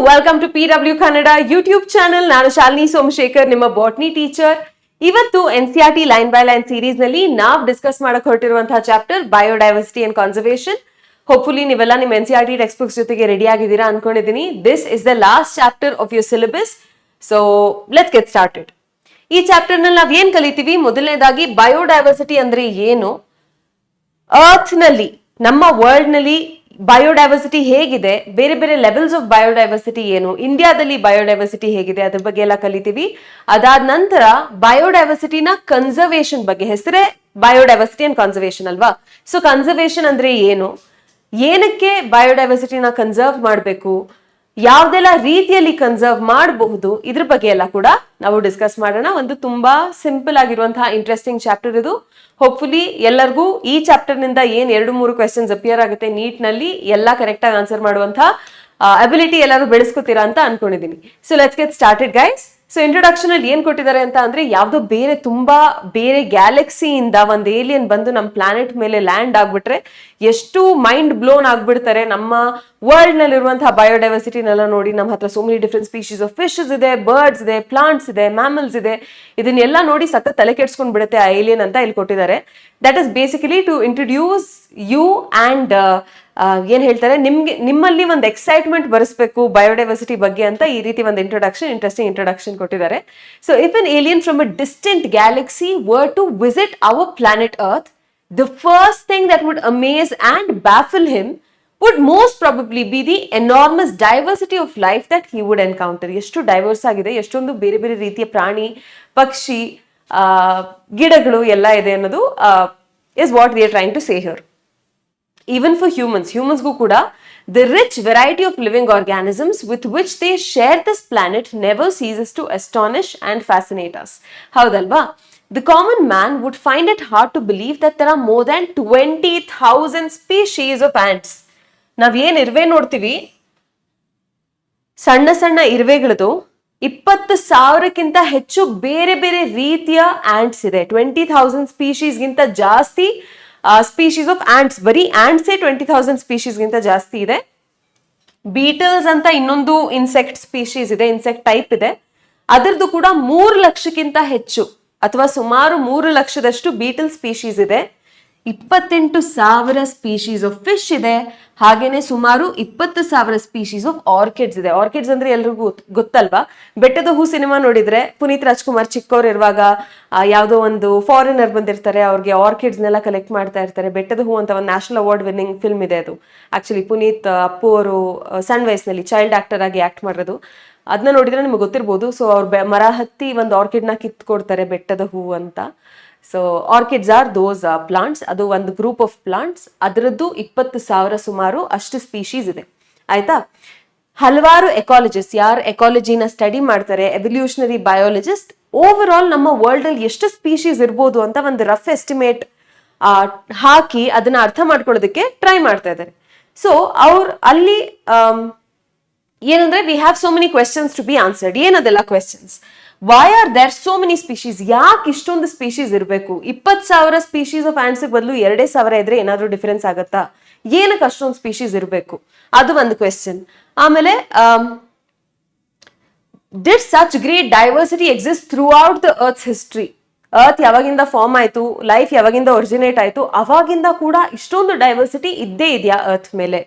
Welcome to PW Kannada YouTube channel. ನಾನು ಶಾಲಿನಿ ಸೋಮಶೇಖರ್, ನಿಮ್ಮ botany teacher. ಇವತ್ತು NCERT line by line series ನಲ್ಲಿ ನಾವು ಡಿಸ್ಕಸ್ ಮಾಡಕ್ ಹೊರಟಿರುವಂತಹ chapter biodiversity and conservation. Hopefully ನೀವೆಲ್ಲ ನಿಮ್ಮ NCERT ಟೆಕ್ಸ್ಟ್ ಬುಕ್ಸ್ ಜೊತೆಗೆ ರೆಡಿ ಆಗಿದ್ದೀರಾ ಅನ್ಕೊಂಡಿದ್ದೀನಿ. This is the last chapter of your syllabus. So let's get started. ಈ ಚಾಪ್ಟರ್ ನಲ್ಲಿ ನಾವ್ ಏನ್ ಕಲಿತೀವಿ? ಮೊದಲನೇದಾಗಿ ಬಯೋಡೈವರ್ಸಿಟಿ ಅಂದ್ರೆ ಏನು, ಅರ್ತ್ ನಲ್ಲಿ ನಮ್ಮ ವರ್ಲ್ಡ್ ನಲ್ಲಿ ಬಯೋಡೈವರ್ಸಿಟಿ ಹೇಗಿದೆ, ಬೇರೆ ಬೇರೆ ಲೆವೆಲ್ಸ್ ಆಫ್ ಬಯೋಡೈವರ್ಸಿಟಿ ಏನು, ಇಂಡಿಯಾದಲ್ಲಿ ಬಯೋಡೈವರ್ಸಿಟಿ ಹೇಗಿದೆ, ಅದ್ರ ಬಗ್ಗೆ ಎಲ್ಲ ಕಲಿತೀವಿ. ಅದಾದ ನಂತರ ಬಯೋಡೈವರ್ಸಿಟಿನ ಕನ್ಸರ್ವೇಷನ್ ಬಗ್ಗೆ, ಹೆಸರೇ ಬಯೋಡೈವರ್ಸಿಟಿ ಅಂಡ್ ಕನ್ಸರ್ವೇಷನ್ ಅಲ್ವಾ? ಸೊ ಕನ್ಸರ್ವೇಷನ್ ಅಂದ್ರೆ ಏನು, ಏನಕ್ಕೆ ಬಯೋಡೈವರ್ಸಿಟಿನ ಕನ್ಸರ್ವ್ ಮಾಡಬೇಕು, ಯಾವ್ದೆಲ್ಲ ರೀತಿಯಲ್ಲಿ ಕನ್ಸರ್ವ್ ಮಾಡಬಹುದು, ಇದ್ರ ಬಗ್ಗೆ ಎಲ್ಲ ಕೂಡ ನಾವು ಡಿಸ್ಕಸ್ ಮಾಡೋಣ. ಒಂದು ತುಂಬಾ ಸಿಂಪಲ್ ಆಗಿರುವಂತಹ ಇಂಟ್ರೆಸ್ಟಿಂಗ್ ಚಾಪ್ಟರ್ ಇದು. ಹೋಪ್ಫುಲಿ ಎಲ್ಲರಿಗೂ ಈ ಚಾಪ್ಟರ್ ನಿಂದ ಏನ್ 2-3 ಕ್ವೆಶನ್ಸ್ ಅಪಿಯರ್ ಆಗುತ್ತೆ ನೀಟ್ ನಲ್ಲಿ, ಎಲ್ಲ ಕರೆಕ್ಟ್ ಆಗಿ ಆನ್ಸರ್ ಮಾಡುವಂತಹ ಅಬಿಲಿಟಿ ಎಲ್ಲರೂ ಬೆಳೆಸ್ಕೊತೀರಾ ಅಂತ ಅನ್ಕೊಂಡಿದೀನಿ. So let's get started guys. So introduction ಅಲ್ಲಿ ಏನ್ ಕೊಟ್ಟಿದ್ದಾರೆ ಅಂತ ಅಂದ್ರೆ, ಯಾವ್ದೋ ತುಂಬಾ ಬೇರೆ ಗ್ಯಾಲಕ್ಸಿಯಿಂದ ಒಂದು ಏಲಿಯನ್ ಬಂದು ನಮ್ಮ ಪ್ಲಾನೆಟ್ ಮೇಲೆ ಲ್ಯಾಂಡ್ ಆಗ್ಬಿಟ್ರೆ ಎಷ್ಟು ಮೈಂಡ್ ಬ್ಲೋನ್ ಆಗ್ಬಿಡ್ತಾರೆ. ನಮ್ಮ ವರ್ಲ್ಡ್ ನಲ್ಲಿರುವಂತಹ ಬಯೋಡೈವರ್ಸಿಟಿನೆಲ್ಲ ನೋಡಿ, ನಮ್ಮ ಹತ್ರ so many different species of fishes ಇದೆ, ಬರ್ಡ್ಸ್ ಇದೆ, ಪ್ಲಾಂಟ್ಸ್ ಇದೆ, ಮ್ಯಾಮಲ್ಸ್ ಇದೆ. ಇದನ್ನೆಲ್ಲ ನೋಡಿ ಸಖತ್ ತಲೆ ಕೆಡ್ಸ್ಕೊಂಡ್ ಬಿಡುತ್ತೆ ಆ ಏಲಿಯನ್ ಅಂತ ಇಲ್ಲಿ ಕೊಟ್ಟಿದ್ದಾರೆ. That is basically to introduce you and ಏನ್ ಹೇಳ್ತಾರೆ, ನಿಮ್ಮಲ್ಲಿ ಒಂದು ಎಕ್ಸೈಟ್ಮೆಂಟ್ ಬರೆಸ್ಬೇಕು ಬಯೋಡೈವರ್ಸಿಟಿ ಬಗ್ಗೆ ಅಂತ ಈ ರೀತಿ ಒಂದು ಇಂಟ್ರೆಸ್ಟಿಂಗ್ ಇಂಟ್ರೊಡಕ್ಷನ್ ಕೊಟ್ಟಿದ್ದಾರೆ. So if an alien from a distant galaxy were to visit our planet earth, the first thing that would amaze and baffle him would most probably be the enormous diversity of life that he would encounter. ಎಷ್ಟು divorce ಆಗಿದೆ, ಎಷ್ಟೊಂದು ಬೇರೆ ಬೇರೆ ರೀತಿಯ ಪ್ರಾಣಿ, ಪಕ್ಷಿ, ಗಿಡಗಳು ಎಲ್ಲ ಇದೆ ಅನ್ನೋದು is what they are trying to say here. Even for humans ಗೂ ಕೂಡ the rich variety of living organisms with which they share this planet never ceases to astonish and fascinate us. ಹೌದಲ್ವಾ? The common man would find it hard to believe that there are more than 20,000 species of ants. ನಾವ್ ಏನ್ ಇರುವೆ ನೋಡ್ತೀವಿ, ಸಣ್ಣ ಸಣ್ಣ ಇರುವೆಗಳದು 20,000ಕ್ಕಿಂತ ಹೆಚ್ಚು ಬೇರೆ ಬೇರೆ ರೀತಿಯ ಆಂಟ್ಸ್ ಇದೆ. 20,000 ಸ್ಪೀಶೀಸ್ಗಿಂತ ಜಾಸ್ತಿ ಸ್ಪೀಶೀಸ್ ಆಫ್ ಆಂಟ್ಸ್, ಬರೀ ಆಂಟ್ಸೇ 20,000 ಸ್ಪೀಶೀಸ್ಗಿಂತ ಜಾಸ್ತಿ ಇದೆ. ಬೀಟಲ್ಸ್ ಅಂತ ಇನ್ನೊಂದು ಇನ್ಸೆಕ್ಟ್ ಸ್ಪೀಶೀಸ್ ಇದೆ, ಇನ್ಸೆಕ್ಟ್ ಟೈಪ್ ಇದೆ, ಅದರದ್ದು ಕೂಡ 3 ಲಕ್ಷಕ್ಕಿಂತ ಹೆಚ್ಚು ಅಥವಾ ಸುಮಾರು 3 ಲಕ್ಷದಷ್ಟು ಬೀಟಲ್ ಸ್ಪೀಶೀಸ್ ಇದೆ. 28,000 ಸ್ಪೀಶೀಸ್ ಆಫ್ ಫಿಶ್ ಇದೆ. ಹಾಗೇನೆ ಸುಮಾರು 20,000 ಸ್ಪೀಶೀಸ್ ಆಫ್ ಆರ್ಕಿಡ್ಸ್ ಇದೆ. ಆರ್ಕಿಡ್ಸ್ ಅಂದ್ರೆ ಎಲ್ರಿಗೂ ಗೊತ್ತಲ್ವಾ? ಬೆಟ್ಟದ ಹೂ ಸಿನಿಮಾ ನೋಡಿದ್ರೆ ಪುನೀತ್ ರಾಜ್ಕುಮಾರ್ ಚಿಕ್ಕವ್ರು ಇರುವಾಗ ಯಾವುದೋ ಒಂದು ಫಾರಿನರ್ ಬಂದಿರ್ತಾರೆ, ಅವ್ರಿಗೆ ಆರ್ಕಿಡ್ಸ್ನೆಲ್ಲ ಕಲೆಕ್ಟ್ ಮಾಡ್ತಾ ಇರ್ತಾರೆ. ಬೆಟ್ಟದ ಹೂ ಅಂತ ಒಂದು ನ್ಯಾಷನಲ್ ಅವಾರ್ಡ್ ವಿನ್ನಿಂಗ್ ಫಿಲ್ಮ್ ಇದೆ ಅದು. ಆಕ್ಚುಲಿ ಪುನೀತ್ ಅಪ್ಪು ಅವರು ಸಣ್ಣ ವಯಸ್ಸಿನಲ್ಲಿ ಚೈಲ್ಡ್ ಆಕ್ಟರ್ ಆಗಿ ಆಕ್ಟ್ ಮಾಡಿರೋದು. ಅದನ್ನ ನೋಡಿದ್ರೆ ನಿಮ್ಗೆ ಗೊತ್ತಿರ್ಬೋದು. ಸೊ ಅವ್ರು ಮರ ಹತ್ತಿ ಒಂದು ಆರ್ಕಿಡ್ನ ಕಿತ್ಕೊಡ್ತಾರೆ, ಬೆಟ್ಟದ ಹೂ ಅಂತ. So orchids are those plants. ಅದು ಒಂದು ಗ್ರೂಪ್ ಆಫ್ ಪ್ಲಾಂಟ್ಸ್. ಅದರದ್ದು 20,000 ಸುಮಾರು ಅಷ್ಟು ಸ್ಪೀಶೀಸ್ ಇದೆ. ಆಯ್ತಾ? ಹಲವಾರು ಎಕಾಲಜಿಸ್ಟ್, ಯಾರು ಎಕಾಲಜಿನ ಸ್ಟಡಿ ಮಾಡ್ತಾರೆ, ಎವಲ್ಯೂಷನರಿ ಬಯಾಲಜಿಸ್ಟ್, ಓವರ್ ಆಲ್ ನಮ್ಮ ವರ್ಲ್ಡ್ ಅಲ್ಲಿ ಎಷ್ಟು ಸ್ಪೀಶೀಸ್ ಇರ್ಬೋದು ಅಂತ ಒಂದು ರಫ್ ಎಸ್ಟಿಮೇಟ್ ಹಾಕಿ ಅದನ್ನ ಅರ್ಥ ಮಾಡ್ಕೊಳ್ಳೋದಕ್ಕೆ ಟ್ರೈ ಮಾಡ್ತಾ ಇದ್ದಾರೆ. ಸೊ ಅವ್ರು ಅಲ್ಲಿ ಏನಂದ್ರೆ, we have so many questions to be answered. ಏನದೆಲ್ಲ questions? Why are there so many species? ಯಾಕೆ ಇಷ್ಟೊಂದು ಸ್ಪೀಶೀಸ್ ಇರಬೇಕು? 20,000 ಸ್ಪೀಶೀಸ್ ಆಫ್ ಆಂಟ್ಸ್ ಬದಲು 2,000 ಇದ್ರೆ ಏನಾದ್ರೂ ಡಿಫರೆನ್ಸ್ ಆಗತ್ತಾ? ಏನಕ್ಕೆ ಅಷ್ಟೊಂದು ಸ್ಪೀಶೀಸ್ ಇರಬೇಕು? ಅದು ಒಂದು ಕ್ವೆಶನ್. ಆಮೇಲೆ did such great diversity exist through out the earth's history? Earth ಯಾವಾಗಿಂದ ಫಾರ್ಮ್ ಆಯ್ತು, ಲೈಫ್ ಯಾವಾಗಿಂದ ಒರಿಜಿನೇಟ್ ಆಯ್ತು, ಅವಾಗಿಂದ ಕೂಡ ಇಷ್ಟೊಂದು ಡೈವರ್ಸಿಟಿ ಇದ್ದೇ ಇದೆಯಾ ಅರ್ತ್ ಮೇಲೆ?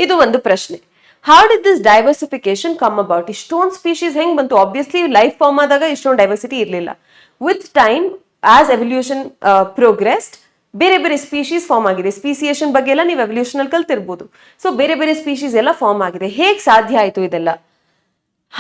ಇದು ಒಂದು ಪ್ರಶ್ನೆ. How did this diversification come about? ಇಷ್ಟೊಂದು ಸ್ಪೀಶೀಸ್ ಹೆಂಗ್ ಬಂತು? ಆಬ್ವಿಯಸ್ಲಿ ಲೈಫ್ ಫಾರ್ಮ್ ಆದಾಗ ಇಷ್ಟೊಂದು ಡೈವರ್ಸಿಟಿ ಇರಲಿಲ್ಲ. ವಿತ್ ಟೈಮ್ ಆಸ್ ಎವಲ್ಯೂಷನ್ ಪ್ರೋಗ್ರೆಸ್ಡ್, ಬೇರೆ ಬೇರೆ ಸ್ಪೀಶೀಸ್ ಫಾರ್ಮ್ ಆಗಿದೆ. ಸ್ಪೀಸಿಯೇಷನ್ ಬಗ್ಗೆ ಎಲ್ಲ ನೀವು ಎವಲ್ಯೂಷನ್ ಅಲ್ಲಿ ಕಲ್ತಿರ್ಬೋದು. ಸೊ ಬೇರೆ ಬೇರೆ ಸ್ಪೀಶೀಸ್ ಎಲ್ಲ ಫಾರ್ಮ್ ಆಗಿದೆ. ಹೇಗೆ ಸಾಧ್ಯ ಆಯ್ತು ಇದೆಲ್ಲ?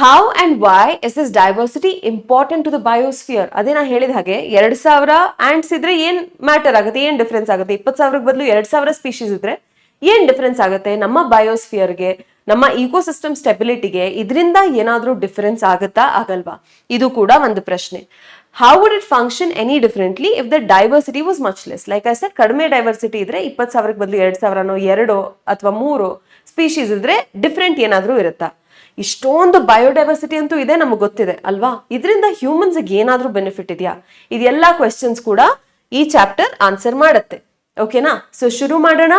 How and why is this diversity important to the biosphere? ಅದೇ ನಾ ಹೇಳಿದ ಹಾಗೆ 2,000 ಆಂಟ್ಸ್ ಇದ್ರೆ ಏನ್ ಮ್ಯಾಟರ್ ಆಗುತ್ತೆ, ಏನ್ ಡಿಫ್ರೆನ್ಸ್ ಆಗುತ್ತೆ? 20,000 ಬದಲು 2,000 ಸ್ಪೀಶೀಸ್ ಇದ್ರೆ ಏನ್ ಡಿಫ್ರೆನ್ಸ್ ಆಗುತ್ತೆ? ನಮ್ಮ ಬಯೋಸ್ಫಿಯರ್ಗೆ, ನಮ್ಮ ಇಕೋಸಿಸ್ಟಮ್ ಸ್ಟೆಬಿಲಿಟಿಗೆ ಇದರಿಂದ ಏನಾದ್ರೂ ಡಿಫರೆನ್ಸ್ ಆಗುತ್ತಾ, ಆಗಲ್ವಾ? ಇದು ಕೂಡ ಒಂದು ಪ್ರಶ್ನೆ. How would it function any differently if the diversity was much less? Like I said, ಕಡಿಮೆ ಡೈವರ್ಸಿಟಿ ಇದ್ರೆ 20,000 ಬದಲು 2,000ನೋ 2 ಅಥವಾ 3 ಸ್ಪೀಶೀಸ್ ಇದ್ರೆ ಡಿಫ್ರೆಂಟ್ ಏನಾದ್ರೂ ಇರುತ್ತಾ? ಇಷ್ಟೊಂದು ಬಯೋಡೈವರ್ಸಿಟಿ ಅಂತೂ ಇದೆ, ನಮ್ಗೆ ಗೊತ್ತಿದೆ ಅಲ್ವಾ? ಇದರಿಂದ ಹ್ಯೂಮನ್ಸ್ಗೆ ಏನಾದ್ರೂ ಬೆನಿಫಿಟ್ ಇದೆಯಾ? ಇದೆಲ್ಲ ಕ್ವೆಶನ್ಸ್ ಕೂಡ ಈ ಚಾಪ್ಟರ್ ಆನ್ಸರ್ ಮಾಡುತ್ತೆ. ಓಕೆನಾ? ಸೊ ಶುರು ಮಾಡೋಣ.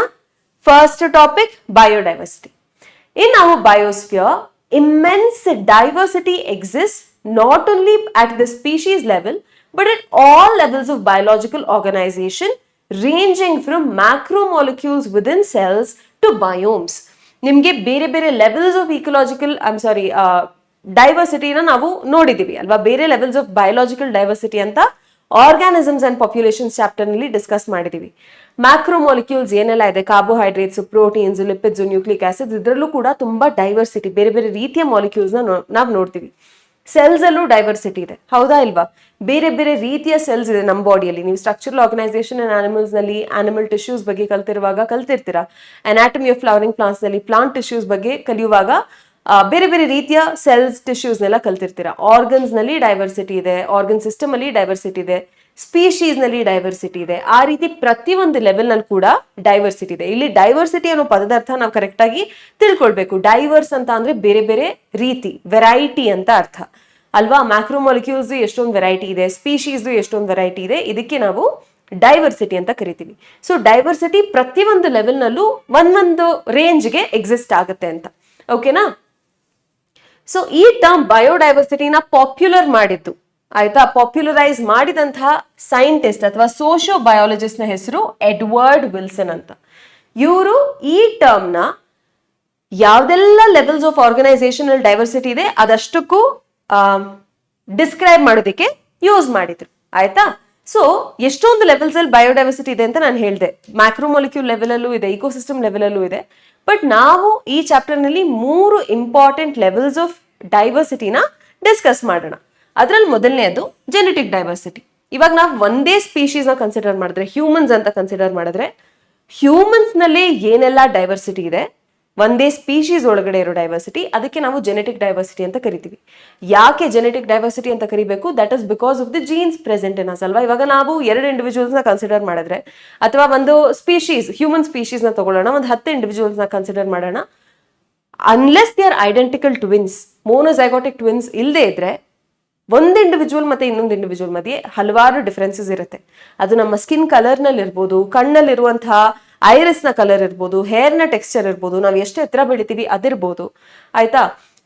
First topic, biodiversity. In our biosphere, immense diversity exists not only at the species level but at all levels of biological organization, ranging from macromolecules within cells to biomes. ನಿಮಗೆ ಬೇರೆ ಬೇರೆ levels of ecological ಡೈವರ್ಸಿಟಿನ ನಾವು ನೋಡಿದೀವಿ ಅಲ್ವಾ, ಬೇರೆ levels of biological diversity ಅಂತ organisms and populations chapter ನಲ್ಲಿ discuss ಮಾಡಿದೀವಿ. ಮ್ಯಾಕ್ರೋಮಾಲಿಕ್ಯೂಲ್ಸ್ ಏನೆಲ್ಲ ಇದೆ, carbohydrates, proteins, lipids, nucleic acids, ಇದರಲ್ಲೂ ಕೂಡ ತುಂಬಾ ಡೈವರ್ಸಿಟಿ, ಬೇರೆ ಬೇರೆ ರೀತಿಯ ಮಾಲಿಕ್ಯೂಲ್ಸ್ ನಾವು ನೋಡ್ತೀವಿ. ಸೆಲ್ಸ್ ಅಲ್ಲೂ ಡೈವರ್ಸಿಟಿ ಇದೆ, ಹೌದಾ ಇಲ್ವಾ? ಬೇರೆ ಬೇರೆ ರೀತಿಯ ಸೆಲ್ಸ್ ಇದೆ ನಮ್ಮ ಬಾಡಿಯಲ್ಲಿ. ನೀವು ಸ್ಟ್ರಕ್ಚರಲ್ ಆರ್ಗನೈಸೇಷನ್ ಅಂಡ್ ಆನಿಮಲ್ಸ್ ನಲ್ಲಿ ಆನಿಮಲ್ ಟಿಶ್ಯೂಸ್ ಬಗ್ಗೆ ಕಲ್ತಿರ್ತೀರಾ. ಅನಾಟಮಿ ಆಫ್ ಫ್ಲವರಿಂಗ್ ಪ್ಲಾಂಟ್ಸ್ ನಲ್ಲಿ ಪ್ಲಾಂಟ್ ಟಿಶ್ಯೂಸ್ ಬಗ್ಗೆ ಕಲಿಯುವಾಗ ಬೇರೆ ಬೇರೆ ರೀತಿಯ ಸೆಲ್ಸ್ ಟಿಶ್ಯೂಸ್ನೆಲ್ಲ ಕಲ್ತಿರ್ತೀರಾ. ಆರ್ಗನ್ಸ್ ನಲ್ಲಿ ಡೈವರ್ಸಿಟಿ ಇದೆ, ಆರ್ಗನ್ ಸಿಸ್ಟಮ್ ಅಲ್ಲಿ ಡೈವರ್ಸಿಟಿ ಇದೆ, ಸ್ಪೀಶೀಸ್ ನಲ್ಲಿ ಡೈವರ್ಸಿಟಿ ಇದೆ. ಆ ರೀತಿ ಪ್ರತಿಯೊಂದು ಲೆವೆಲ್ ನಲ್ಲಿ ಕೂಡ ಡೈವರ್ಸಿಟಿ ಇದೆ. ಇಲ್ಲಿ ಡೈವರ್ಸಿಟಿ ಅನ್ನೋ ಪದದ ಅರ್ಥ ನಾವು ಕರೆಕ್ಟ್ ಆಗಿ ತಿಳ್ಕೊಳ್ಬೇಕು. ಡೈವರ್ಸ್ ಅಂತ ಅಂದ್ರೆ ಬೇರೆ ಬೇರೆ ರೀತಿ, ವೆರೈಟಿ ಅಂತ ಅರ್ಥ ಅಲ್ವಾ. ಮ್ಯಾಕ್ರೋಮಾಲಿಕ್ಯೂಲ್ಸ್ ಎಷ್ಟೊಂದು ವೆರೈಟಿ ಇದೆ, ಸ್ಪೀಶೀಸ್ ಎಷ್ಟೊಂದು ವೆರೈಟಿ ಇದೆ, ಇದಕ್ಕೆ ನಾವು ಡೈವರ್ಸಿಟಿ ಅಂತ ಕರಿತೀವಿ. ಸೊ ಡೈವರ್ಸಿಟಿ ಪ್ರತಿಯೊಂದು ಲೆವೆಲ್ ನಲ್ಲೂ ಒಂದೊಂದು ರೇಂಜ್ಗೆ ಎಕ್ಸಿಸ್ಟ್ ಆಗುತ್ತೆ ಅಂತ, ಓಕೆನಾ. ಸೊ ಈ ಟರ್ಮ್ ಬಯೋಡೈವರ್ಸಿಟಿನ ಪಾಪ್ಯುಲರ್ ಮಾಡಿದ್ದು, ಆಯ್ತಾ, ಪಾಪ್ಯುಲರೈಸ್ ಮಾಡಿದಂತಹ ಸೈಂಟಿಸ್ಟ್ ಅಥವಾ ಸೋಶಿಯೋ ಬಯಾಲಜಿಸ್ಟ್ ನ ಹೆಸರು ಎಡ್ವರ್ಡ್ ವಿಲ್ಸನ್ ಅಂತ. ಇವರು ಈ ಟರ್ಮ್ ನ ಯಾವ್ದೆಲ್ಲ ಲೆವೆಲ್ಸ್ ಆಫ್ ಆರ್ಗನೈಸೇಷನಲ್ ಡೈವರ್ಸಿಟಿ ಇದೆ ಅದಷ್ಟಕ್ಕೂ ಡಿಸ್ಕ್ರೈಬ್ ಮಾಡೋದಕ್ಕೆ ಯೂಸ್ ಮಾಡಿದ್ರು, ಆಯ್ತಾ. ಸೊ ಎಷ್ಟೊಂದು ಲೆವೆಲ್ಸ್ ಅಲ್ಲಿ ಬಯೋಡೈವರ್ಸಿಟಿ ಇದೆ ಅಂತ ನಾನು ಹೇಳಿದೆ. ಮ್ಯಾಕ್ರೋಮಾಲಿಕ್ಯೂಲ್ ಲೆವೆಲ್ ಅಲ್ಲೂ ಇದೆ, ಇಕೋಸಿಸ್ಟಮ್ ಲೆವೆಲ್ ಅಲ್ಲೂ ಇದೆ. ಬಟ್ ನಾವು ಈ ಚಾಪ್ಟರ್ ನಲ್ಲಿ 3 ಇಂಪಾರ್ಟೆಂಟ್ ಲೆವೆಲ್ಸ್ ಆಫ್ ಡೈವರ್ಸಿಟಿನ ಡಿಸ್ಕಸ್ ಮಾಡೋಣ. ಅದ್ರಲ್ಲಿ ಮೊದಲನೇದು ಜೆನೆಟಿಕ್ ಡೈವರ್ಸಿಟಿ. ಇವಾಗ ನಾವು ಒಂದೇ ಸ್ಪೀಶೀಸ್ ನ ಕನ್ಸಿಡರ್ ಮಾಡಿದ್ರೆ, ಹ್ಯೂಮನ್ಸ್ ಅಂತ ಕನ್ಸಿಡರ್ ಮಾಡಿದ್ರೆ, ಹ್ಯೂಮನ್ಸ್ ನಲ್ಲಿ ಏನೆಲ್ಲ ಡೈವರ್ಸಿಟಿ ಇದೆ, ಒಂದೇ ಸ್ಪೀಶೀಸ್ ಒಳಗಡೆ ಇರೋ ಡೈವರ್ಸಿಟಿ, ಅದಕ್ಕೆ ನಾವು ಜೆನೆಟಿಕ್ ಡೈವರ್ಸಿಟಿ ಅಂತ ಕರಿತೀವಿ. ಯಾಕೆ ಜೆನೆಟಿಕ್ ಡೈವರ್ಸಿಟಿ ಅಂತ ಕರಿಬೇಕು? That is because of the jeans present in us ಅಲ್ವಾ. ಇವಾಗ ನಾವು 2 ಇಂಡಿವಿಜುವಲ್ಸ್ ನ ಕನ್ಸಿಡರ್ ಮಾಡಿದ್ರೆ, ಅಥವಾ ಒಂದು ಸ್ಪೀಶೀಸ್, ಹ್ಯೂಮನ್ ಸ್ಪೀಶೀಸ್ ನ ತಗೊಳ್ಳೋಣ, ಒಂದು 10 ಇಂಡಿವಿಜುವಲ್ಸ್ ನ ಕನ್ಸಿಡರ್ ಮಾಡೋಣ. Unless they are identical twins, monozygotic twins ಇಲ್ಲದೆ ಇದ್ರೆ, ಒಂದು ಇಂಡಿವಿಜುವಲ್ ಮತ್ತೆ ಇನ್ನೊಂದು ಇಂಡಿವಿಜುವಲ್ ಮಧ್ಯೆ ಹಲವಾರು ಡಿಫರೆನ್ಸಸ್ ಇರುತ್ತೆ. ಅದು ನಮ್ಮ ಸ್ಕಿನ್ ಕಲರ್ ನಲ್ಲಿ ಇರ್ಬೋದು, ಕಣ್ಣಲ್ಲಿರುವಂತಹ ಐರಿಸ್ ನ ಕಲರ್ ಇರ್ಬೋದು, ಹೇರ್ ನ ಟೆಕ್ಸ್ಚರ್ ಇರ್ಬೋದು, ನಾವು ಎಷ್ಟು ಎತ್ತರ ಬೆಳಿತೀವಿ ಅದಿರ್ಬೋದು, ಆಯ್ತಾ.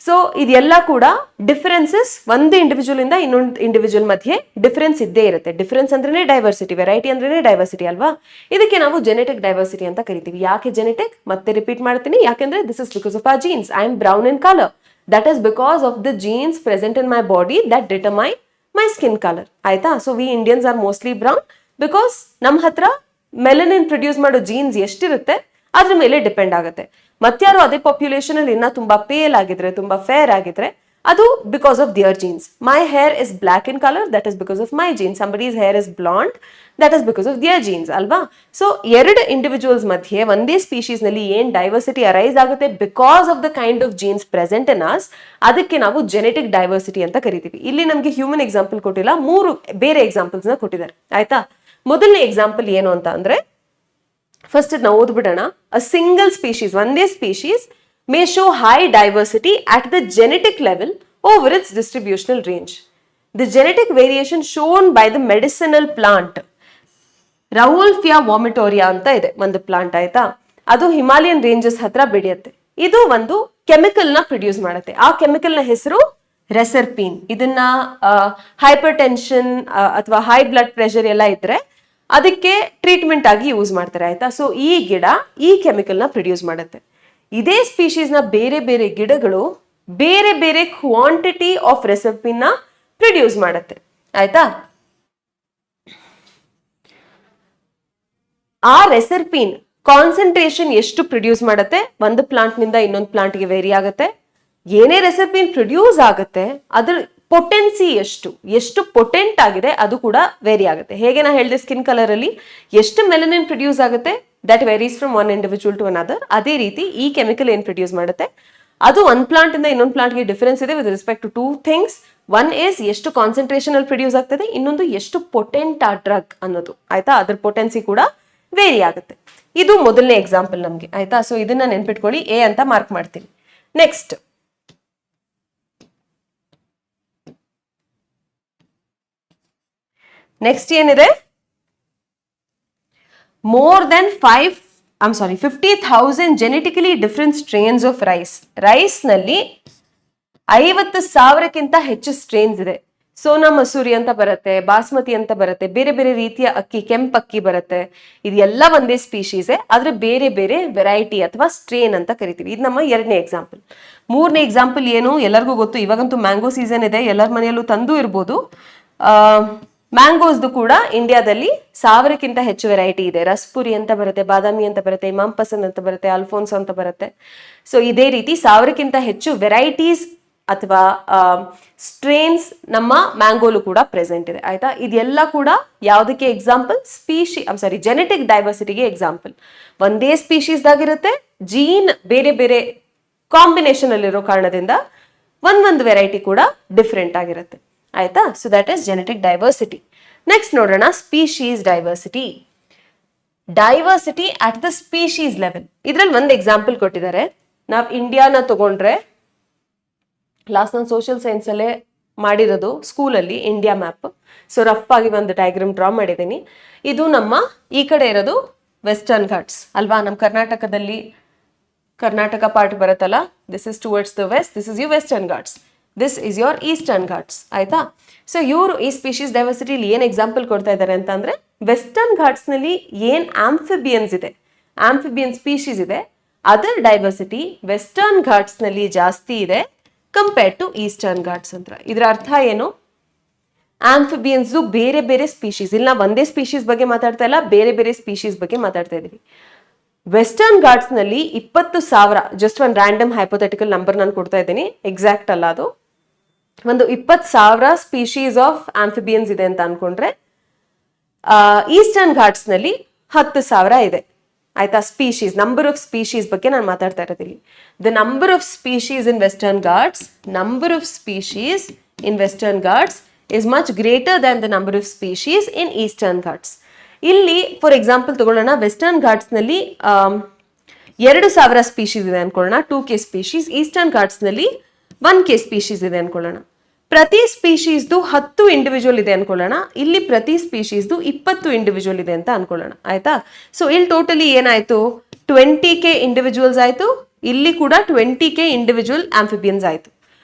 ಸೊ ಇದೆಲ್ಲ ಕೂಡ ಡಿಫರೆನ್ಸಸ್ ಒಂದು ಇಂಡಿವಿಜುವಲ್ ಇಂದ ಇನ್ನೊಂದು ಇಂಡಿವಿಜುವಲ್ ಮಧ್ಯೆ ಡಿಫರೆನ್ಸ್ ಇದ್ದೇ ಇರುತ್ತೆ. ಡಿಫರೆನ್ಸ್ ಅಂದ್ರೆ ಡೈವರ್ಸಿಟಿ, ವೆರೈಟಿ ಅಂದ್ರೆ ಡೈವರ್ಸಿಟಿ ಅಲ್ವಾ. ಇದಕ್ಕೆ ನಾವು ಜೆನೆಟಿಕ್ ಡೈವರ್ಸಿಟಿ ಅಂತ ಕರಿತೀವಿ. ಯಾಕೆ ಜೆನೆಟಿಕ್? ಮತ್ತೆ ರಿಪೀಟ್ ಮಾಡ್ತೀನಿ, ಯಾಕೆಂದ್ರೆ this is because of our genes. I am brown in colour, that is because of the genes present in my body that determine my skin color, ಆಯ್ತಾ. So we Indians are mostly brown because ನಮ್ಮ ಹತ್ರ melanin produce ಮಾಡೋ jeans ಎಷ್ಟಿರುತ್ತೆ ಅದ್ರ ಮೇಲೆ depend ಆಗುತ್ತೆ. ಮತ್ತಾರು ಅದೇ population ಅಲ್ಲಿ ಇನ್ನ ತುಂಬಾ ಪೇಲ್ ಆಗಿದ್ರೆ, ತುಂಬಾ ಫೇರ್ ಆಗಿದ್ರೆ, ಅದು because of their genes. My hair is black in colour, that is because of my genes. Somebody's hair is blonde, that is because of their genes ಅಲ್ವಾ. ಸೊ 2 ಇಂಡಿವಿಜುವಲ್ಸ್ ಮಧ್ಯೆ ಒಂದೇ ಸ್ಪೀಶೀಸ್ ನಲ್ಲಿ ಏನ್ diversity arise ಆಗುತ್ತೆ because of the kind of genes present in us, ಅದಕ್ಕೆ ನಾವು genetic diversity ಅಂತ ಕರಿತೀವಿ. ಇಲ್ಲಿ ನಮ್ಗೆ ಹ್ಯೂಮನ್ ಎಕ್ಸಾಂಪಲ್ ಕೊಟ್ಟಿಲ್ಲ, 3 ಬೇರೆ ಎಕ್ಸಾಂಪಲ್ಸ್ ನ ಕೊಟ್ಟಿದ್ದಾರೆ, ಆಯ್ತಾ. ಮೊದಲನೇ ಎಕ್ಸಾಂಪಲ್ ಏನು ಅಂತ ಅಂದ್ರೆ, ಫಸ್ಟ್ ನಾವು ಓದ್ಬಿಡೋಣ. ಅ ಸಿಂಗಲ್ ಸ್ಪೀಶೀಸ್, ಒಂದೇ species may show high diversity at the genetic level over its distributional range. The genetic variation shown by the medicinal plant Rauwolfia vomitoria ಅಂತ ಇದೆ ಒಂದು ಪ್ಲಾಂಟ್, ಆಯ್ತಾ. ಅದು ಹಿಮಾಲಯನ್ ರೇಂಜಸ್ ಹತ್ರ ಬೆಳೆಯುತ್ತೆ. ಇದು ಒಂದು ಕೆಮಿಕಲ್ ನ ಪ್ರೊಡ್ಯೂಸ್ ಮಾಡುತ್ತೆ. ಆ ಕೆಮಿಕಲ್ ನ ಹೆಸರು ರೆಸರ್ಪಿನ್. ಇದನ್ನ ಹೈಪರ್ ಟೆನ್ಷನ್ ಅಥವಾ ಹೈ ಬ್ಲಡ್ ಪ್ರೆಷರ್ ಎಲ್ಲ ಇದ್ರೆ ಅದಕ್ಕೆ ಟ್ರೀಟ್ಮೆಂಟ್ ಆಗಿ ಯೂಸ್ ಮಾಡ್ತಾರೆ, ಆಯ್ತಾ. ಸೊ ಈ ಗಿಡ ಈ ಕೆಮಿಕಲ್ ನ ಪ್ರೊಡ್ಯೂಸ್ ಮಾಡುತ್ತೆ. ಇದೇ ಸ್ಪೀಶೀಸ್ ನ ಬೇರೆ ಬೇರೆ ಗಿಡಗಳು ಬೇರೆ ಬೇರೆ ಕ್ವಾಂಟಿಟಿ ಆಫ್ ರೆಸರ್ಪಿನ್ ನ ಪ್ರೊಡ್ಯೂಸ್ ಮಾಡುತ್ತೆ, ಆಯ್ತಾ. ಆ ರೆಸರ್ಪಿನ್ ಕಾನ್ಸಂಟ್ರೇಷನ್ ಎಷ್ಟು ಪ್ರೊಡ್ಯೂಸ್ ಮಾಡುತ್ತೆ ಒಂದು ಪ್ಲಾಂಟ್ ನಿಂದ ಇನ್ನೊಂದು ಪ್ಲಾಂಟ್ ಗೆ ವೇರಿ ಆಗುತ್ತೆ. ಏನೇ ರೆಸರ್ಪಿನ್ ಪ್ರೊಡ್ಯೂಸ್ ಆಗುತ್ತೆ ಅದ್ರ ಪೊಟೆನ್ಸಿ ಎಷ್ಟು ಪೊಟೆಂಟ್ ಆಗಿದೆ ಅದು ಕೂಡ ವೇರಿ ಆಗುತ್ತೆ. ಹೇಗೆ ನಾ ಹೇಳಿದೆ, ಸ್ಕಿನ್ ಕಲರ್ ಅಲ್ಲಿ ಎಷ್ಟು ಮೆಲನಿನ್ ಪ್ರೊಡ್ಯೂಸ್ ಆಗುತ್ತೆ, that varies from one individual to another. ಅದೇ ರೀತಿ ಈ ಕೆಮಿಕಲ್ ಏನ್ ಪ್ರೊಡ್ಯೂಸ್ ಮಾಡುತ್ತೆ ಅದು ಒಂದ್ ಪ್ಲಾಂಟ್ ಇಂದ ಇನ್ನೊಂದು ಪ್ಲಾಂಟ್ಗೆ ಡಿಫರೆನ್ಸ್ ಇದೆ with respect to 2 things. One is ಎಷ್ಟು ಕಾನ್ಸಂಟ್ರೇಷನ್ ಅಲ್ಲಿ ಪ್ರೊಡ್ಯೂಸ್ ಆಗ್ತದೆ, ಇನ್ನೊಂದು ಎಷ್ಟು ಪೊಟೆಂಟ್ ಆ ಡ್ರಗ್ ಅನ್ನೋದು, ಆಯ್ತಾ. ಅದ್ರ ಪೊಟೆನ್ಸಿ ಕೂಡ ವೇರಿ ಆಗುತ್ತೆ. ಇದು ಮೊದಲನೇ ಎಕ್ಸಾಂಪಲ್ ನಮ್ಗೆ, ಆಯ್ತಾ. ಸೊ ಇದನ್ನ ನೆನ್ಪಿಟ್ಕೊಳ್ಳಿ, ಎ ಅಂತ ಮಾರ್ಕ್ ಮಾಡ್ತೀನಿ. ನೆಕ್ಸ್ಟ್ ಏನಿದೆ, more than 50,000 genetically different strains of rice. Rice ನಲ್ಲಿ 50,000ಕ್ಕಿಂತ ಹೆಚ್ಚು ಸ್ಟ್ರೇನ್ಸ್ ಇದೆ. ಸೋನಾ ಮಸೂರಿ ಅಂತ ಬರುತ್ತೆ, ಬಾಸ್ಮತಿ ಅಂತ ಬರುತ್ತೆ, ಬೇರೆ ಬೇರೆ ರೀತಿಯ ಅಕ್ಕಿ, ಕೆಂಪಕ್ಕಿ ಬರುತ್ತೆ. ಇದೆಲ್ಲ ಒಂದೇ ಸ್ಪೀಶೀಸೇ, ಆದ್ರೆ ಬೇರೆ ಬೇರೆ ವೆರೈಟಿ ಅಥವಾ ಸ್ಟ್ರೇನ್ ಅಂತ ಕರಿತೀವಿ. ಇದು ನಮ್ಮ 2ನೇ ಎಕ್ಸಾಂಪಲ್. 3ನೇ ಎಕ್ಸಾಂಪಲ್ ಏನು ಎಲ್ಲರಿಗೂ ಗೊತ್ತು, ಇವಾಗಂತೂ ಮ್ಯಾಂಗೋ ಸೀಸನ್ ಇದೆ, ಎಲ್ಲರ ಮನೆಯಲ್ಲೂ ತಂದು ಇರ್ಬೋದು. ಮ್ಯಾಂಗೋಸ್ದು ಕೂಡ ಇಂಡಿಯಾದಲ್ಲಿ 1000ಕ್ಕಿಂತ ಹೆಚ್ಚು ವೆರೈಟಿ ಇದೆ. ರಸ್ಪುರಿ ಅಂತ ಬರುತ್ತೆ, ಬಾದಾಮಿ ಅಂತ ಬರುತ್ತೆ, ಇಮಾಮ್ ಪಸಂದ್ ಅಂತ ಬರುತ್ತೆ, ಅಲ್ಫೋನ್ಸೋ ಅಂತ ಬರುತ್ತೆ. ಸೊ ಇದೇ ರೀತಿ 1000ಕ್ಕಿಂತ ಹೆಚ್ಚು ವೆರೈಟೀಸ್ ಅಥವಾ ಸ್ಟ್ರೇನ್ಸ್ ನಮ್ಮ ಮ್ಯಾಂಗೋಲು ಕೂಡ ಪ್ರೆಸೆಂಟ್ ಇದೆ. ಆಯ್ತಾ, ಇದೆಲ್ಲ ಕೂಡ ಯಾವುದಕ್ಕೆ ಎಕ್ಸಾಂಪಲ್? Genetic ಡೈವರ್ಸಿಟಿಗೆ example. ಒಂದೇ ಸ್ಪೀಶೀಸ್ದಾಗಿರುತ್ತೆ, ಜೀನ್ ಬೇರೆ ಬೇರೆ ಕಾಂಬಿನೇಷನ್ ಅಲ್ಲಿರೋ ಕಾರಣದಿಂದ ಒಂದೊಂದು ವೆರೈಟಿ ಕೂಡ ಡಿಫ್ರೆಂಟ್ ಆಗಿರುತ್ತೆ. ಆಯ್ತಾ, so that is genetic diversity. Next ನೋಡೋಣ species diversity. Diversity at the species level. ಇದ್ರಲ್ಲಿ ಒಂದು ಎಕ್ಸಾಂಪಲ್ ಕೊಟ್ಟಿದ್ದಾರೆ. ನಾವು ಇಂಡಿಯಾನ ತಗೊಂಡ್ರೆ, ಲಾಸ್ಟ್ ನಾನು ಸೋಷಿಯಲ್ ಸೈನ್ಸ್ ಅಲ್ಲೇ ಮಾಡಿರೋದು ಸ್ಕೂಲಲ್ಲಿ ಇಂಡಿಯಾ ಮ್ಯಾಪ್. ಸೊ ರಫ್ ಆಗಿ ಒಂದು ಡಯಾಗ್ರಾಮ್ ಡ್ರಾ ಮಾಡಿದ್ದೀನಿ. ಇದು ನಮ್ಮ ಈ ಕಡೆ ಇರೋದು ವೆಸ್ಟರ್ನ್ ಘಾಟ್ಸ್ ಅಲ್ವಾ. ನಮ್ಮ ಕರ್ನಾಟಕದಲ್ಲಿ ಕರ್ನಾಟಕ ಪಾರ್ಟ್ ಬರುತ್ತಲ್ಲ, this is towards the west, this is you Western Ghats, this is your Eastern Ghats. ಆಯ್ತಾ, ಸೊ ಇವರು ಈ ಸ್ಪೀಶೀಸ್ ಡೈವರ್ಸಿಟಿಲಿ ಏನು ಎಕ್ಸಾಂಪಲ್ ಕೊಡ್ತಾ ಇದ್ದಾರೆ ಅಂತ ಅಂದ್ರೆ, ವೆಸ್ಟರ್ನ್ ಘಾಟ್ಸ್ನಲ್ಲಿ ಏನ್ ಆಂಫಿಬಿಯನ್ಸ್ ಇದೆ, ಆಂಫಿಬಿಯನ್ ಸ್ಪೀಶೀಸ್ ಇದೆ, ಅದರ್ ಡೈವರ್ಸಿಟಿ ವೆಸ್ಟರ್ನ್ ಘಾಟ್ಸ್ನಲ್ಲಿ ಜಾಸ್ತಿ ಇದೆ ಕಂಪೇರ್ಡ್ ಟು ಈಸ್ಟರ್ನ್ ಘಾಟ್ಸ್ ಅಂತ. ಇದರ ಅರ್ಥ ಏನು? ಆಂಫಿಬಿಯನ್ಸ್ ಬೇರೆ ಬೇರೆ ಸ್ಪೀಶೀಸ್, ಇಲ್ಲ ಒಂದೇ ಸ್ಪೀಶೀಸ್ ಬಗ್ಗೆ ಮಾತಾಡ್ತಾ ಇಲ್ಲ, ಬೇರೆ ಬೇರೆ ಸ್ಪೀಶೀಸ್ ಬಗ್ಗೆ ಮಾತಾಡ್ತಾ ಇದೀವಿ. ವೆಸ್ಟರ್ನ್ ಘಾಟ್ಸ್ ನಲ್ಲಿ 20,000, ಜಸ್ಟ್ ಒಂದು ರ್ಯಾಂಡಮ್ ಹೈಪೋಥೆಟಿಕಲ್ ನಂಬರ್ ನಾನು ಕೊಡ್ತಾ ಇದ್ದೀನಿ, ಎಕ್ಸಾಕ್ಟ್ ಅಲ್ಲ ಅದು, ಒಂದು 20,000 ಸ್ಪೀಶೀಸ್ ಆಫ್ ಆಂಫಿಬಿಯನ್ಸ್ ಇದೆ ಅಂತ ಅನ್ಕೊಂಡ್ರೆ, ಈಸ್ಟರ್ನ್ ಘಾಟ್ಸ್ ನಲ್ಲಿ 10,000 ಇದೆ. ಆಯ್ತಾ, ಸ್ಪೀಶೀಸ್, ನಂಬರ್ ಆಫ್ ಸ್ಪೀಶೀಸ್ ಬಗ್ಗೆ ನಾನು ಮಾತಾಡ್ತಾ ಇರೋದಿಲ್ಲಿ. The number of species in Western Ghats, number of species in Western Ghats is much greater than the number of species in Eastern Ghats. ಇಲ್ಲಿ ಫಾರ್ ಎಕ್ಸಾಂಪಲ್ ತಗೊಳ್ಳೋಣ, ವೆಸ್ಟರ್ನ್ ಘಾಟ್ಸ್ ನಲ್ಲಿ 2,000 ಸ್ಪೀಶೀಸ್ ಇದೆ ಅನ್ಕೊಳ್ಳೋಣ, 2K ಸ್ಪೀಶೀಸ್. ಈಸ್ಟರ್ನ್ ಘಾಟ್ಸ್ ನಲ್ಲಿ 1K species ಇದೆ ಅನ್ಕೊಳ್ಳೋಣ. ಪ್ರತಿ ಸ್ಪೀಶೀಸ್ದು 10 ಇಂಡಿವಿಜುವಲ್ ಇದೆ ಅನ್ಕೊಳ್ಳೋಣ, ಇಲ್ಲಿ ಪ್ರತಿ ಸ್ಪೀಶೀಸ್ದು 20 ಇಂಡಿವಿಜುವಲ್ ಇದೆ ಅಂತ ಅನ್ಕೊಳ್ಳೋಣ. ಆಯ್ತಾ, ಸೊ ಇಲ್ಲಿ ಟೋಟಲಿ ಏನಾಯ್ತು, 20K ಇಂಡಿವಿಜುವಲ್ಸ್ ಆಯ್ತು, ಇಲ್ಲಿ ಕೂಡ 20K ಇಂಡಿವಿಜುವಲ್ ಆಂಫಿಬಿಯನ್ಸ್ ಆಯ್ತು.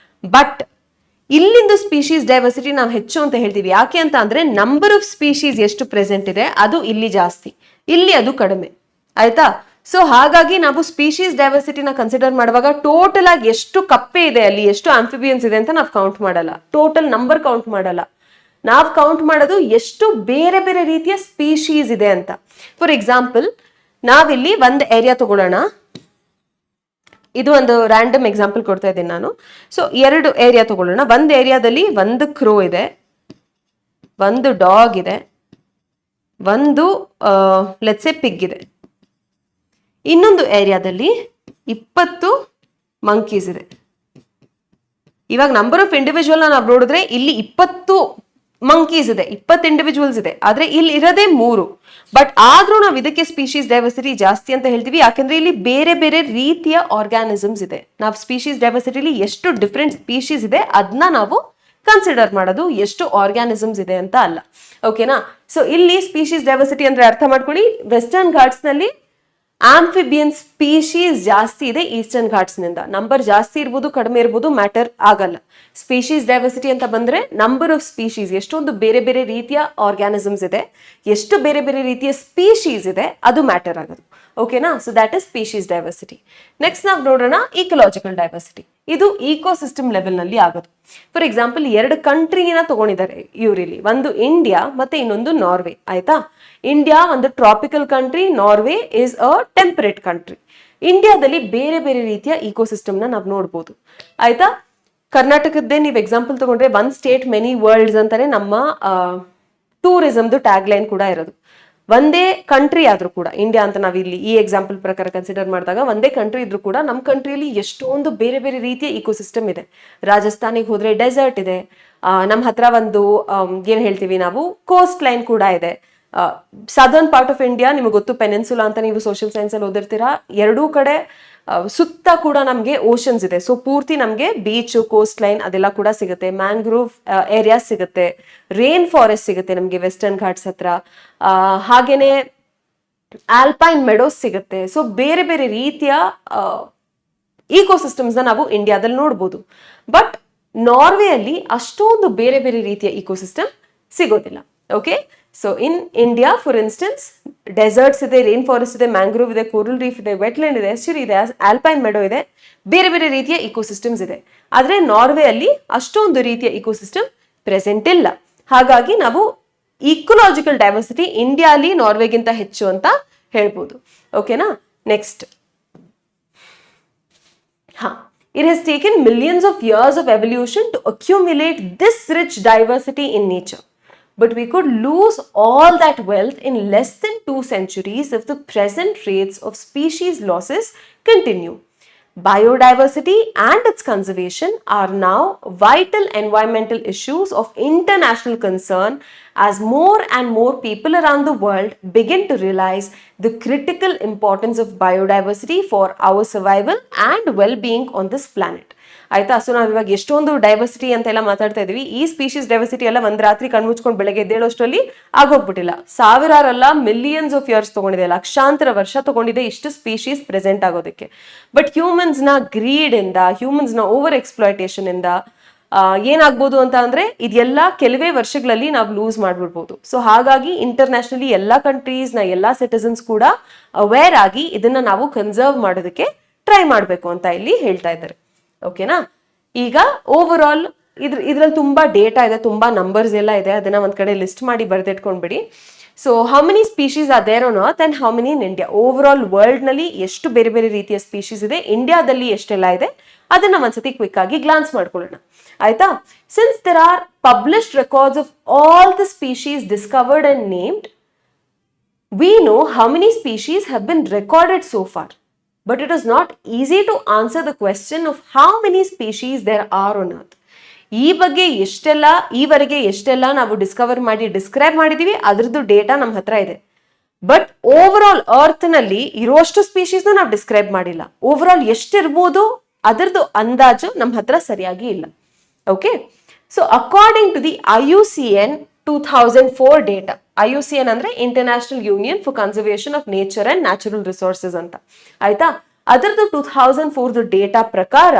ಬಟ್ ಇಲ್ಲಿಂದು ಸ್ಪೀಶೀಸ್ ಡೈವರ್ಸಿಟಿ ನಾವು ಹೆಚ್ಚು ಅಂತ ಹೇಳ್ತೀವಿ. ಯಾಕೆ ಅಂತ ಅಂದ್ರೆ, ನಂಬರ್ ಆಫ್ ಸ್ಪೀಶೀಸ್ ಎಷ್ಟು ಪ್ರೆಸೆಂಟ್ ಇದೆ ಅದು ಇಲ್ಲಿ ಜಾಸ್ತಿ, ಇಲ್ಲಿ ಅದು ಕಡಿಮೆ. ಆಯ್ತಾ, ಸೊ ಹಾಗಾಗಿ ನಾವು ಸ್ಪೀಶೀಸ್ ಡೈವರ್ಸಿಟಿನ ಕನ್ಸಿಡರ್ ಮಾಡುವಾಗ ಟೋಟಲ್ ಆಗಿ ಎಷ್ಟು ಕಪ್ಪೆ ಇದೆ, ಅಲ್ಲಿ ಎಷ್ಟು ಆಂಫಿಬಿಯನ್ಸ್ ಇದೆ ಅಂತ ನಾವು ಕೌಂಟ್ ಮಾಡಲ್ಲ, ಟೋಟಲ್ ನಂಬರ್ ಕೌಂಟ್ ಮಾಡಲ್ಲ. ನಾವು ಕೌಂಟ್ ಮಾಡೋದು ಎಷ್ಟು ಬೇರೆ ಬೇರೆ ರೀತಿಯ ಸ್ಪೀಶೀಸ್ ಇದೆ ಅಂತ. ಫಾರ್ ಎಕ್ಸಾಂಪಲ್, ನಾವಿಲ್ಲಿ ಒಂದು ಏರಿಯಾ ತಗೊಳ್ಳೋಣ, ಇದು ಒಂದು ರ್ಯಾಂಡಮ್ ಎಕ್ಸಾಂಪಲ್ ಕೊಡ್ತಾ ಇದ್ದೀನಿ ನಾನು. ಸೊ 2 ಏರಿಯಾ ತಗೊಳ್ಳೋಣ. ಒಂದು ಏರಿಯಾದಲ್ಲಿ ಒಂದು ಕ್ರೋ ಇದೆ, ಒಂದು ಡಾಗ್ ಇದೆ, ಒಂದು ಲೆಟ್ಸ್ ಸೇ ಪಿಗ್ ಇದೆ. ಇನ್ನೊಂದು ಏರಿಯಾದಲ್ಲಿ 20 ಮಂಕೀಸ್ ಇದೆ. ಇವಾಗ ನಂಬರ್ ಆಫ್ ಇಂಡಿವಿಜುವಲ್ ನಾವು ನೋಡಿದ್ರೆ ಇಲ್ಲಿ 20 ಮಂಕೀಸ್ ಇದೆ, 20 ಇಂಡಿವಿಜುವಲ್ಸ್ ಇದೆ, ಆದ್ರೆ ಇಲ್ಲಿ ಇರೋದೇ 3. ಬಟ್ ಆದ್ರೂ ನಾವು ಇದಕ್ಕೆ ಸ್ಪೀಶೀಸ್ ಡೈವರ್ಸಿಟಿ ಜಾಸ್ತಿ ಅಂತ ಹೇಳ್ತೀವಿ. ಯಾಕಂದ್ರೆ ಇಲ್ಲಿ ಬೇರೆ ಬೇರೆ ರೀತಿಯ ಆರ್ಗ್ಯಾನಿಸಮ್ಸ್ ಇದೆ. ನಾವು ಸ್ಪೀಶೀಸ್ ಡೈವರ್ಸಿಟಿಲಿ ಎಷ್ಟು ಡಿಫ್ರೆಂಟ್ ಸ್ಪೀಶೀಸ್ ಇದೆ ಅದನ್ನ ನಾವು ಕನ್ಸಿಡರ್ ಮಾಡೋದು, ಎಷ್ಟು ಆರ್ಗ್ಯಾನಿಸಮ್ಸ್ ಇದೆ ಅಂತ ಅಲ್ಲ. ಓಕೆನಾ, ಸೊ ಇಲ್ಲಿ ಸ್ಪೀಶೀಸ್ ಡೈವರ್ಸಿಟಿ ಅಂದ್ರೆ ಅರ್ಥ ಮಾಡ್ಕೊಳ್ಳಿ, ವೆಸ್ಟರ್ನ್ ಘಾಟ್ಸ್ ನಲ್ಲಿ ಆಂಫಿಬಿಯನ್ ಸ್ಪೀಶೀಸ್ ಜಾಸ್ತಿ ಇದೆ, ಈಸ್ಟರ್ನ್ ಘಾಟ್ಸ್ ನಿಂದ ನಂಬರ್ ಜಾಸ್ತಿ ಇರ್ಬೋದು ಕಡಿಮೆ ಇರ್ಬೋದು ಮ್ಯಾಟರ್ ಆಗಲ್ಲ. ಸ್ಪೀಶೀಸ್ ಡೈವರ್ಸಿಟಿ ಅಂತ ಬಂದ್ರೆ ನಂಬರ್ ಆಫ್ ಸ್ಪೀಶೀಸ್, ಎಷ್ಟೊಂದು ಬೇರೆ ಬೇರೆ ರೀತಿಯ ಆರ್ಗ್ಯಾನಿಸಮ್ಸ್ ಇದೆ, ಎಷ್ಟು ಬೇರೆ ಬೇರೆ ರೀತಿಯ ಸ್ಪೀಶೀಸ್ ಇದೆ ಅದು ಮ್ಯಾಟರ್ ಆಗೋದು. ಓಕೆನಾ, so that is species diversity. Next ನಾವು ನೋಡೋಣ ಇಕಲಾಜಿಕಲ್ ಡೈವರ್ಸಿಟಿ. ಇದು ಇಕೋಸಿಸ್ಟಮ್ ಲೆವೆಲ್ ನಲ್ಲಿ ಆಗೋದು. ಫಾರ್ ಎಕ್ಸಾಂಪಲ್, 2 ಕಂಟ್ರಿನ ತಗೊಂಡಿದ್ದಾರೆ ಇವರಿಲ್ಲಿ, ಒಂದು ಇಂಡಿಯಾ ಮತ್ತೆ ಇನ್ನೊಂದು ನಾರ್ವೆ. ಆಯ್ತಾ, ಇಂಡಿಯಾ ಒಂದು tropical country, Norway is a temperate country. ಇಂಡಿಯಾದಲ್ಲಿ ಬೇರೆ ಬೇರೆ ರೀತಿಯ ಇಕೋಸಿಸ್ಟಮ್ನ ನಾವು ನೋಡ್ಬೋದು. ಆಯ್ತಾ, ಕರ್ನಾಟಕದ್ದೇ ನೀವು ಎಕ್ಸಾಂಪಲ್ ತಗೊಂಡ್ರೆ ಒನ್ ಸ್ಟೇಟ್ ಮೆನಿ ವರ್ಲ್ಡ್ಸ್ ಅಂತಾನೆ ನಮ್ಮ ಟೂರಿಸಮ್ದು ಟ್ಯಾಗ್ ಲೈನ್ ಕೂಡ ಇರೋದು. ಒಂದೇ ಕಂಟ್ರಿ ಆದ್ರೂ ಕೂಡ, ಇಂಡಿಯಾ ಅಂತ ನಾವು ಇಲ್ಲಿ ಈ ಎಕ್ಸಾಂಪಲ್ ಪ್ರಕಾರ ಕನ್ಸಿಡರ್ ಮಾಡಿದಾಗ ಒಂದೇ ಕಂಟ್ರಿ ಇದ್ರೂ ಕೂಡ ನಮ್ಮ ಕಂಟ್ರಿಯಲ್ಲಿ ಎಷ್ಟೊಂದು ಬೇರೆ ಬೇರೆ ರೀತಿಯ ಇಕೋಸಿಸ್ಟಮ್ ಇದೆ. ರಾಜಸ್ಥಾನಿಗೆ ಹೋದ್ರೆ ಡೆಸರ್ಟ್ ಇದೆ, ನಮ್ಮ ಹತ್ರ ಒಂದು ಏನ್ ಹೇಳ್ತೀವಿ ನಾವು ಕೋಸ್ಟ್ ಲೈನ್ ಕೂಡ ಇದೆ. ಸದರ್ನ್ ಪಾರ್ಟ್ ಆಫ್ ಇಂಡಿಯಾ ನಿಮಗೆ ಗೊತ್ತು, ಪೆನಿನ್ಸುಲಾ ಅಂತ ನೀವು ಸೋಷಿಯಲ್ ಸೈನ್ಸ್ ಅಲ್ಲಿ ಓದಿರ್ತೀರಾ. ಎರಡೂ ಕಡೆ ಸುತ್ತ ಕೂಡ ನಮಗೆ ಓಷನ್ಸ್ ಇದೆ. ಸೊ ಪೂರ್ತಿ ನಮಗೆ ಬೀಚ್, ಕೋಸ್ಟ್ ಲೈನ್ ಅದೆಲ್ಲ ಕೂಡ ಸಿಗುತ್ತೆ. ಮ್ಯಾಂಗ್ರೋವ್ ಏರಿಯಾಸ್ ಸಿಗುತ್ತೆ, ರೇನ್ ಫಾರೆಸ್ಟ್ ಸಿಗುತ್ತೆ ನಮಗೆ ವೆಸ್ಟರ್ನ್ ಘಾಟ್ಸ್ ಹತ್ರ, ಹಾಗೇನೆ ಆಲ್ಪೈನ್ ಮೆಡೋಸ್ ಸಿಗುತ್ತೆ. ಸೊ ಬೇರೆ ಬೇರೆ ರೀತಿಯ ಇಕೋಸಿಸ್ಟಮ್ಸ್ ನಾವು ಇಂಡಿಯಾದಲ್ಲಿ ನೋಡ್ಬೋದು. ಬಟ್ ನಾರ್ವೆ ಅಲ್ಲಿ ಅಷ್ಟೊಂದು ಬೇರೆ ಬೇರೆ ರೀತಿಯ ಇಕೋಸಿಸ್ಟಮ್ ಸಿಗೋದಿಲ್ಲ. Okay, so in India for instance deserts ಇದೆ, ರೇನ್ ಫಾರೆಸ್ಟ್ ಇದೆ, ಮ್ಯಾಂಗ್ರೋವ್ ಇದೆ, ಕೋರಲ್ ರೀಫ್ ಇದೆ, ವೆಟ್ಲ್ಯಾಂಡ್ ಇದೆ, ಎಸ್ಚುರಿ ಇದೆ, ಆಲ್ಪೈನ್ ಮೆಡೋ ಇದೆ, ಬೇರೆ ಬೇರೆ ರೀತಿಯ ಇಕೋಸಿಸ್ಟಮ್ಸ್ ಇದೆ. ಆದ್ರೆ ನಾರ್ವೆ ಅಲ್ಲಿ ಅಷ್ಟೊಂದು ರೀತಿಯ ಇಕೋಸಿಸ್ಟಮ್ ಪ್ರೆಸೆಂಟ್ ಇಲ್ಲ. ಹಾಗಾಗಿ ನಾವು ಇಕೋಲಾಜಿಕಲ್ ಡೈವರ್ಸಿಟಿ ಇಂಡಿಯಾ ಅಲ್ಲಿ ನಾರ್ವೆಗಿಂತ ಹೆಚ್ಚು ಅಂತ ಹೇಳ್ಬೋದು. ಓಕೆನಾ, next. It has taken millions of years of evolution to accumulate this rich diversity in nature. But we could lose all that wealth in less than 2 centuries if the present rates of species losses continue. Biodiversity and its conservation are now vital environmental issues of international concern as more and more people around the world begin to realize the critical importance of biodiversity for our survival and well-being on this planet. ಆಯ್ತಾ, so ನಾವು ಇವಾಗ ಎಷ್ಟೊಂದು diversity ಅಂತೆಲ್ಲ ಮಾತಾಡ್ತಾ ಇದೀವಿ. ಈ species diversity ಎಲ್ಲ ಒಂದ್ ರಾತ್ರಿ ಕಣ್ಮುಚ್ಕೊಂಡು ಬೆಳಗ್ಗೆ ಎದ್ದೇಳೋಷ್ಟರಲ್ಲಿ ಆಗೋಗ್ಬಿಟ್ಟಿಲ್ಲ. ಸಾವಿರಾರಲ್ಲ, ಮಿಲಿಯನ್ಸ್ ಆಫ್ ಇಯರ್ಸ್ ತಗೊಂಡಿದೆ, ಲಕ್ಷಾಂತರ ವರ್ಷ ತಗೊಂಡಿದೆ ಇಷ್ಟು ಸ್ಪೀಶೀಸ್ ಪ್ರೆಸೆಂಟ್ ಆಗೋದಕ್ಕೆ. ಬಟ್ ಹ್ಯೂಮನ್ಸ್ ನ ಗ್ರೀಡ್ ಇಂದ, ಹ್ಯೂಮನ್ಸ್ ನ ಓವರ್ ಎಕ್ಸ್ಪ್ಲಾಯ್ಟೇಷನ್ ಇಂದ ಏನಾಗ್ಬೋದು ಅಂತ ಅಂದ್ರೆ ಇದೆಲ್ಲ ಕೆಲವೇ ವರ್ಷಗಳಲ್ಲಿ ನಾವು ಲೂಸ್ ಮಾಡ್ಬಿಡ್ಬೋದು. ಸೊ ಹಾಗಾಗಿ ಇಂಟರ್ನ್ಯಾಷನಲಿ ಎಲ್ಲಾ ಕಂಟ್ರೀಸ್ ನ ಎಲ್ಲಾ ಸಿಟಿಸನ್ಸ್ ಕೂಡ ಅವೇರ್ ಆಗಿ ಇದನ್ನ ನಾವು ಕನ್ಸರ್ವ್ ಮಾಡೋದಕ್ಕೆ ಟ್ರೈ ಮಾಡ್ಬೇಕು ಅಂತ ಇಲ್ಲಿ ಹೇಳ್ತಾ ಇದ್ದಾರೆ. ಓಕೆನಾ, ಈಗ ಓವರ್ ಆಲ್ ಇದ್ರಲ್ಲಿ ತುಂಬಾ ಡೇಟಾ ಇದೆ, ತುಂಬಾ ನಂಬರ್ಸ್ ಎಲ್ಲ ಇದೆ, ಅದನ್ನ ಒಂದ್ ಕಡೆ ಲಿಸ್ಟ್ ಮಾಡಿ ಬರ್ದಿಟ್ಕೊಂಡ್ಬಿಡಿ. So how many species are there on earth and how many in India. Overall world ನಲ್ಲಿ ಎಷ್ಟು ಬೇರೆ ಬೇರೆ ರೀತಿಯ ಸ್ಪೀಶೀಸ್ ಇದೆ, ಇಂಡಿಯಾದಲ್ಲಿ ಎಷ್ಟೆಲ್ಲ ಇದೆ, ಅದನ್ನ ಒಂದ್ಸತಿ ಕ್ವಿಕ್ ಆಗಿ ಗ್ಲಾನ್ಸ್ ಮಾಡ್ಕೊಳ್ಳೋಣ. ಆಯ್ತಾ, since there are published records of all the species discovered and named, we know how many species have been recorded so far. But it is not easy to answer the question of how many species there are on earth. ಈ ಬಗ್ಗೆ ಈವರೆಗೆ ಎಷ್ಟೆಲ್ಲ ನಾವು Discover ಮಾಡಿ describe ಮಾಡಿದೀವಿ, ಅದ್ರದ್ದು data ನಮ್ಮ ಹತ್ರ ಇದೆ. ಬಟ್ ಓವರ್ ಆಲ್ ಅರ್ತ್ ನಲ್ಲಿ ಇರುವಷ್ಟು ಸ್ಪೀಶೀಸ್ ನಾವು ಡಿಸ್ಕ್ರೈಬ್ ಮಾಡಿಲ್ಲ. ಓವರ್ ಆಲ್ ಎಷ್ಟಿರ್ಬೋದು ಅದರದ್ದು ಅಂದಾಜು ನಮ್ಮ ಹತ್ರ ಸರಿಯಾಗಿ ಇಲ್ಲ. Okay, so according to the IUCN 2004 data, IUCN ಅಂದ್ರೆ international union for conservation of nature and natural resources ಅಂತ. ಆಯ್ತಾ, ಅದರದ್ದು 2004 ಡೇಟಾ ಪ್ರಕಾರ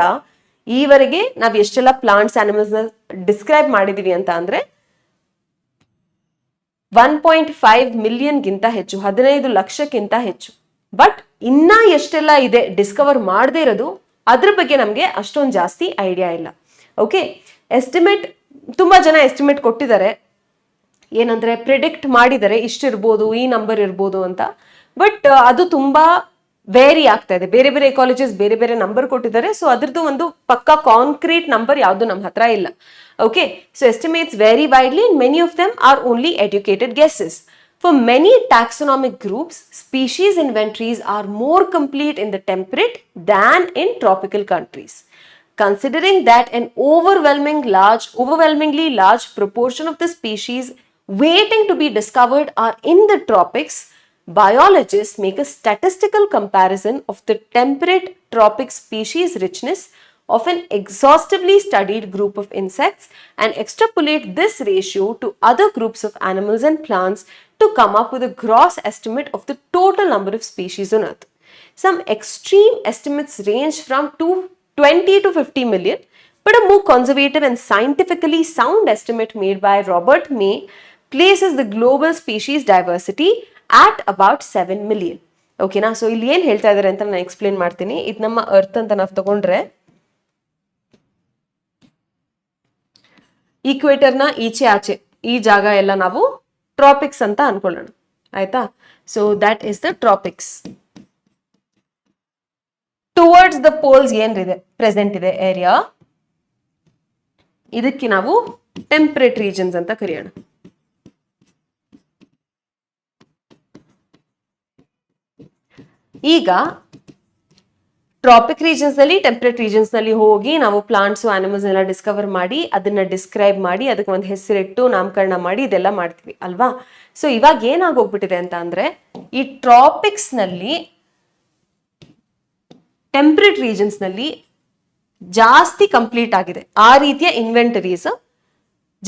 ಈವರೆಗೆ ನಾವ್ ಎಷ್ಟೆಲ್ಲ ಪ್ಲಾಂಟ್ಸ್ ಆನಿಮಲ್ಸ್ ನ ಡಿಸ್ಕ್ರೈಬ್ ಮಾಡಿದೀವಿ ಅಂತ ಅಂದ್ರೆ 1.5 ಮಿಲಿಯನ್ಗಿಂತ ಹೆಚ್ಚು, 15 ಲಕ್ಷಕ್ಕಿಂತ ಹೆಚ್ಚು. ಬಟ್ ಇನ್ನ ಎಷ್ಟೆಲ್ಲ ಇದೆ ಡಿಸ್ಕವರ್ ಮಾಡದೇ ಇರೋದು, ಅದ್ರ ಬಗ್ಗೆ ನಮ್ಗೆ ಅಷ್ಟೊಂದು ಜಾಸ್ತಿ ಐಡಿಯಾ ಇಲ್ಲ. ಓಕೆ, ಎಸ್ಟಿಮೇಟ್ ತುಂಬಾ ಜನ ಎಸ್ಟಿಮೇಟ್ ಕೊಟ್ಟಿದ್ದಾರೆ, ಏನಂದ್ರೆ ಪ್ರಿಡಿಕ್ಟ್ ಮಾಡಿದ್ದಾರೆ ಇಷ್ಟಿರ್ಬೋದು, ಈ ನಂಬರ್ ಇರ್ಬೋದು ಅಂತ. ಬಟ್ ಅದು ತುಂಬಾ ವೇರಿ ಆಗ್ತಾ ಇದೆ, ಬೇರೆ ಬೇರೆ ಎಕಾಲಜಿಸ್ ಬೇರೆ ಬೇರೆ ನಂಬರ್ ಕೊಟ್ಟಿದ್ದಾರೆ. ಸೊ ಅದ್ರದ್ದು ಒಂದು ಪಕ್ಕಾ ಕಾಂಕ್ರೀಟ್ ನಂಬರ್ ಯಾವುದು ನಮ್ಮ ಹತ್ರ ಇಲ್ಲ. Okay, so estimates vary widely and many of them are only educated guesses. For many taxonomic groups, species inventories are more complete in the temperate than in tropical countries. Considering that an overwhelmingly large proportion of the species waiting to be discovered are in the tropics, biologists make a statistical comparison of the temperate tropic species richness of an exhaustively studied group of insects and extrapolate this ratio to other groups of animals and plants to come up with a gross estimate of the total number of species on Earth. Some extreme estimates range from 20 to 50 million, but a more conservative and scientifically sound estimate made by Robert May places the global species diversity at about 7 million. ಓಕೆನಾ, so ಇಲ್ಲಿ ಏನ್ ಹೇಳ್ತಾ ಇದಾರೆ ಅಂತ ನಾನು explain ಮಾಡ್ತೀನಿ. ಇದು ನಮ್ಮ ಅರ್ತ್ ಅಂತ ನಾವು ತಗೊಂಡ್ರೆ ಈಕ್ವೇಟರ್ನ ಈಚೆ ಆಚೆ ಈ ಜಾಗ ಎಲ್ಲ ನಾವು ಟ್ರಾಪಿಕ್ಸ್ ಅಂತ ಅನ್ಕೊಳ್ಳೋಣ. ಆಯ್ತಾ, so that is the tropics. Towards the poles ಏನಿದೆ ಪ್ರೆಸೆಂಟ್ ಇದೆ ಏರಿಯಾ, ಇದಕ್ಕೆ ನಾವು ಟೆಂಪರೇಟ್ ರೀಜನ್ಸ್ ಅಂತ ಕರೆಯೋಣ. ಈಗ ಟ್ರಾಪಿಕ್ ರೀಜನ್ಸ್ ನಲ್ಲಿ, ಟೆಂಪರೇಟ್ ರೀಜನ್ಸ್ ನಲ್ಲಿ ಹೋಗಿ ನಾವು ಪ್ಲಾಂಟ್ಸ್ ಆನಿಮಲ್ಸ್ ಎಲ್ಲ ಡಿಸ್ಕವರ್ ಮಾಡಿ ಅದನ್ನ ಡಿಸ್ಕ್ರೈಬ್ ಮಾಡಿ ಅದಕ್ಕೆ ಒಂದು ಹೆಸರಿಟ್ಟು ನಾಮಕರಣ ಮಾಡಿ ಇದೆಲ್ಲ ಮಾಡ್ತೀವಿ ಅಲ್ವಾ. ಸೊ ಇವಾಗ ಏನಾಗೋಗ್ಬಿಟ್ಟಿದೆ ಅಂತ ಅಂದ್ರೆ ಈ ಟ್ರಾಪಿಕ್ಸ್ ನಲ್ಲಿ, ಟೆಂಪರೇಟ್ ರೀಜನ್ಸ್ ನಲ್ಲಿ ಜಾಸ್ತಿ ಕಂಪ್ಲೀಟ್ ಆಗಿದೆ, ಆ ರೀತಿಯ ಇನ್ವೆಂಟರೀಸ್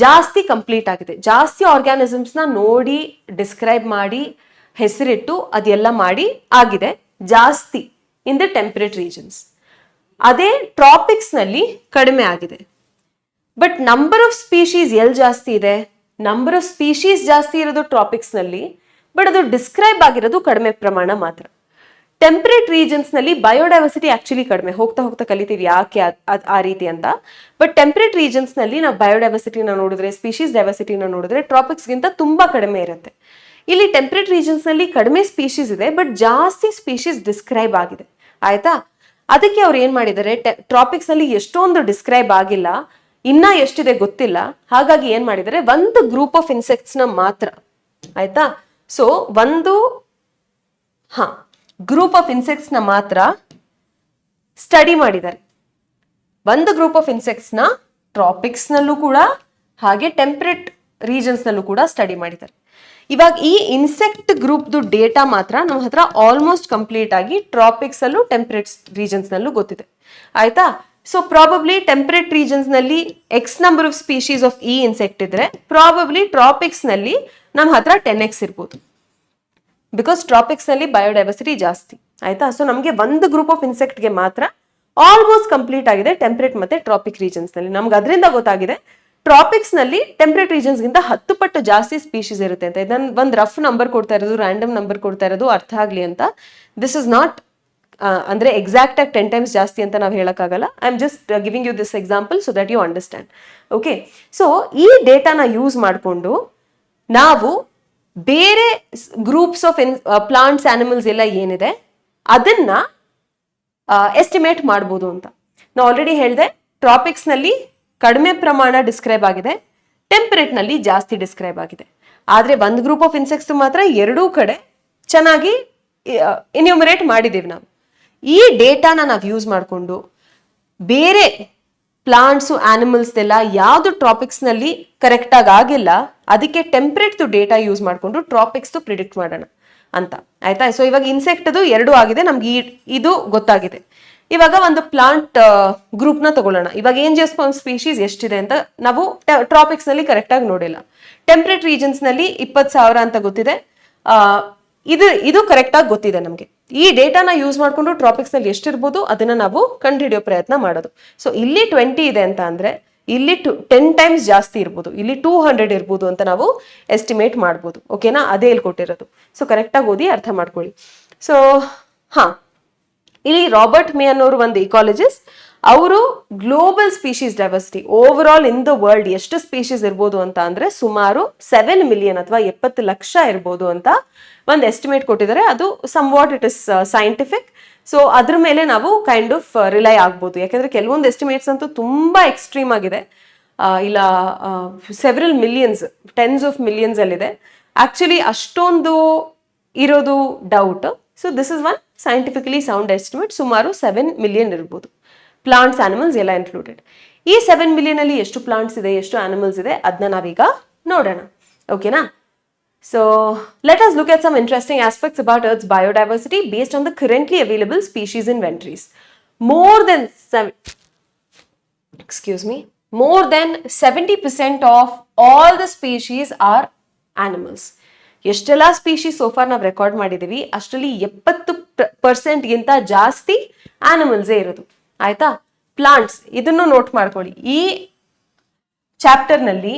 ಜಾಸ್ತಿ ಕಂಪ್ಲೀಟ್ ಆಗಿದೆ. ಜಾಸ್ತಿ ಆರ್ಗ್ಯಾನಿಸಮ್ಸ್ ನ ನೋಡಿ ಡಿಸ್ಕ್ರೈಬ್ ಮಾಡಿ ಹೆಸರಿಟ್ಟು ಅದೆಲ್ಲ ಮಾಡಿ ಆಗಿದೆ ಜಾಸ್ತಿ ಇನ್ ದ ಟೆಂಪರೇಟ್ ರೀಜನ್ಸ್. ಅದೇ ಟ್ರಾಪಿಕ್ಸ್ ನಲ್ಲಿ ಕಡಿಮೆ ಆಗಿದೆ. ಬಟ್ ನಂಬರ್ ಆಫ್ ಸ್ಪೀಶೀಸ್ ಎಲ್ಲಿ ಜಾಸ್ತಿ ಇದೆ? ನಂಬರ್ ಆಫ್ ಸ್ಪೀಶೀಸ್ ಜಾಸ್ತಿ ಇರೋದು ಟ್ರಾಪಿಕ್ಸ್ ನಲ್ಲಿ, ಬಟ್ ಅದು ಡಿಸ್ಕ್ರೈಬ್ ಆಗಿರೋದು ಕಡಿಮೆ ಪ್ರಮಾಣ ಮಾತ್ರ. ಟೆಂಪರೇಟ್ ರೀಜನ್ಸ್ ನಲ್ಲಿ ಬಯೋಡೈವರ್ಸಿಟಿ ಆಕ್ಚುಲಿ ಕಡಿಮೆ. ಹೋಗ್ತಾ ಹೋಗ್ತಾ ಕಲಿತೀವಿ ಯಾಕೆ ಆ ರೀತಿ ಅಂತ. ಬಟ್ ಟೆಂಪರೇಟ್ ರೀಜನ್ಸ್ ನಲ್ಲಿ ನಾವು ಬಯೋಡೈವರ್ಸಿಟಿನ ನೋಡಿದ್ರೆ, ಸ್ಪೀಶೀಸ್ ಡೈವರ್ಸಿಟಿನ ನೋಡಿದ್ರೆ ಟ್ರಾಪಿಕ್ಸ್ ಗಿಂತ ತುಂಬಾ ಕಡಿಮೆ ಇರುತ್ತೆ. ಇಲ್ಲಿ ಟೆಂಪರೇಟ್ ರೀಜನ್ಸ್ ನಲ್ಲಿ ಕಡಿಮೆ ಸ್ಪೀಶೀಸ್ ಇದೆ, ಬಟ್ ಜಾಸ್ತಿ ಸ್ಪೀಶೀಸ್ ಡಿಸ್ಕ್ರೈಬ್ ಆಗಿದೆ. ಆಯ್ತಾ? ಅದಕ್ಕೆ ಅವ್ರು ಏನ್ ಮಾಡಿದ್ದಾರೆ, ಟ್ರಾಪಿಕ್ಸ್ ನಲ್ಲಿ ಎಷ್ಟೊಂದು ಡಿಸ್ಕ್ರೈಬ್ ಆಗಿಲ್ಲ, ಇನ್ನ ಎಷ್ಟಿದೆ ಗೊತ್ತಿಲ್ಲ. ಹಾಗಾಗಿ ಏನ್ ಮಾಡಿದ್ದಾರೆ, ಒಂದು ಗ್ರೂಪ್ ಆಫ್ ಇನ್ಸೆಕ್ಟ್ಸ್ ನ ಮಾತ್ರ, ಆಯ್ತಾ, ಸೊ ಒಂದು ಗ್ರೂಪ್ ಆಫ್ ಇನ್ಸೆಕ್ಟ್ಸ್ ನ ಮಾತ್ರ ಸ್ಟಡಿ ಮಾಡಿದ್ದಾರೆ. ಒಂದು ಗ್ರೂಪ್ ಆಫ್ ಇನ್ಸೆಕ್ಟ್ಸ್ ನ ಟ್ರಾಪಿಕ್ಸ್ ನಲ್ಲೂ ಕೂಡ ಹಾಗೆ ಟೆಂಪರೇಟ್ ರೀಜನ್ಸ್ ನಲ್ಲೂ ಕೂಡ ಸ್ಟಡಿ ಮಾಡಿದ್ದಾರೆ. ಇವಾಗ ಈ ಇನ್ಸೆಕ್ಟ್ ಗ್ರೂಪ್ದು ಡೇಟಾ ಮಾತ್ರ ನಮ್ಮ ಹತ್ರ ಆಲ್ಮೋಸ್ಟ್ ಕಂಪ್ಲೀಟ್ ಆಗಿ ಟ್ರಾಪಿಕ್ಸ್ ಅಲ್ಲೂ ಟೆಂಪರೇಟ್ ರೀಜನ್ಸ್ ನಲ್ಲೂ ಗೊತ್ತಿದೆ. ಆಯ್ತಾ? ಸೊ ಪ್ರಾಬಬ್ಲಿ ಟೆಂಪರೇಟ್ ರೀಜನ್ಸ್ ನಲ್ಲಿ X number of species of ಈ ಇನ್ಸೆಕ್ಟ್ ಇದ್ರೆ ಪ್ರಾಬಬ್ಲಿ ಟ್ರಾಪಿಕ್ಸ್ ನಲ್ಲಿ ನಮ್ಮ ಹತ್ರ 10x ಇರ್ಬೋದು. ಬಿಕಾಸ್ ಟ್ರಾಪಿಕ್ಸ್ ನಲ್ಲಿ ಬಯೋಡೈವರ್ಸಿಟಿ ಜಾಸ್ತಿ. ಆಯ್ತಾ? ಸೊ ನಮಗೆ ಒಂದು ಗ್ರೂಪ್ ಆಫ್ ಇನ್ಸೆಕ್ಟ್ ಗೆ ಮಾತ್ರ ಆಲ್ಮೋಸ್ಟ್ ಕಂಪ್ಲೀಟ್ ಆಗಿದೆ ಟೆಂಪರೇಟ್ ಮತ್ತೆ ಟ್ರಾಪಿಕ್ ರೀಜನ್ಸ್ ನಲ್ಲಿ. ನಮ್ಗೆ ಅದರಿಂದ ಗೊತ್ತಾಗಿದೆ ಟ್ರಾಪಿಕ್ಸ್ ನಲ್ಲಿ ಟೆಂಪರೇಟ್ ರೀಜನ್ಸ್ ಗಿಂತ 10 ಪಟ್ಟು ಜಾಸ್ತಿ ಸ್ಪೀಶೀಸ್ ಇರುತ್ತೆ ಅಂತ. ಇದನ್ನ ಒಂದು ರಫ್ ನಂಬರ್ ಕೊಡ್ತಾ ಇರೋದು, ರ್ಯಾಂಡಮ್ ನಂಬರ್ ಕೊಡ್ತಾ ಇರೋದು, ಅರ್ಥ ಆಗ್ಲಿ ಅಂತ. ದಿಸ್ ಇಸ್ ನಾಟ್ ಅಂದ್ರೆ ಎಕ್ಸಾಕ್ಟ್ ಆಗಿ 10 times ಜಾಸ್ತಿ ಅಂತ ನಾವು ಹೇಳಕ್ಕಾಗಲ್ಲ. I am just giving you this example so that you understand. Okay, so ಈ ಡೇಟಾನ ಯೂಸ್ ಮಾಡಿಕೊಂಡು ನಾವು ಬೇರೆ ಗ್ರೂಪ್ಸ್ ಆಫ್ ಪ್ಲಾಂಟ್ಸ್, ಆನಿಮಲ್ಸ್ ಎಲ್ಲ ಏನಿದೆ ಅದನ್ನ ಎಸ್ಟಿಮೇಟ್ ಮಾಡ್ಬೋದು ಅಂತ. ನಾವು ಆಲ್ರೆಡಿ ಹೇಳಿದೆ, ಟ್ರಾಪಿಕ್ಸ್ ನಲ್ಲಿ ಕಡಿಮೆ ಪ್ರಮಾಣ ಡಿಸ್ಕ್ರೈಬ್ ಆಗಿದೆ, ಟೆಂಪರೇಟ್ ನಲ್ಲಿ ಜಾಸ್ತಿ ಡಿಸ್ಕ್ರೈಬ್ ಆಗಿದೆ. ಆದ್ರೆ ಒಂದು ಗ್ರೂಪ್ ಆಫ್ ಇನ್ಸೆಕ್ಟ್ಸ್ ಮಾತ್ರ ಎರಡೂ ಕಡೆ ಚೆನ್ನಾಗಿ ಇನ್ಯೂಮರೇಟ್ ಮಾಡಿದ್ದೀವಿ ನಾವು. ಈ ಡೇಟಾನ ನಾವು ಯೂಸ್ ಮಾಡಿಕೊಂಡು ಬೇರೆ ಪ್ಲಾಂಟ್ಸು, ಆನಿಮಲ್ಸ್ ಎಲ್ಲ ಯಾವ್ದು ಟ್ರಾಪಿಕ್ಸ್ ನಲ್ಲಿ ಕರೆಕ್ಟ್ ಆಗಿ ಆಗಿಲ್ಲ, ಅದಕ್ಕೆ ಟೆಂಪರೇಟ್ ಡೇಟಾ ಯೂಸ್ ಮಾಡಿಕೊಂಡು ಟ್ರಾಪಿಕ್ಸ್ ಪ್ರಿಡಿಕ್ಟ್ ಮಾಡೋಣ ಅಂತ. ಆಯ್ತಾ? ಸೊ ಇವಾಗ ಇನ್ಸೆಕ್ಟ್ ಅದು 2 ಆಗಿದೆ, ನಮ್ಗೆ ಇದು ಗೊತ್ತಾಗಿದೆ. ಇವಾಗ ಒಂದು ಪ್ಲಾಂಟ್ ಗ್ರೂಪ್ ನ ತಗೊಳ್ಳೋಣ. ಇವಾಗ ಏಂಜಿಯೋಸ್ಪರ್ಮ್ ಸ್ಪೀಶೀಸ್ ಎಷ್ಟಿದೆ ಅಂತ ನಾವು ಟ್ರಾಪಿಕ್ಸ್ ನಲ್ಲಿ ಕರೆಕ್ಟ್ ಆಗಿ ನೋಡಿಲ್ಲ. ಟೆಂಪರೇಟ್ ರೀಜನ್ಸ್ ನಲ್ಲಿ 20,000 ಅಂತ ಗೊತ್ತಿದೆ. ಇದು ಕರೆಕ್ಟ್ ಆಗಿ ಗೊತ್ತಿದೆ ನಮಗೆ. ಈ ಡೇಟಾನ ಯೂಸ್ ಮಾಡ್ಕೊಂಡು ಟ್ರಾಪಿಕ್ಸ್ ನಲ್ಲಿ ಎಷ್ಟಿರ್ಬೋದು ಅದನ್ನ ನಾವು ಕಂಡುಹಿಡಿಯೋ ಪ್ರಯತ್ನ ಮಾಡೋದು. ಸೊ ಇಲ್ಲಿ 20 ಇದೆ ಅಂತ ಅಂದ್ರೆ ಇಲ್ಲಿ 10 times ಜಾಸ್ತಿ ಇರ್ಬೋದು, ಇಲ್ಲಿ 200 ಇರ್ಬೋದು ಅಂತ ನಾವು ಎಸ್ಟಿಮೇಟ್ ಮಾಡ್ಬೋದು. ಓಕೆನಾ? ಅದೇ ಇಲ್ಲಿ ಕೊಟ್ಟಿರೋದು. ಸೊ ಕರೆಕ್ಟ್ ಆಗಿ ಓದಿ ಅರ್ಥ ಮಾಡ್ಕೊಳ್ಳಿ. ಸೊ ಇಲ್ಲಿ ರಾಬರ್ಟ್ ಮೇ ಅನ್ನೋರು ಒಂದು ಇಕಾಲಜಿಸ್ಟ್. ಅವರು global species diversity over all in the world ಎಷ್ಟು ಸ್ಪೀಶೀಸ್ ಇರ್ಬೋದು ಅಂತ ಅಂದ್ರೆ ಸುಮಾರು 7 million ಅಥವಾ 70 ಲಕ್ಷ ಇರ್ಬೋದು ಅಂತ ಒಂದು ಎಸ್ಟಿಮೇಟ್ ಕೊಟ್ಟಿದ್ದಾರೆ. ಅದು somewhat it is scientific. So ಅದ್ರ ಮೇಲೆ ನಾವು ಕೈಂಡ್ ಆಫ್ ರಿಲೈ ಆಗ್ಬೋದು. ಯಾಕಂದ್ರೆ ಕೆಲವೊಂದು ಎಸ್ಟಿಮೇಟ್ಸ್ ಅಂತೂ ತುಂಬಾ ಎಕ್ಸ್ಟ್ರೀಮ್ ಆಗಿದೆ, ಇಲ್ಲ several millions, tense of millions ಅಲ್ಲಿದೆ. ಆಕ್ಚುಲಿ ಅಷ್ಟೊಂದು ಇರೋದು doubt. So this is one scientifically sound estimate. ಸುಮಾರು 7 million ಇರ್ಬೋದು, ಪ್ಲಾಂಟ್ಸ್, ಆನಿಮಲ್ಸ್ ಎಲ್ಲ ಇನ್ಕ್ಲೂಡೆಡ್. ಈ 7 million ಅಲ್ಲಿ ಎಷ್ಟು ಪ್ಲಾಂಟ್ಸ್ ಇದೆ, ಎಷ್ಟು ಆನಿಮಲ್ಸ್ ಇದೆ ಅದನ್ನ ನಾವೀಗ ನೋಡೋಣ. ಓಕೆನಾ? So let us look at some interesting aspects about Earth's biodiversity based on the currently available species inventories. More than 70% of all the species are animals. ಎಷ್ಟೆಲ್ಲ ಸ್ಪೀಶೀಸ್ ಸೋಫಾರ್ ನಾವು ರೆಕಾರ್ಡ್ ಮಾಡಿದೀವಿ ಅಷ್ಟರಲ್ಲಿ 70% ಗಿಂತ ಜಾಸ್ತಿ ಆನಿಮಲ್ಸೇ ಇರೋದು. ಆಯ್ತಾ? ಪ್ಲಾಂಟ್ಸ್, ಇದನ್ನು ನೋಟ್ ಮಾಡ್ಕೊಳ್ಳಿ. ಈ ಚಾಪ್ಟರ್ ನಲ್ಲಿ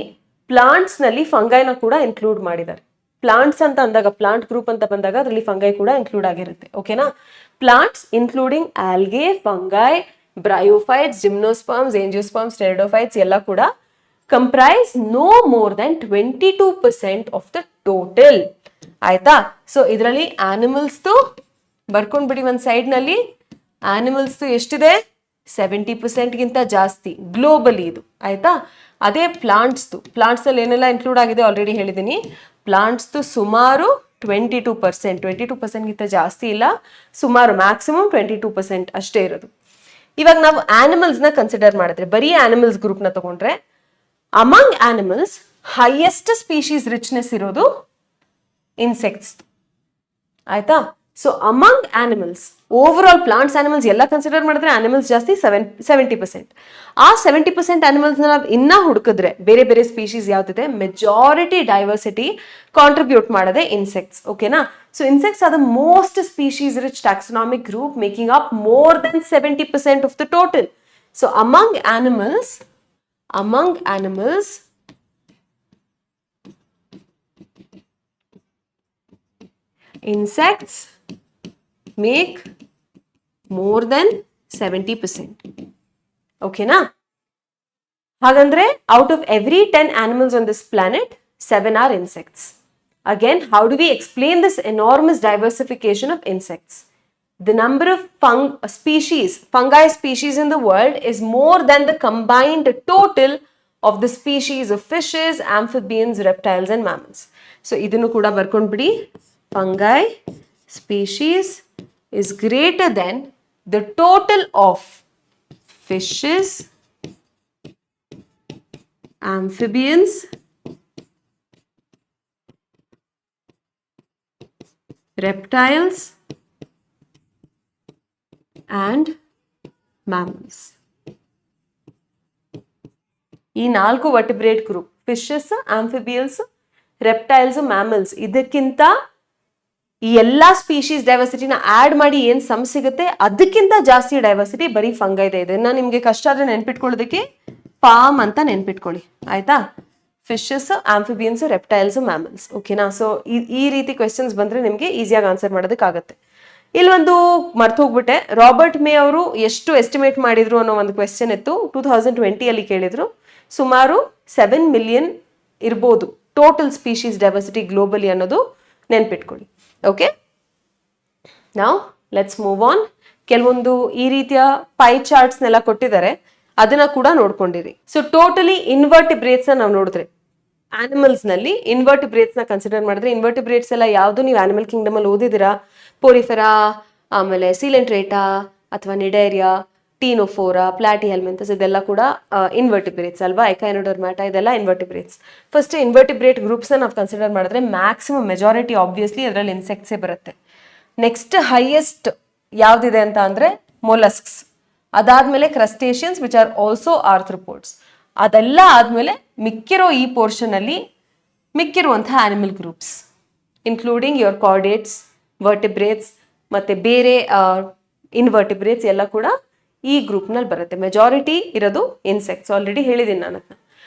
ಪ್ಲಾಂಟ್ಸ್ ನಲ್ಲಿ ಫಂಗೈನ ಕೂಡ ಇನ್ಕ್ಲೂಡ್ ಮಾಡಿದ್ದಾರೆ. ಪ್ಲಾಂಟ್ಸ್ ಅಂತ ಅಂದಾಗ, ಪ್ಲಾಂಟ್ ಗ್ರೂಪ್ ಅಂತ ಬಂದಾಗ ಅದರಲ್ಲಿ ಫಂಗೈ ಕೂಡ ಇನ್ಕ್ಲೂಡ್ ಆಗಿರುತ್ತೆ. ಓಕೆನಾ? Plants including algae, fungi, bryophytes, gymnosperms, angiosperms, pteridophytes ಎಲ್ಲ ಕೂಡ comprise no more than 22% of the total. ಆಯ್ತಾ? ಸೊ ಇದರಲ್ಲಿ ಆನಿಮಲ್ಸ್ ಬರ್ಕೊಂಡ್ಬಿಡಿ ಒಂದ್ ಸೈಡ್ ನಲ್ಲಿ. ಆನಿಮಲ್ಸ್ ಎಷ್ಟಿದೆ? 70% ಗಿಂತ ಜಾಸ್ತಿ ಗ್ಲೋಬಲಿ ಇದು. ಆಯ್ತಾ? ಅದೇ ಪ್ಲಾಂಟ್ಸ್ ಅಲ್ಲಿ ಏನೆಲ್ಲ ಇನ್ಕ್ಲೂಡ್ ಆಗಿದೆ ಆಲ್ರೆಡಿ ಹೇಳಿದ್ದೀನಿ. ಪ್ಲಾಂಟ್ಸ್ ಸುಮಾರು 22% ಗಿಂತ ಜಾಸ್ತಿ ಇಲ್ಲ, ಸುಮಾರು ಮ್ಯಾಕ್ಸಿಮಮ್ 22% ಅಷ್ಟೇ ಇರೋದು. ಇವಾಗ ನಾವು ಆನಿಮಲ್ಸ್ ನ ಕನ್ಸಿಡರ್ ಮಾಡಿದ್ರೆ, ಬರೀ ಆನಿಮಲ್ಸ್ ಗ್ರೂಪ್ ನ ತಗೊಂಡ್ರೆ, among animals highest species richness ಇರೋದು ಇನ್ಸೆಕ್ಟ್ಸ್. ಆಯ್ತಾ? So among animals, over all plants, animals ಎಲ್ಲ ಕನ್ಸಿಡರ್ ಮಾಡಿದ್ರೆ ಆನಿಮಲ್ಸ್ ಜಾಸ್ತಿ 70%. ಆ 70% ಆನಿಮಲ್ಸ್ ನಾವು ಇನ್ನ ಹುಡುಕಿದ್ರೆ ಬೇರೆ ಬೇರೆ ಸ್ಪೀಶೀಸ್ ಯಾವ್ದಿದೆ, ಮೆಜಾರಿಟಿ ಡೈವರ್ಸಿಟಿ ಕಾಂಟ್ರಿಬ್ಯೂಟ್ ಮಾಡದೆ ಇನ್ಸೆಕ್ಟ್ಸ್. ಓಕೆನಾ? So insects are the most species rich taxonomic group, making up more than 70% of the total. So among animals, insects make more than 70%. Okay na? Hagandre, out of every 10 animals on this planet, 7 are insects. Again, how do we explain this enormous diversification of insects? The number of fungi species in the world is more than the combined total of the species of fishes, amphibians, reptiles and mammals. So, idunu kuda barkondbidi. Fungi species is greater than the total of fishes, amphibians, reptiles and mammals. ಈ 4 vertebrate group fishes, amphibians, reptiles, mammals ಇದಕ್ಕಿಂತ ಈ ಎಲ್ಲಾ species ಡೈವರ್ಸಿಟಿನ add ಮಾಡಿ ಏನ್ some ಸಿಗುತ್ತೆ ಅದಕ್ಕಿಂತ ಜಾಸ್ತಿ diversity ಬರೀ ಫಂಗೈದೆ. ಇದನ್ನ ನಿಮ್ಗೆ ಕಷ್ಟ ಆದ್ರೆ ನೆನ್ಪಿಟ್ಕೊಳ್ಳೋದಕ್ಕೆ ಫಾರ್ಮ್ ಅಂತ ನೆನ್ಪಿಟ್ಕೊಳ್ಳಿ ಆಯ್ತಾ. Fishes, amphibians, reptiles, mammals. ಓಕೆನಾ? ಸೊ ಈ ರೀತಿ ಕ್ವೆಶನ್ಸ್ ಬಂದ್ರೆ ನಿಮ್ಗೆ ಈಸಿಯಾಗಿ ಆನ್ಸರ್ ಮಾಡೋದಕ್ಕಾಗತ್ತೆ. ಇಲ್ಲೊಂದು ಮರ್ತು ಹೋಗ್ಬಿಟ್ಟೆ, ರಾಬರ್ಟ್ ಮೇ ಅವರು ಎಷ್ಟು ಎಸ್ಟಿಮೇಟ್ ಮಾಡಿದ್ರು ಅನ್ನೋ ಒಂದು ಕ್ವೆಶನ್ ಇತ್ತು. 2020 ಕೇಳಿದ್ರು. ಸುಮಾರು 7 ಮಿಲಿಯನ್ ಇರ್ಬೋದು ಟೋಟಲ್ ಸ್ಪೀಶೀಸ್ ಡೈವರ್ಸಿಟಿ ಗ್ಲೋಬಲಿ ಅನ್ನೋದು ನೆನ್ಪಿಟ್ಕೊಳ್ಳಿ. ಓಕೆ, ನಾವ್ ಲೆಟ್ಸ್ ಮೂವ್ ಆನ್. ಕೆಲವೊಂದು ಈ ರೀತಿಯ ಪೈ ಚಾರ್ಟ್ಸ್ನೆಲ್ಲ ಕೊಟ್ಟಿದ್ದಾರೆ, ಅದನ್ನ ಕೂಡ ನೋಡ್ಕೊಂಡಿರಿ. ಸೊ ಟೋಟಲಿ ಇನ್ವರ್ಟಿಬ್ರೇಟ್ಸ್ ನಾವು ನೋಡಿದ್ರೆ, ಆನಿಮಲ್ಸ್ ನಲ್ಲಿ ಇನ್ವರ್ಟಿಬ್ರೇಟ್ಸ್ ನ ಕನ್ಸಿಡರ್ ಮಾಡಿದ್ರೆ, ಇನ್ವರ್ಟಿಬ್ರೇಟ್ಸ್ ಎಲ್ಲ ಯಾವುದು ನೀವು ಆನಿಮಲ್ ಕಿಂಗ್ಡಮ್ ಅಲ್ಲಿ ಓದಿದಿರಾ? ಪೋರಿಫೆರಾ, ಆಮೇಲೆ ಸೀಲೆಂಟ್ರೇಟಾ ಅಥವಾ ನಿಡೇರಿಯಾ, ಟೀನೋಫೋರಾ, ಪ್ಲಾಟಿ ಹೆಲ್ಮೆಂಥಸ್, ಇದೆಲ್ಲ ಕೂಡ ಇನ್ವರ್ಟಿಬ್ರೇಟ್ಸ್ ಅಲ್ವಾ. ಎಕೈನೋಡರ್ಮ್ಯಾಟಾ ಇದೆಲ್ಲ ಇನ್ವರ್ಟಿಬ್ರೇಟ್ಸ್. ಫಸ್ಟ್ ಇನ್ವರ್ಟಿಬ್ರೇಟ್ ಗ್ರೂಪ್ಸ್ ನಾವು ಕನ್ಸಿಡರ್ ಮಾಡಿದ್ರೆ ಮ್ಯಾಕ್ಸಿಮಮ್ ಮೆಜಾರಿಟಿ ಆಬ್ವಿಯಸ್ಲಿ ಅದರಲ್ಲಿ ಇನ್ಸೆಕ್ಟ್ಸೇ ಬರುತ್ತೆ. ನೆಕ್ಸ್ಟ್ ಹೈಯೆಸ್ಟ್ ಯಾವ್ದಿದೆ ಅಂತ ಅಂದ್ರೆ ಮೊಲಸ್ಕ್ಸ್, ಅದಾದ್ಮೇಲೆ crustaceans which are also arthropods. ಅದೆಲ್ಲ ಆದ್ಮೇಲೆ ಮಿಕ್ಕಿರೋ ಈ ಪೋರ್ಷನ್ ಅಲ್ಲಿ ಮಿಕ್ಕಿರುವಂತಹ animal groups including your chordates, vertebrates ಮತ್ತೆ ಬೇರೆ ಇನ್ವರ್ಟಿಬ್ರೇಟ್ಸ್ ಎಲ್ಲ ಕೂಡ ಈ ಗ್ರೂಪ್ ನಲ್ಲಿ ಬರುತ್ತೆ. ಮೆಜಾರಿಟಿ ಇರೋದು ಇನ್ಸೆಕ್ಟ್ಸ್, ಆಲ್ರೆಡಿ ಹೇಳಿದ್ದೀನಿ ನಾನು ಅದನ್ನ.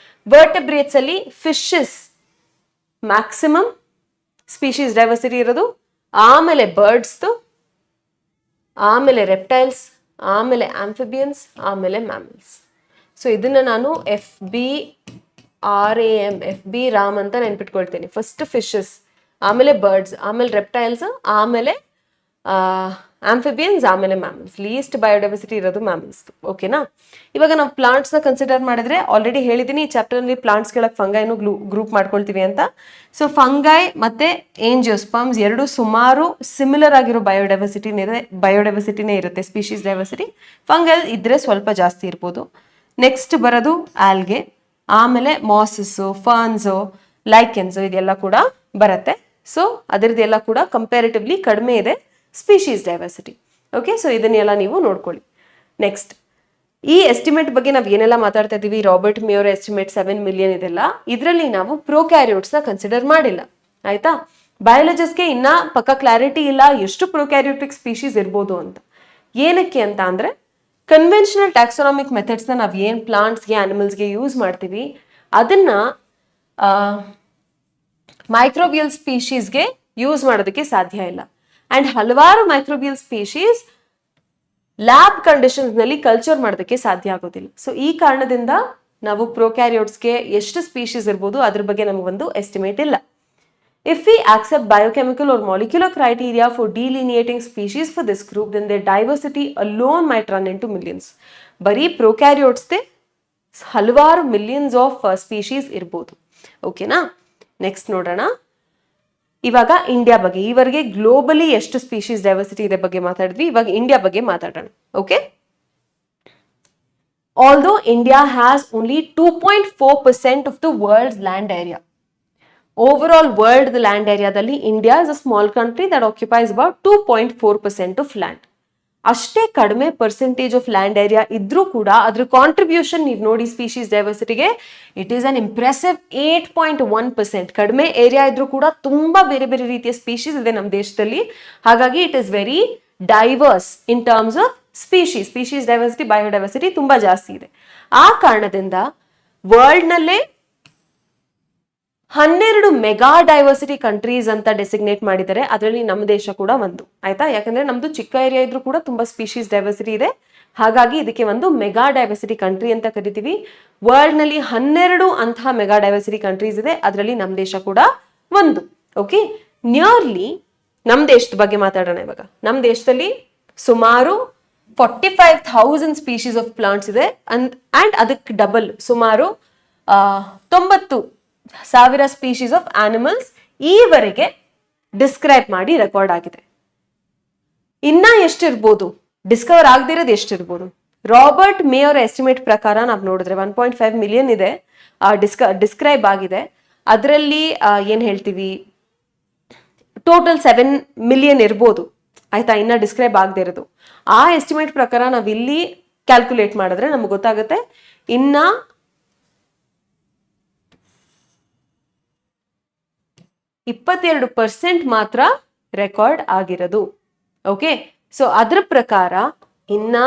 ವರ್ಟಿಬ್ರೇಟ್ಸ್ ಅಲ್ಲಿ ಫಿಶಸ್ ಮ್ಯಾಕ್ಸಿಮಮ್ ಸ್ಪೀಶೀಸ್ ಡೈವರ್ಸಿಟಿ ಇರೋದು, ಆಮೇಲೆ ಬರ್ಡ್ಸ್, ಆಮೇಲೆ ರೆಪ್ಟೈಲ್ಸ್, ಆಮೇಲೆ ಆಂಫಿಬಿಯನ್ಸ್, ಆಮೇಲೆ ಮ್ಯಾಮಲ್ಸ್. ಸೊ ಇದನ್ನ ನಾನು FB ರಾಮ್ ಅಂತ ನೆನ್ಪಿಟ್ಕೊಳ್ತೀನಿ. ಫಸ್ಟ್ ಫಿಶಸ್, ಆಮೇಲೆ ಬರ್ಡ್ಸ್, ಆಮೇಲೆ ರೆಪ್ಟೈಲ್ಸ್, ಆಮೇಲೆ ಆಂಫಿಬಿಯನ್ಸ್, ಆಮೇಲೆ ಮ್ಯಾಮಲ್ಸ್. ಲೀಸ್ಟ್ ಬಯೋಡೈವರ್ಸಿಟಿ ಇರೋದು ಮ್ಯಾಮಲ್ಸ್. ಓಕೆನಾ? ಇವಾಗ ನಾವು ಪ್ಲಾಂಟ್ಸ್ ನ ಕನ್ಸಿಡರ್ ಮಾಡಿದ್ರೆ, ಆಲ್ರೆಡಿ ಹೇಳಿದೀನಿ ಈ ಚಾಪ್ಟರ್ ಅಲ್ಲಿ ಪ್ಲಾಂಟ್ಸ್ ಕೆಳಗೆ ಫಂಗೈನು ಗ್ರೂಪ್ ಮಾಡ್ಕೊಳ್ತೀವಿ ಅಂತ. ಸೊ ಫಂಗೈ ಮತ್ತೆ ಏಂಜಿಯೋಸ್ಪರ್ಮ್ಸ್ ಎರಡು ಸುಮಾರು ಸಿಮಿಲರ್ ಆಗಿರೋ ಬಯೋಡೈವರ್ಸಿಟಿನೇ ಇರುತ್ತೆ, ಸ್ಪೀಶೀಸ್ ಡೈವರ್ಸಿಟಿ. ಫಂಗಲ್ ಇದ್ರೆ ಸ್ವಲ್ಪ ಜಾಸ್ತಿ ಇರ್ಬೋದು. ನೆಕ್ಸ್ಟ್ ಬರೋದು ಆಲ್ಗೆ, ಆಮೇಲೆ ಮಾಸಸ್ಸು, ಫರ್ನ್ಸು, ಲೈಕೆನ್ಸು ಇದೆಲ್ಲ ಕೂಡ ಬರುತ್ತೆ. ಸೊ ಅದರದ್ದೆಲ್ಲ ಕೂಡ ಕಂಪ್ಯಾರಿಟಿವ್ಲಿ ಕಡಿಮೆ ಇದೆ ಸ್ಪೀಶೀಸ್ ಡೈವರ್ಸಿಟಿ. ಓಕೆ, ಸೊ ಇದನ್ನೆಲ್ಲ ನೀವು ನೋಡ್ಕೊಳ್ಳಿ. ನೆಕ್ಸ್ಟ್ ಈ ಎಸ್ಟಿಮೇಟ್ ಬಗ್ಗೆ ನಾವು ಏನೆಲ್ಲ ಮಾತಾಡ್ತಾ ಇದ್ದೀವಿ, ರಾಬರ್ಟ್ ಮೇ ಅವರ ಎಸ್ಟಿಮೇಟ್ 7 ಮಿಲಿಯನ್ ಇದೆಲ್ಲ, ಇದರಲ್ಲಿ ನಾವು ಪ್ರೊಕ್ಯಾರಿಯೋಟ್ಸ್ ನ ಕನ್ಸಿಡರ್ ಮಾಡಿಲ್ಲ ಆಯ್ತಾ. ಬಯಾಲಜಿಸ್ಟ್ಗೆ ಇನ್ನ ಪಕ್ಕ ಕ್ಲಾರಿಟಿ ಇಲ್ಲ ಎಷ್ಟು ಪ್ರೊಕ್ಯಾರಿಯೋಟಿಕ್ ಸ್ಪೀಶೀಸ್ ಇರ್ಬೋದು ಅಂತ. ಏನಕ್ಕೆ ಅಂತ ಅಂದ್ರೆ, ಕನ್ವೆನ್ಷನಲ್ ಟ್ಯಾಕ್ಸಾನಮಿಕ್ ಮೆಥಡ್ಸ್ನ ನಾವು ಏನು ಪ್ಲಾಂಟ್ಸ್ಗೆ, ಆನಿಮಲ್ಸ್ಗೆ ಯೂಸ್ ಮಾಡ್ತೀವಿ ಅದನ್ನ ಮೈಕ್ರೋಬಿಯಲ್ ಸ್ಪೀಶೀಸ್ಗೆ ಯೂಸ್ ಮಾಡೋದಕ್ಕೆ ಸಾಧ್ಯ ಇಲ್ಲ. ಅಂಡ್ ಹಲವಾರು ಮೈಕ್ರೋಬಿಯಲ್ ಸ್ಪೀಶೀಸ್ ಲ್ಯಾಬ್ ಕಂಡೀಷನ್ಸ್ ನಲ್ಲಿ ಕಲ್ಚರ್ ಮಾಡೋದಕ್ಕೆ ಸಾಧ್ಯ ಆಗೋದಿಲ್ಲ. ಸೊ ಈ ಕಾರಣದಿಂದ ನಾವು ಪ್ರೊಕ್ಯಾರಿಯೋಟ್ಸ್ಗೆ ಎಷ್ಟು ಸ್ಪೀಶೀಸ್ ಇರ್ಬೋದು ಅದ್ರ ಬಗ್ಗೆ ನಮಗೊಂದು ಎಸ್ಟಿಮೇಟ್ ಇಲ್ಲ. If we accept biochemical or molecular criteria for delineating species for this group, then their diversity alone might run into millions. ಬರೀ ಪ್ರೊಕ್ಯಾರಿಯೋಟ್ಸ್ದೆ ಹಲವಾರು ಮಿಲಿಯನ್ಸ್ ಆಫ್ ಸ್ಪೀಶೀಸ್ ಇರ್ಬೋದು. ಓಕೆನಾ? ನೆಕ್ಸ್ಟ್ ನೋಡೋಣ. ಇವಾಗ ಇಂಡಿಯಾ ಬಗ್ಗೆ, ಈವರೆಗೆ ಗ್ಲೋಬಲಿ ಎಷ್ಟು ಸ್ಪೀಶೀಸ್ ಡೈವರ್ಸಿಟಿ ಇದೆ ಬಗ್ಗೆ ಮಾತಾಡಿದ್ವಿ, ಇವಾಗ ಇಂಡಿಯಾ ಬಗ್ಗೆ ಮಾತಾಡೋಣ. Okay, although India has only 2.4% of the world's land area. Over world land ಏರಿಯಾದಲ್ಲಿ India is a small country that occupies about 2.4% of land. ಅಷ್ಟೇ ಕಡಿಮೆ ಪರ್ಸೆಂಟೇಜ್ ಆಫ್ ಲ್ಯಾಂಡ್ ಏರಿಯಾ ಇದ್ರೂ ಕೂಡ ಅದ್ರ ಕಾಂಟ್ರಿಬ್ಯೂಷನ್ ನೀವು ನೋಡಿ ಸ್ಪೀಶೀಸ್ ಡೈವರ್ಸಿಟಿಗೆ ಇಟ್ ಈಸ್ ಅನ್ ಇಂಪ್ರೆಸಿವ್ 8.1%. ಕಡಿಮೆ ಏರಿಯಾ ಇದ್ರೂ ಕೂಡ ತುಂಬಾ ಬೇರೆ ಬೇರೆ ರೀತಿಯ ಸ್ಪೀಶೀಸ್ ಇದೆ ನಮ್ಮ ದೇಶದಲ್ಲಿ. ಹಾಗಾಗಿ it is very diverse in terms of species diversity, biodiversity ತುಂಬಾ ಜಾಸ್ತಿ ಇದೆ. ಆ ಕಾರಣದಿಂದ ವರ್ಲ್ಡ್ ನಲ್ಲೇ 12 ಮೆಗಾ ಡೈವರ್ಸಿಟಿ ಕಂಟ್ರೀಸ್ ಅಂತ ಡೆಸಿಗ್ನೇಟ್ ಮಾಡಿದ್ದಾರೆ. ಅದರಲ್ಲಿ ನಮ್ಮ ದೇಶ ಕೂಡ ಒಂದು. ಆಯ್ತಾ? ಯಾಕಂದ್ರೆ ನಮ್ದು ಚಿಕ್ಕ ಏರಿಯಾ ಇದ್ರೂ ಕೂಡ ತುಂಬಾ ಸ್ಪೀಶೀಸ್ ಡೈವರ್ಸಿಟಿ ಇದೆ. ಹಾಗಾಗಿ ಇದಕ್ಕೆ ಒಂದು ಮೆಗಾ ಡೈವರ್ಸಿಟಿ ಕಂಟ್ರಿ ಅಂತ ಕರಿತೀವಿ. ವರ್ಲ್ಡ್ ನಲ್ಲಿ 12 ಅಂತಹ ಮೆಗಾ ಡೈವರ್ಸಿಟಿ ಕಂಟ್ರೀಸ್ ಇದೆ. ಅದರಲ್ಲಿ ನಮ್ಮ ದೇಶ ಕೂಡ ಒಂದು. ಓಕೆ, ನಿಯರ್ಲಿ ನಮ್ಮ ದೇಶದ ಬಗ್ಗೆ ಮಾತಾಡೋಣ ಇವಾಗ. ನಮ್ಮ ದೇಶದಲ್ಲಿ ಸುಮಾರು 45,000 ಸ್ಪೀಶೀಸ್ ಆಫ್ ಪ್ಲಾಂಟ್ಸ್ ಇದೆ. ಅಂಡ್ ಅದಕ್ಕೆ ಡಬಲ್ ಸುಮಾರು 90,000 ಸ್ಪೀಶೀಸ್ ಆಫ್ ಆನಿಮಲ್ಸ್ ಈವರೆಗೆ ಡಿಸ್ಕ್ರೈಬ್ ಮಾಡಿ ರೆಕಾರ್ಡ್ ಆಗಿದೆ. ಇನ್ನ ಎಷ್ಟಿರ್ಬೋದು? ಡಿಸ್ಕವರ್ ಆಗದಿರೋದು ಎಷ್ಟಿರ್ಬೋದು? ರಾಬರ್ಟ್ ಮೇ ಅವರ ಎಸ್ಟಿಮೇಟ್ ಪ್ರಕಾರ ನಾವು ನೋಡಿದ್ರೆ 1.5 ಮಿಲಿಯನ್ ಇದೆ ಡಿಸ್ಕ್ರೈಬ್ ಆಗಿದೆ. ಅದರಲ್ಲಿ ಏನ್ ಹೇಳ್ತೀವಿ, ಟೋಟಲ್ 7 ಮಿಲಿಯನ್ ಇರ್ಬೋದು. ಆಯ್ತಾ? ಇನ್ನ ಡಿಸ್ಕ್ರೈಬ್ ಆಗದೆ ಇರೋದು. ಆ ಎಸ್ಟಿಮೇಟ್ ಪ್ರಕಾರ ನಾವಿಲ್ಲಿ ಕ್ಯಾಲ್ಕುಲೇಟ್ ಮಾಡಿದ್ರೆ ನಮ್ಗೆ ಗೊತ್ತಾಗುತ್ತೆ ಇನ್ನ 22% ಮಾತ್ರ ರೆಕಾರ್ಡ್ ಆಗಿರೋದು. ಓಕೆ, ಸೊ ಅದ್ರ ಪ್ರಕಾರ ಇನ್ನ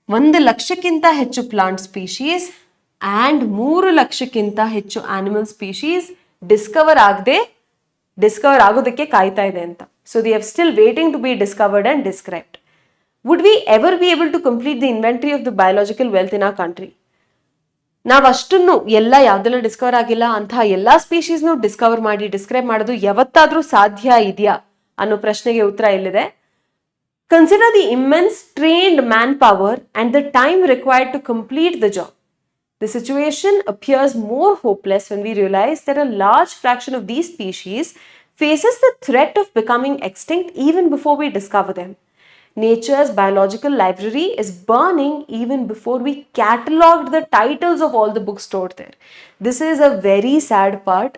1 ಲಕ್ಷಕ್ಕಿಂತ ಹೆಚ್ಚು ಪ್ಲಾಂಟ್ ಸ್ಪೀಶೀಸ್ ಅಂಡ್ 3 ಲಕ್ಷಕ್ಕಿಂತ ಹೆಚ್ಚು ಆನಿಮಲ್ ಸ್ಪೀಶೀಸ್ ಡಿಸ್ಕವರ್ ಆಗೋದಕ್ಕೆ ಕಾಯ್ತಾ ಇದೆ ಅಂತ. So they are still waiting to be discovered and described. Would we ever be able to complete the inventory of the biological wealth in a country? ನಾವು ಅಷ್ಟನ್ನು ಯಾವ್ದೆಲ್ಲ Discover ಆಗಿಲ್ಲ ಅಂತಹ ಎಲ್ಲಾ ಸ್ಪೀಶೀಸ್ನು ಡಿಸ್ಕವರ್ ಮಾಡಿ ಡಿಸ್ಕ್ರೈಬ್ ಮಾಡೋದು ಯಾವತ್ತಾದ್ರೂ ಸಾಧ್ಯ ಇದೆಯಾ ಅನ್ನೋ ಪ್ರಶ್ನೆಗೆ ಉತ್ತರ ಇಲ್ಲಿದೆ. Consider the immense trained manpower and the time required to complete the job. The situation appears more hopeless when we realize that a large fraction of these species faces the threat of becoming extinct even before we discover them. Nature's biological library is burning even before we cataloged the titles of all the books stored there. This is a very sad part.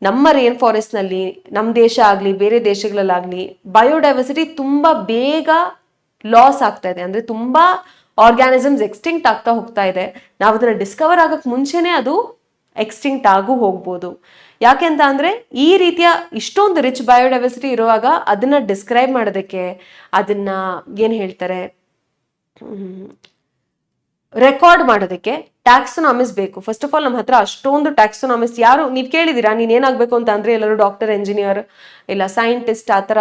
ನಮ್ಮ rain forest ನಲ್ಲಿ, ನಮ್ಮ ದೇಶ ಆಗಲಿ ಬೇರೆ ದೇಶಗಳಲ್ಲಾಗಲಿ biodiversity ತುಂಬಾ ಬೇಗ loss ಆಗ್ತಾ ಇದೆ. ಅಂದ್ರೆ ತುಂಬಾ ಆರ್ಗ್ಯಾನಿಸಮ್ಸ್ ಎಕ್ಸ್ಟಿಂಕ್ಟ್ ಆಗ್ತಾ ಹೋಗ್ತಾ ಇದೆ. ನಾವು ಅದನ್ನ ಡಿಸ್ಕವರ್ ಆಗಕ್ ಮುಂಚೆನೆ ಅದು ಎಕ್ಸ್ಟಿಂಕ್ಟ್ ಆಗು ಹೋಗ್ಬೋದು. ಯಾಕೆ ಅಂತ ಅಂದ್ರೆ ಈ ರೀತಿಯ ಇಷ್ಟೊಂದು ರಿಚ್ ಬಯೋಡೈವರ್ಸಿಟಿ ಇರುವಾಗ ಅದನ್ನ ಡಿಸ್ಕ್ರೈಬ್ ಮಾಡೋದಕ್ಕೆ, ಅದನ್ನ ಏನ್ ಹೇಳ್ತಾರೆ, ರೆಕಾರ್ಡ್ ಮಾಡೋದಕ್ಕೆ ಟ್ಯಾಕ್ಸೋನಾಮಿಸ್ ಬೇಕು. ಫಸ್ಟ್ ಆಫ್ ಆಲ್ ನಮ್ಮ ಹತ್ರ ಅಷ್ಟೊಂದು ಟ್ಯಾಕ್ಸೋನಾಮಿಸ್ ಯಾರು, ನೀವು ಕೇಳಿದೀರಾ ನೀನ್ ಏನಾಗ್ಬೇಕು ಅಂತ ಅಂದ್ರೆ ಎಲ್ಲರೂ ಡಾಕ್ಟರ್, ಇಂಜಿನಿಯರ್ ಇಲ್ಲ ಸೈಂಟಿಸ್ಟ್, ಆ ತರ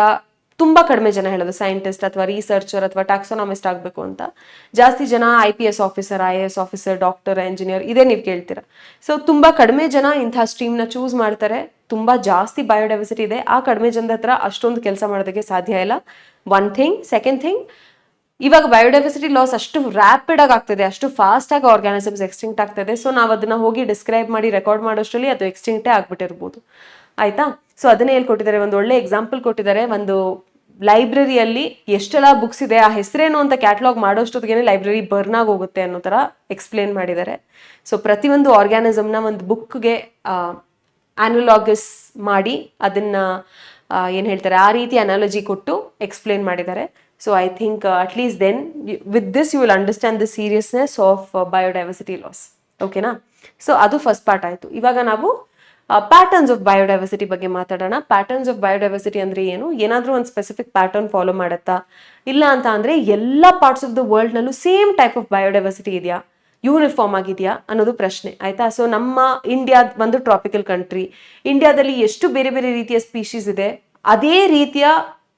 ತುಂಬಾ ಕಡಿಮೆ ಜನ ಹೇಳೋದು ಸೈಂಟಿಸ್ಟ್ ಅಥವಾ ರಿಸರ್ಚರ್ ಅಥವಾ ಟ್ಯಾಕ್ಸೋನಾಮಿಸ್ಟ್ ಆಗಬೇಕು ಅಂತ. ಜಾಸ್ತಿ ಜನ IPS officer, IAS officer, doctor, engineer ಇದೇ ನೀವು ಕೇಳ್ತೀರಾ. ಸೊ ತುಂಬಾ ಕಡಿಮೆ ಜನ ಇಂತಹ ಸ್ಟ್ರೀಮ್ ನ ಚೂಸ್ ಮಾಡ್ತಾರೆ. ತುಂಬಾ ಜಾಸ್ತಿ ಬಯೋಡೈವರ್ಸಿಟಿ ಇದೆ. ಆ ಕಡಿಮೆ ಜನದ ಹತ್ರ ಅಷ್ಟೊಂದು ಕೆಲಸ ಮಾಡೋದಕ್ಕೆ ಸಾಧ್ಯ ಇಲ್ಲ. One thing. ಸೆಕೆಂಡ್ ಥಿಂಗ್, ಇವಾಗ ಬಯೋಡೈವರ್ಸಿಟಿ ಲಾಸ್ ಅಷ್ಟು ರ್ಯಾಪಿಡ್ ಆಗಿ ಆಗ್ತದೆ, ಅಷ್ಟು ಫಾಸ್ಟ್ ಆಗಿ ಆರ್ಗ್ಯಾನಿಸಮ್ಸ್ ಎಕ್ಸ್ಟಿಂಕ್ಟ್ ಆಗ್ತದೆ. ಸೊ ನಾವು ಅದನ್ನ ಹೋಗಿ ಡಿಸ್ಕ್ರೈಬ್ ಮಾಡಿ ರೆಕಾರ್ಡ್ ಮಾಡೋಷ್ಟರಲ್ಲಿ ಅದು ಎಕ್ಸ್ಟಿಂಕ್ಟೇ ಆಗ್ಬಿಟ್ಟಿರ್ಬೋದು. ಆಯ್ತಾ? ಸೊ ಅದನ್ನೇ ಹೇಳ್ಕೊಟ್ಟಿದ್ದಾರೆ, ಒಂದು ಒಳ್ಳೆ ಎಕ್ಸಾಂಪಲ್ ಕೊಟ್ಟಿದ್ದಾರೆ. ಒಂದು ಲೈಬ್ರರಿಯಲ್ಲಿ ಎಷ್ಟೆಲ್ಲ ಬುಕ್ಸ್ ಇದೆ, ಆ ಹೆಸರೇನು ಅಂತ ಕ್ಯಾಟಲಾಗ್ ಮಾಡೋಷ್ಟೊತ್ತಿಗೆ ಲೈಬ್ರರಿ ಬರ್ನ್ ಆಗಿ ಹೋಗುತ್ತೆ ಅನ್ನೋ ತರ ಎಕ್ಸ್ಪ್ಲೇನ್ ಮಾಡಿದ್ದಾರೆ. ಸೊ ಪ್ರತಿಯೊಂದು ಆರ್ಗ್ಯಾನಿಸಮ್ನ ಒಂದು ಬುಕ್ಗೆ ಅನಲಾಗಸ್ ಮಾಡಿ ಅದನ್ನ ಏನ್ ಹೇಳ್ತಾರೆ ಆ ರೀತಿ ಅನಾಲಜಿ ಕೊಟ್ಟು ಎಕ್ಸ್ಪ್ಲೇನ್ ಮಾಡಿದ್ದಾರೆ. So I think at least then with this you will understand the seriousness of biodiversity loss. ಓಕೆನಾ? ಸೊ ಅದು ಫಸ್ಟ್ ಪಾರ್ಟ್ ಆಯ್ತು. ಇವಾಗ ನಾವು ಪ್ಯಾಟರ್ನ್ಸ್ ಆಫ್ ಬಯೋಡೈವರ್ಸಿಟಿ ಬಗ್ಗೆ ಮಾತಾಡೋಣ. ಪ್ಯಾಟರ್ನ್ಸ್ ಆಫ್ ಬಯೋಡೈವರ್ಸಿಟಿ ಅಂದ್ರೆ ಏನು? ಏನಾದ್ರೂ ಒಂದು ಸ್ಪೆಸಿಫಿಕ್ ಪ್ಯಾಟರ್ನ್ ಫಾಲೋ ಮಾಡುತ್ತಾ, ಇಲ್ಲ ಅಂತ ಅಂದ್ರೆ ಎಲ್ಲ ಪಾರ್ಟ್ಸ್ ಆಫ್ ದ ವರ್ಲ್ಡ್ ನಲ್ಲೂ ಸೇಮ್ ಟೈಪ್ ಆಫ್ ಬಯೋಡೈವರ್ಸಿಟಿ ಇದೆಯಾ, ಯೂನಿಫಾರ್ಮ್ ಆಗಿದೆಯಾ ಅನ್ನೋದು ಪ್ರಶ್ನೆ. ಆಯ್ತಾ? ಸೊ ನಮ್ಮ ಇಂಡಿಯಾ ಒಂದು ಟ್ರಾಪಿಕಲ್ ಕಂಟ್ರಿ. ಇಂಡಿಯಾದಲ್ಲಿ ಎಷ್ಟು ಬೇರೆ ಬೇರೆ ರೀತಿಯ ಸ್ಪೀಶೀಸ್ ಇದೆ, ಅದೇ ರೀತಿಯ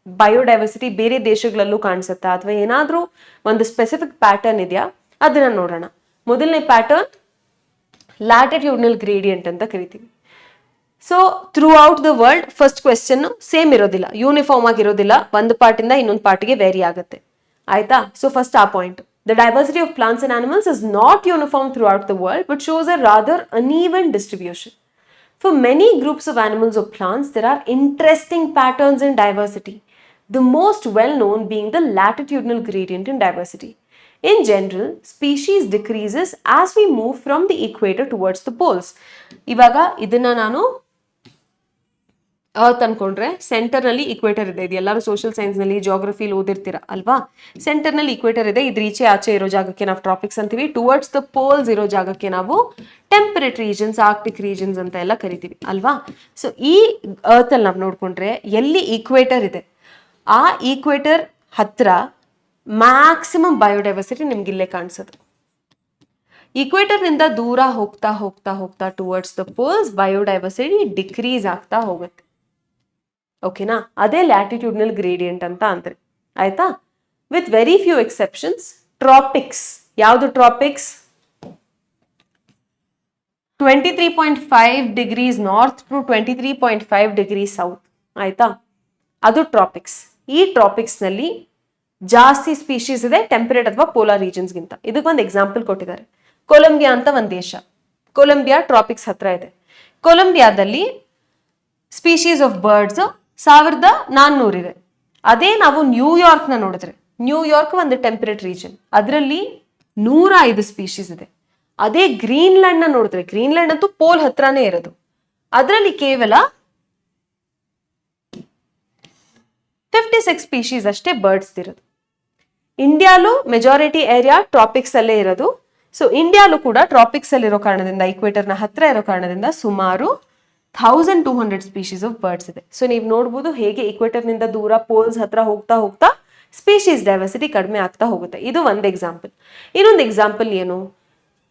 ಬಯೋಡೈವರ್ಸಿಟಿ ಬೇರೆ ದೇಶಗಳಲ್ಲೂ ಕಾಣಿಸುತ್ತಾ, ಅಥವಾ ಏನಾದ್ರೂ ಒಂದು ಸ್ಪೆಸಿಫಿಕ್ ಪ್ಯಾಟರ್ನ್ ಇದೆಯಾ, ಅದನ್ನ ನೋಡೋಣ. ಮೊದಲನೇ ಪ್ಯಾಟರ್ನ್ ಲ್ಯಾಟಿಟ್ಯೂಡ್ನಲ್ ಗ್ರೇಡಿಯಂಟ್ ಅಂತ ಕರಿತೀವಿ. So through out the world first question same ಇರೋದಿಲ್ಲ, ಯೂನಿಫಾರ್ಮ್ ಆಗಿರೋದಿಲ್ಲ, ಒಂದು ಪಾರ್ಟಿಂದ ಇನ್ನೊಂದು ಪಾರ್ಟಿಗೆ ವೇರಿ ಆಗುತ್ತೆ. ಆಯ್ತಾ? ಸೊ ಫಸ್ಟ್ ಆ point. The diversity of plants and animals is not uniform through out the world but shows a rather uneven distribution. For many groups of animals or plants, there are interesting patterns in diversity, the most well known being the latitudinal gradient in diversity. In general, species decreases as we move from the equator towards the poles. ಇವಾಗ ಇದನ್ನ ನಾನು earth ಅನ್ಕೊಂಡ್ರೆ centre ನಲ್ಲಿ equator ಇದೆ. ಇದು ಎಲ್ಲರೂ social science ನಲ್ಲಿ ಜಿಯೋಗ್ರಫಿಲಿ ಓದಿರ್ತೀರ ಅಲ್ವಾ. ಸೆಂಟರ್ ನಲ್ಲಿ ಇಕ್ವೇಟರ್ ಇದೆ. ಇದು ಈಚೆ ಆಚೆ ಇರೋ ಜಾಗಕ್ಕೆ ನಾವು ಟ್ರಾಪಿಕ್ಸ್ ಅಂತೀವಿ. ಟುವರ್ಡ್ಸ್ ದ ಪೋಲ್ಸ್ ಇರೋ ಜಾಗಕ್ಕೆ ನಾವು ಟೆಂಪರೇಟ್ ರೀಜನ್ಸ್, ಆರ್ಕ್ಟಿಕ್ ರೀಜನ್ಸ್ ಅಂತ ಎಲ್ಲ ಕರಿತೀವಿ ಅಲ್ವಾ. ಸೊ ಈ ಅರ್ತ್ ಅಲ್ಲಿ ನಾವು ನೋಡ್ಕೊಂಡ್ರೆ ಎಲ್ಲಿ ಈಕ್ವೇಟರ್ ಇದೆ ಆ ಈಕ್ವೇಟರ್ ಹತ್ರ ಮ್ಯಾಕ್ಸಿಮಮ್ ಬಯೋಡೈವರ್ಸಿಟಿ ನಿಮ್ಗೆ ಇಲ್ಲೇ ಕಾಣಿಸೋದು. ಈಕ್ವೇಟರ್ ನಿಂದ ದೂರ ಹೋಗ್ತಾ ಹೋಗ್ತಾ ಹೋಗ್ತಾ towards the poles biodiversity decrease ಆಗ್ತಾ ಹೋಗುತ್ತೆ. ಓಕೆನಾ, ಅದೇ ಲ್ಯಾಟಿಟ್ಯೂಡ್ನಲ್ ಗ್ರೇಡಿಯಂಟ್ ಅಂತ ಅಂದ್ರೆ ಆಯ್ತಾ. With very few exceptions tropics. ಯಾವುದು tropics? 23.5 degrees north to 23.5 degrees south ಆಯ್ತಾ, ಅದು ಟ್ರಾಪಿಕ್ಸ್. ಈ ಟ್ರಾಪಿಕ್ಸ್ ನಲ್ಲಿ ಜಾಸ್ತಿ ಸ್ಪೀಶೀಸ್ ಇದೆ ಟೆಂಪರೇಟ್ ಅಥವಾ ಪೋಲಾರ್ ರೀಜನ್ಸ್ಗಿಂತ. ಇದಕ್ಕೊಂದು ಎಕ್ಸಾಂಪಲ್ ಕೊಟ್ಟಿದ್ದಾರೆ. ಕೊಲಂಬಿಯಾ ಅಂತ ಒಂದು ದೇಶ. ಕೊಲಂಬಿಯಾ ಟ್ರಾಪಿಕ್ಸ್ ಹತ್ರ ಇದೆ. ಕೊಲಂಬಿಯಾದಲ್ಲಿ ಸ್ಪೀಶೀಸ್ ಆಫ್ ಬರ್ಡ್ಸ್ 1400 ಇದೆ. ಅದೇ ನಾವು ನ್ಯೂಯಾರ್ಕ್ ನ ನೋಡಿದ್ರೆ, ನ್ಯೂಯಾರ್ಕ್ ಒಂದು ಟೆಂಪರೇಟ್ ರೀಜನ್, ಅದರಲ್ಲಿ 105 ಸ್ಪೀಶೀಸ್ ಇದೆ. ಅದೇ ಗ್ರೀನ್ಲ್ಯಾಂಡ್ ನ ನೋಡಿದ್ರೆ, ಗ್ರೀನ್ಲ್ಯಾಂಡ್ ಅಂತೂ ಪೋಲ್ ಹತ್ರನೇ ಇರೋದು, ಅದರಲ್ಲಿ ಕೇವಲ 56 ಸ್ಪೀಶೀಸ್ ಅಷ್ಟೇ ಬರ್ಡ್ಸ್ ಇರೋದು. ಇಂಡಿಯಾಲು ಮೆಜಾರಿಟಿ ಏರಿಯಾ ಟ್ರಾಪಿಕ್ಸ್ ಅಲ್ಲೇ ಇರೋದು. ಸೊ ಇಂಡಿಯಾಲು ಕೂಡ ಟ್ರಾಪಿಕ್ಸ್ ಅಲ್ಲಿ ಇರೋ ಕಾರಣದಿಂದ, ಈಕ್ವೇಟರ್ನ ಹತ್ರ ಇರೋ ಕಾರಣದಿಂದ ಸುಮಾರು 1200 ಸ್ಪೀಶೀಸ್ ಆಫ್ ಬರ್ಡ್ಸ್ ಇದೆ. ಸೊ ನೀವು ನೋಡ್ಬೋದು ಹೇಗೆ ಈಕ್ವೇಟರ್ ನಿಂದ ದೂರ ಪೋಲ್ಸ್ ಹತ್ರ ಹೋಗ್ತಾ ಹೋಗ್ತಾ ಸ್ಪೀಶೀಸ್ ಡೈವರ್ಸಿಟಿ ಕಡಿಮೆ ಆಗ್ತಾ ಹೋಗುತ್ತೆ. ಇದು ಒಂದು ಎಕ್ಸಾಂಪಲ್. ಇನ್ನೊಂದು ಎಕ್ಸಾಂಪಲ್ ಏನು,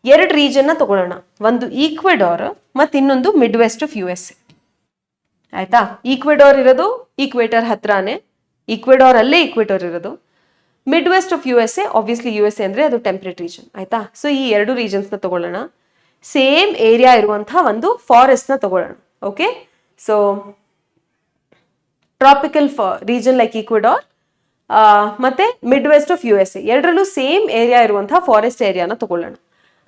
2 ರೀಜನ್ ನ ತಗೊಳ್ಳೋಣ. ಒಂದು ಈಕ್ವೆಡಾರ್ ಮತ್ತು ಇನ್ನೊಂದು ಮಿಡ್ ವೆಸ್ಟ್ ಆಫ್ USA ಆಯ್ತಾ. ಈಕ್ವೆಡಾರ್ ಇರೋದು ಈಕ್ವೇಟರ್ ಹತ್ರನೇ, ಈಕ್ವೆಡಾರ್ ಅಲ್ಲೇ ಈಕ್ವೇಟರ್ ಇರೋದು. Mid West of USA, obviously USA ಅಂದ್ರೆ ಅದು ಟೆಂಪರೇಟ್ ರೀಜನ್ ಆಯ್ತಾ. ಸೊ ಈ 2 ರೀಜನ್ಸ್ ನ ತಗೊಳ್ಳೋಣ. ಸೇಮ್ ಏರಿಯಾ ಇರುವಂತಹ ಒಂದು ಫಾರೆಸ್ಟ್ ನ ತಗೊಳ್ಳೋಣ. Okay, so tropical region like Ecuador ಮತ್ತೆ ಮಿಡ್ ವೆಸ್ಟ್ ಆಫ್ USA, ಎರಡರಲ್ಲೂ ಸೇಮ್ ಏರಿಯಾ ಇರುವಂತಹ ಫಾರೆಸ್ಟ್ ಏರಿಯಾನ ತಗೊಳ್ಳೋಣ.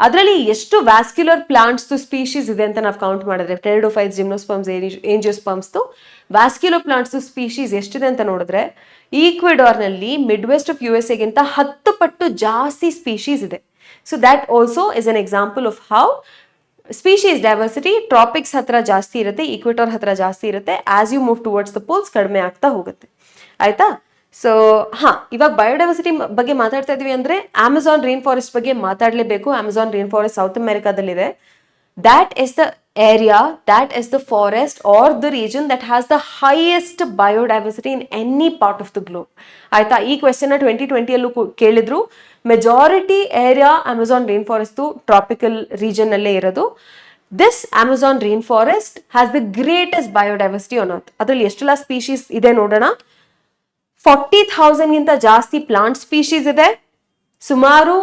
ಅದರಲ್ಲಿ ಎಷ್ಟು ವ್ಯಾಸ್ಕ್ಯುಲರ್ ಪ್ಲಾಂಟ್ಸ್ ಸ್ಪೀಶೀಸ್ ಇದೆ ಅಂತ ನಾವು ಕೌಂಟ್ ಮಾಡಿದ್ರೆ, pteridophytes, gymnosperms, angiosperms vascular plants species ಎಷ್ಟಿದೆ ಅಂತ ನೋಡಿದ್ರೆ, ಈಕ್ವೆಡಾರ್ನಲ್ಲಿ ಮಿಡ್ ವೆಸ್ಟ್ ಆಫ್ USA ಗಿಂತ 10 ಪಟ್ಟು ಜಾಸ್ತಿ ಸ್ಪೀಶೀಸ್ ಇದೆ. So that also is an example of how species diversity tropics ಹತ್ರ ಜಾಸ್ತಿ ಇರುತ್ತೆ, ಈಕ್ವೆಟರ್ ಹತ್ರ ಜಾಸ್ತಿ ಇರುತ್ತೆ. As you move towards the poles ಕಡಿಮೆ ಆಗ್ತಾ ಹೋಗುತ್ತೆ ಆಯ್ತಾ. ಸೊ ಇವಾಗ ಬಯೋಡೈವರ್ಸಿಟಿ ಬಗ್ಗೆ ಮಾತಾಡ್ತಾ ಇದೀವಿ ಅಂದ್ರೆ ಅಮೆಜಾನ್ ರೈನ್ ಫಾರೆಸ್ಟ್ ಬಗ್ಗೆ ಮಾತಾಡಲೇಬೇಕು. ಅಮೆಜಾನ್ ರೈನ್ ಫಾರೆಸ್ಟ್ ಸೌತ್ ಅಮೆರಿಕಾದಲ್ಲಿದೆ. That is the area, that is the forest are the region that has the highest biodiversity in any part of the globe ಆಯ್ತಾ. ಈ ಕ್ವೆಶ್ಚನ್ 2020 ಕೇಳಿದ್ರು. Majority area Amazon rain forest tropical region ಅಲ್ಲೇ ಇರೋದು. This Amazon rain forest has the greatest biodiversity on earth. ಅದರಲ್ಲಿ ಎಷ್ಟೆಲ್ಲ species ಇದೆ ನೋಡೋಣ. 40,000 ಗಿಂತ ಜಾಸ್ತಿ ಪ್ಲಾಂಟ್ ಸ್ಪೀಶೀಸ್ ಇದೆ, ಸುಮಾರು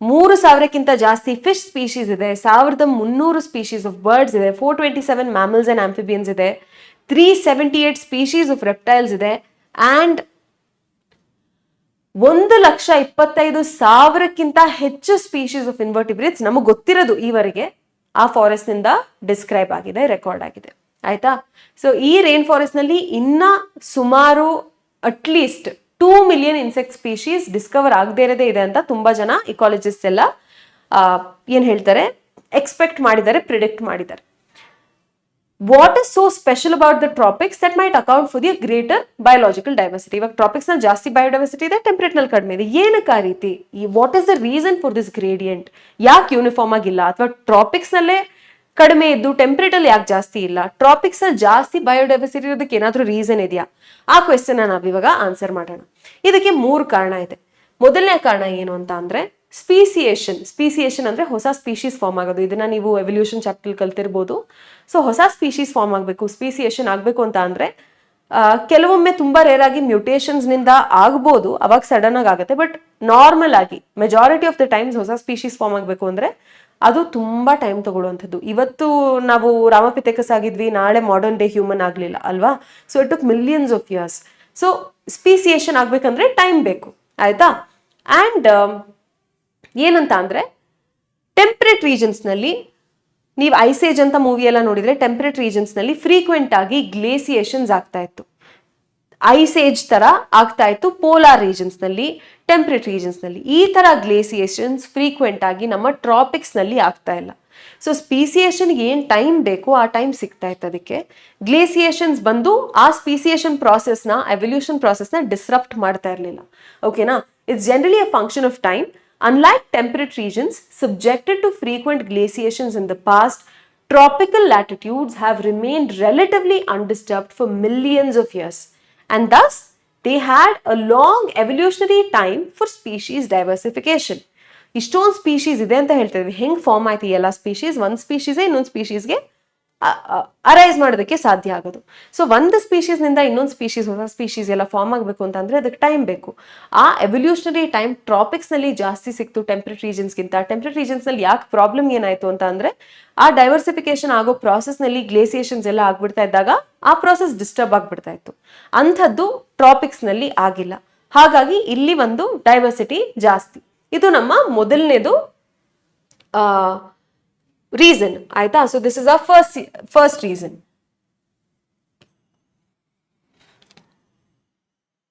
3,000ಕ್ಕಿಂತ ಜಾಸ್ತಿ ಫಿಶ್ ಸ್ಪೀಶೀಸ್ ಇದೆ, 1,300 ಸ್ಪೀಶೀಸ್ ಆಫ್ ಬರ್ಡ್ಸ್ ಇದೆ, 427 ಮ್ಯಾಮಲ್ಸ್ ಅಂಡ್ ಆಂಫಿಬಿಯನ್ಸ್ ಇದೆ, 378 ಸ್ಪೀಶೀಸ್ ಆಫ್ ರೆಪ್ಟೈಲ್ಸ್ ಇದೆ, ಅಂಡ್ 1,25,000ಕ್ಕಿಂತ ಹೆಚ್ಚು ಸ್ಪೀಶೀಸ್ ಆಫ್ ಇನ್ವರ್ಟಿಬ್ರೇಟ್ಸ್ ನಮಗೆ ಗೊತ್ತಿರೋದು ಈವರೆಗೆ ಆ ಫಾರೆಸ್ಟ್ ನಿಂದ ಡಿಸ್ಕ್ರೈಬ್ ಆಗಿದೆ, ರೆಕಾರ್ಡ್ ಆಗಿದೆ ಆಯ್ತಾ. ಸೊ ಈ ರೈನ್ ಫಾರೆಸ್ಟ್ ನಲ್ಲಿ ಇನ್ನ ಸುಮಾರು at least 2 million insect species Discover ಆಗದೇ ಇರೋದೇ ಇದೆ ಅಂತ ತುಂಬಾ ಜನ ಇಕಾಲಜಿಸ್ಟ್ ಎಲ್ಲ ಏನ್ ಹೇಳ್ತಾರೆ, ಎಕ್ಸ್ಪೆಕ್ಟ್ ಮಾಡಿದ್ದಾರೆ, ಪ್ರಿಡಿಕ್ಟ್ ಮಾಡಿದ್ದಾರೆ. What is so special about the tropics that might account for the greater biological diversity. ಇವಾಗ ಟ್ರಾಪಿಕ್ಸ್ ನಲ್ಲಿ ಜಾಸ್ತಿ ಬಯೋಡೈವರ್ಸಿಟಿ ಇದೆ, ಟೆಂಪರೇಟ್ ನಲ್ಲಿ ಕಡಿಮೆ ಇದೆ. ಏನಕ್ಕೆ ಆ ರೀತಿ? What is the reason for this gradient? ಯಾಕೆ ಯೂನಿಫಾರ್ಮ್ ಆಗಿಲ್ಲ? ಅಥವಾ ಟ್ರಾಪಿಕ್ಸ್ ನಲ್ಲೇ ಕಡಿಮೆ ಇದ್ದು ಟೆಂಪರೇಟ್ ಅಲ್ಲಿ ಯಾಕೆ ಜಾಸ್ತಿ ಇಲ್ಲ? ಟ್ರಾಪಿಕ್ಸ್ ಅಲ್ಲಿ ಜಾಸ್ತಿ ಬಯೋಡೈವರ್ಸಿಟಿ ಇರೋದಕ್ಕೆ ಏನಾದ್ರೂ ರೀಸನ್ ಇದೆಯಾ? ಆ ಕ್ವೆಶ್ಚನ್ ನಾವು ಇವಾಗ ಆನ್ಸರ್ ಮಾಡೋಣ. ಇದಕ್ಕೆ 3 ಕಾರಣ ಇದೆ. ಮೊದಲನೇ ಕಾರಣ ಏನು ಅಂತ ಅಂದ್ರೆ ಸ್ಪೀಸಿಯೇಷನ್. ಸ್ಪೀಸಿಯೇಷನ್ ಅಂದ್ರೆ ಹೊಸ ಸ್ಪೀಶೀಸ್ ಫಾರ್ಮ್ ಆಗೋದು. ಇದನ್ನ ನೀವು ಎವಲ್ಯೂಷನ್ ಚಾಪ್ಟರ್ ಕಲ್ತಿರ್ಬೋದು. ಸೊ ಹೊಸ ಸ್ಪೀಶೀಸ್ ಫಾರ್ಮ್ ಆಗಬೇಕು, ಸ್ಪೀಸಿಯೇಷನ್ ಆಗಬೇಕು ಅಂತ ಅಂದ್ರೆ ಕೆಲವೊಮ್ಮೆ ತುಂಬಾ ರೇರ್ ಆಗಿ ಮ್ಯೂಟೇಷನ್ಸ್ ನಿಂದ ಆಗ್ಬೋದು, ಅವಾಗ ಸಡನ್ ಆಗಿ ಆಗುತ್ತೆ. ಬಟ್ ನಾರ್ಮಲ್ ಆಗಿ ಮೆಜಾರಿಟಿ ಆಫ್ ದ ಟೈಮ್ಸ್ ಹೊಸ ಸ್ಪೀಶೀಸ್ ಫಾರ್ಮ್ ಆಗಬೇಕು ಅಂದ್ರೆ ಅದು ತುಂಬಾ ಟೈಮ್ ತಗೊಳ್ಳುವಂಥದ್ದು. ಇವತ್ತು ನಾವು ರಾಮಪಿಥೆಕಸ್ ಆಗಿದ್ವಿ, ನಾಳೆ ಮಾಡರ್ನ್ ಡೇ ಹ್ಯೂಮನ್ ಆಗ್ಲಿಲ್ಲ ಅಲ್ವಾ. So it took millions of years. So speciation ಆಗ್ಬೇಕಂದ್ರೆ ಟೈಮ್ ಬೇಕು ಆಯ್ತಾ. ಅಂಡ್ ಏನಂತ ಅಂದ್ರೆ ಟೆಂಪರೇಟ್ ರೀಜನ್ಸ್ ನಲ್ಲಿ, ನೀವು ಐಸೇಜ್ ಅಂತ ಮೂವಿ ಎಲ್ಲ ನೋಡಿದ್ರೆ ಟೆಂಪರೇಟ್ ರೀಜನ್ಸ್ ನಲ್ಲಿ ಫ್ರೀಕ್ವೆಂಟ್ ಆಗಿ ಗ್ಲೇಸಿಯೇಷನ್ಸ್ ಆಗ್ತಾ ಇತ್ತು. ಐಸ್ ಏಜ್ ತರ ಆಗ್ತಾ ಇತ್ತು ಪೋಲಾರ್ ರೀಜನ್ಸ್ ನಲ್ಲಿ, ಟೆಂಪರೇಟ್ ರೀಜನ್ಸ್ ನಲ್ಲಿ. ಈ ತರ ಗ್ಲೇಸಿಯೇಷನ್ಸ್ ಫ್ರೀಕ್ವೆಂಟ್ ಆಗಿ ನಮ್ಮ ಟ್ರಾಪಿಕ್ಸ್ ನಲ್ಲಿ ಆಗ್ತಾ ಇಲ್ಲ. ಸೊ ಸ್ಪೀಸಿಯೇಷನ್ಗೆ ಏನ್ ಟೈಮ್ ಬೇಕು ಆ ಟೈಮ್ ಸಿಗ್ತಾ ಇತ್ತು ಅದಕ್ಕೆ. ಗ್ಲೇಸಿಯೇಷನ್ಸ್ ಬಂದು ಆ ಸ್ಪೀಸಿಯೇಷನ್ ಪ್ರಾಸೆಸ್ನ, ಎವಲ್ಯೂಷನ್ ಪ್ರಾಸೆಸ್ನ ಡಿಸ್ರಪ್ಟ್ ಮಾಡ್ತಾ ಇರಲಿಲ್ಲ. ಓಕೆನಾ? It's generally a function of time. Unlike temperate regions subjected to frequent glaciations in the past, tropical latitudes have remained relatively undisturbed for millions of years, and thus they had a long evolutionary time for species diversification. ಇಷ್ಟೊಂದು species ಇದೆ ಅಂತ ಹೇಳ್ತಿದ್ವಿ. ಹೆಂಗ್ form ಆಯ್ತು ಈ ಎಲ್ಲ species? ಒಂದು ಸ್ಪೀಶೀಸೇ ಇನ್ನೊಂದು ಸ್ಪೀಶೀಸ್ಗೆ arise ಮಾಡೋದಕ್ಕೆ ಸಾಧ್ಯ ಆಗೋದು. ಸೊ ಒಂದು ಸ್ಪೀಶೀಸ್ನಿಂದ ಇನ್ನೊಂದು ಸ್ಪೀಶೀಸ್, ಹೊಸ ಸ್ಪೀಶೀಸ್ ಎಲ್ಲ ಫಾರ್ಮ್ ಆಗಬೇಕು ಅಂತಂದ್ರೆ ಅದಕ್ಕೆ ಟೈಮ್ ಬೇಕು. ಆ ಎವಲ್ಯೂಷನರಿ ಟೈಮ್ ಟ್ರಾಪಿಕ್ಸ್ನಲ್ಲಿ ಜಾಸ್ತಿ ಸಿಕ್ತು ಟೆಂಪರೇಟ್ ರೀಜನ್ಸ್ಗಿಂತ. ಟೆಂಪರೇಟ್ ರೀಜನ್ಸ್ನಲ್ಲಿ ಯಾಕೆ ಪ್ರಾಬ್ಲಮ್ ಏನಾಯ್ತು ಅಂತ ಅಂದ್ರೆ ಆ ಡೈವರ್ಸಿಫಿಕೇಶನ್ ಆಗೋ ಪ್ರಾಸೆಸ್ನಲ್ಲಿ ಗ್ಲೇಸಿಯೇಷನ್ಸ್ ಎಲ್ಲ ಆಗ್ಬಿಡ್ತಾ ಇದ್ದಾಗ ಆ ಪ್ರಾಸೆಸ್ ಡಿಸ್ಟರ್ಬ್ ಆಗ್ಬಿಡ್ತಾ ಇತ್ತು. ಅಂಥದ್ದು ಟ್ರಾಪಿಕ್ಸ್ನಲ್ಲಿ ಆಗಿಲ್ಲ. ಹಾಗಾಗಿ ಇಲ್ಲಿ ಒಂದು ಡೈವರ್ಸಿಟಿ ಜಾಸ್ತಿ. ಇದು ನಮ್ಮ ಮೊದಲನೇದು ರೀಸನ್ ಆಯ್ತಾ. So this is a first reason.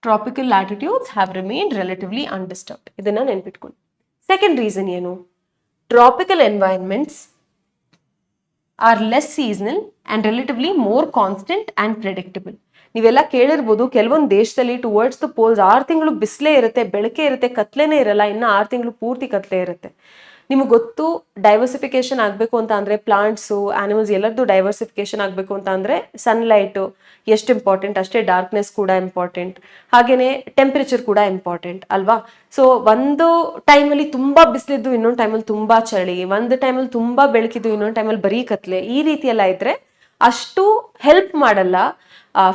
Tropical latitudes have remained relatively undisturbed. ಇದನ್ನ ನೆನ್ಪಿಟ್ಕೊಂಡು. ಸೆಕೆಂಡ್ ರೀಸನ್ ಏನು? Tropical environments are less seasonal and relatively more constant and predictable. ನೀವೆಲ್ಲ ಕೇಳಿರ್ಬೋದು, ಕೆಲವೊಂದು ದೇಶದಲ್ಲಿ ಟುವರ್ಡ್ಸ್ ದ ಪೋಲ್ಸ್ 6 ತಿಂಗಳು ಬಿಸಿಲೇ ಇರುತ್ತೆ, ಬೆಳಕೆ ಇರುತ್ತೆ, ಕತ್ಲೇನೇ ಇರಲ್ಲ. ಇನ್ನು 6 ತಿಂಗಳು ಪೂರ್ತಿ ಕತ್ಲೆ ಇರುತ್ತೆ. ನಿಮಗೆ ಗೊತ್ತು, ಡೈವರ್ಸಿಫಿಕೇಶನ್ ಆಗಬೇಕು ಅಂತ ಅಂದರೆ ಪ್ಲಾಂಟ್ಸು, ಆನಿಮಲ್ಸ್ ಎಲ್ಲರದ್ದು ಡೈವರ್ಸಿಫಿಕೇಶನ್ ಆಗಬೇಕು ಅಂತ ಅಂದರೆ ಸನ್ಲೈಟು ಎಷ್ಟು ಇಂಪಾರ್ಟೆಂಟ್ ಅಷ್ಟೇ ಡಾರ್ಕ್ನೆಸ್ ಕೂಡ ಇಂಪಾರ್ಟೆಂಟ್. ಹಾಗೆಯೇ ಟೆಂಪ್ರೇಚರ್ ಕೂಡ ಇಂಪಾರ್ಟೆಂಟ್ ಅಲ್ವಾ. ಸೊ ಒಂದು ಟೈಮಲ್ಲಿ ತುಂಬ ಬಿಸಿಲಿದ್ದು ಇನ್ನೊಂದು ಟೈಮಲ್ಲಿ ತುಂಬ ಚಳಿ, ಒಂದು ಟೈಮಲ್ಲಿ ತುಂಬ ಬೆಳಕಿದ್ದು ಇನ್ನೊಂದು ಟೈಮಲ್ಲಿ ಬರೀ ಕತ್ಲೆ, ಈ ರೀತಿ ಎಲ್ಲ ಇದ್ರೆ ಅಷ್ಟು ಹೆಲ್ಪ್ ಮಾಡಲ್ಲ,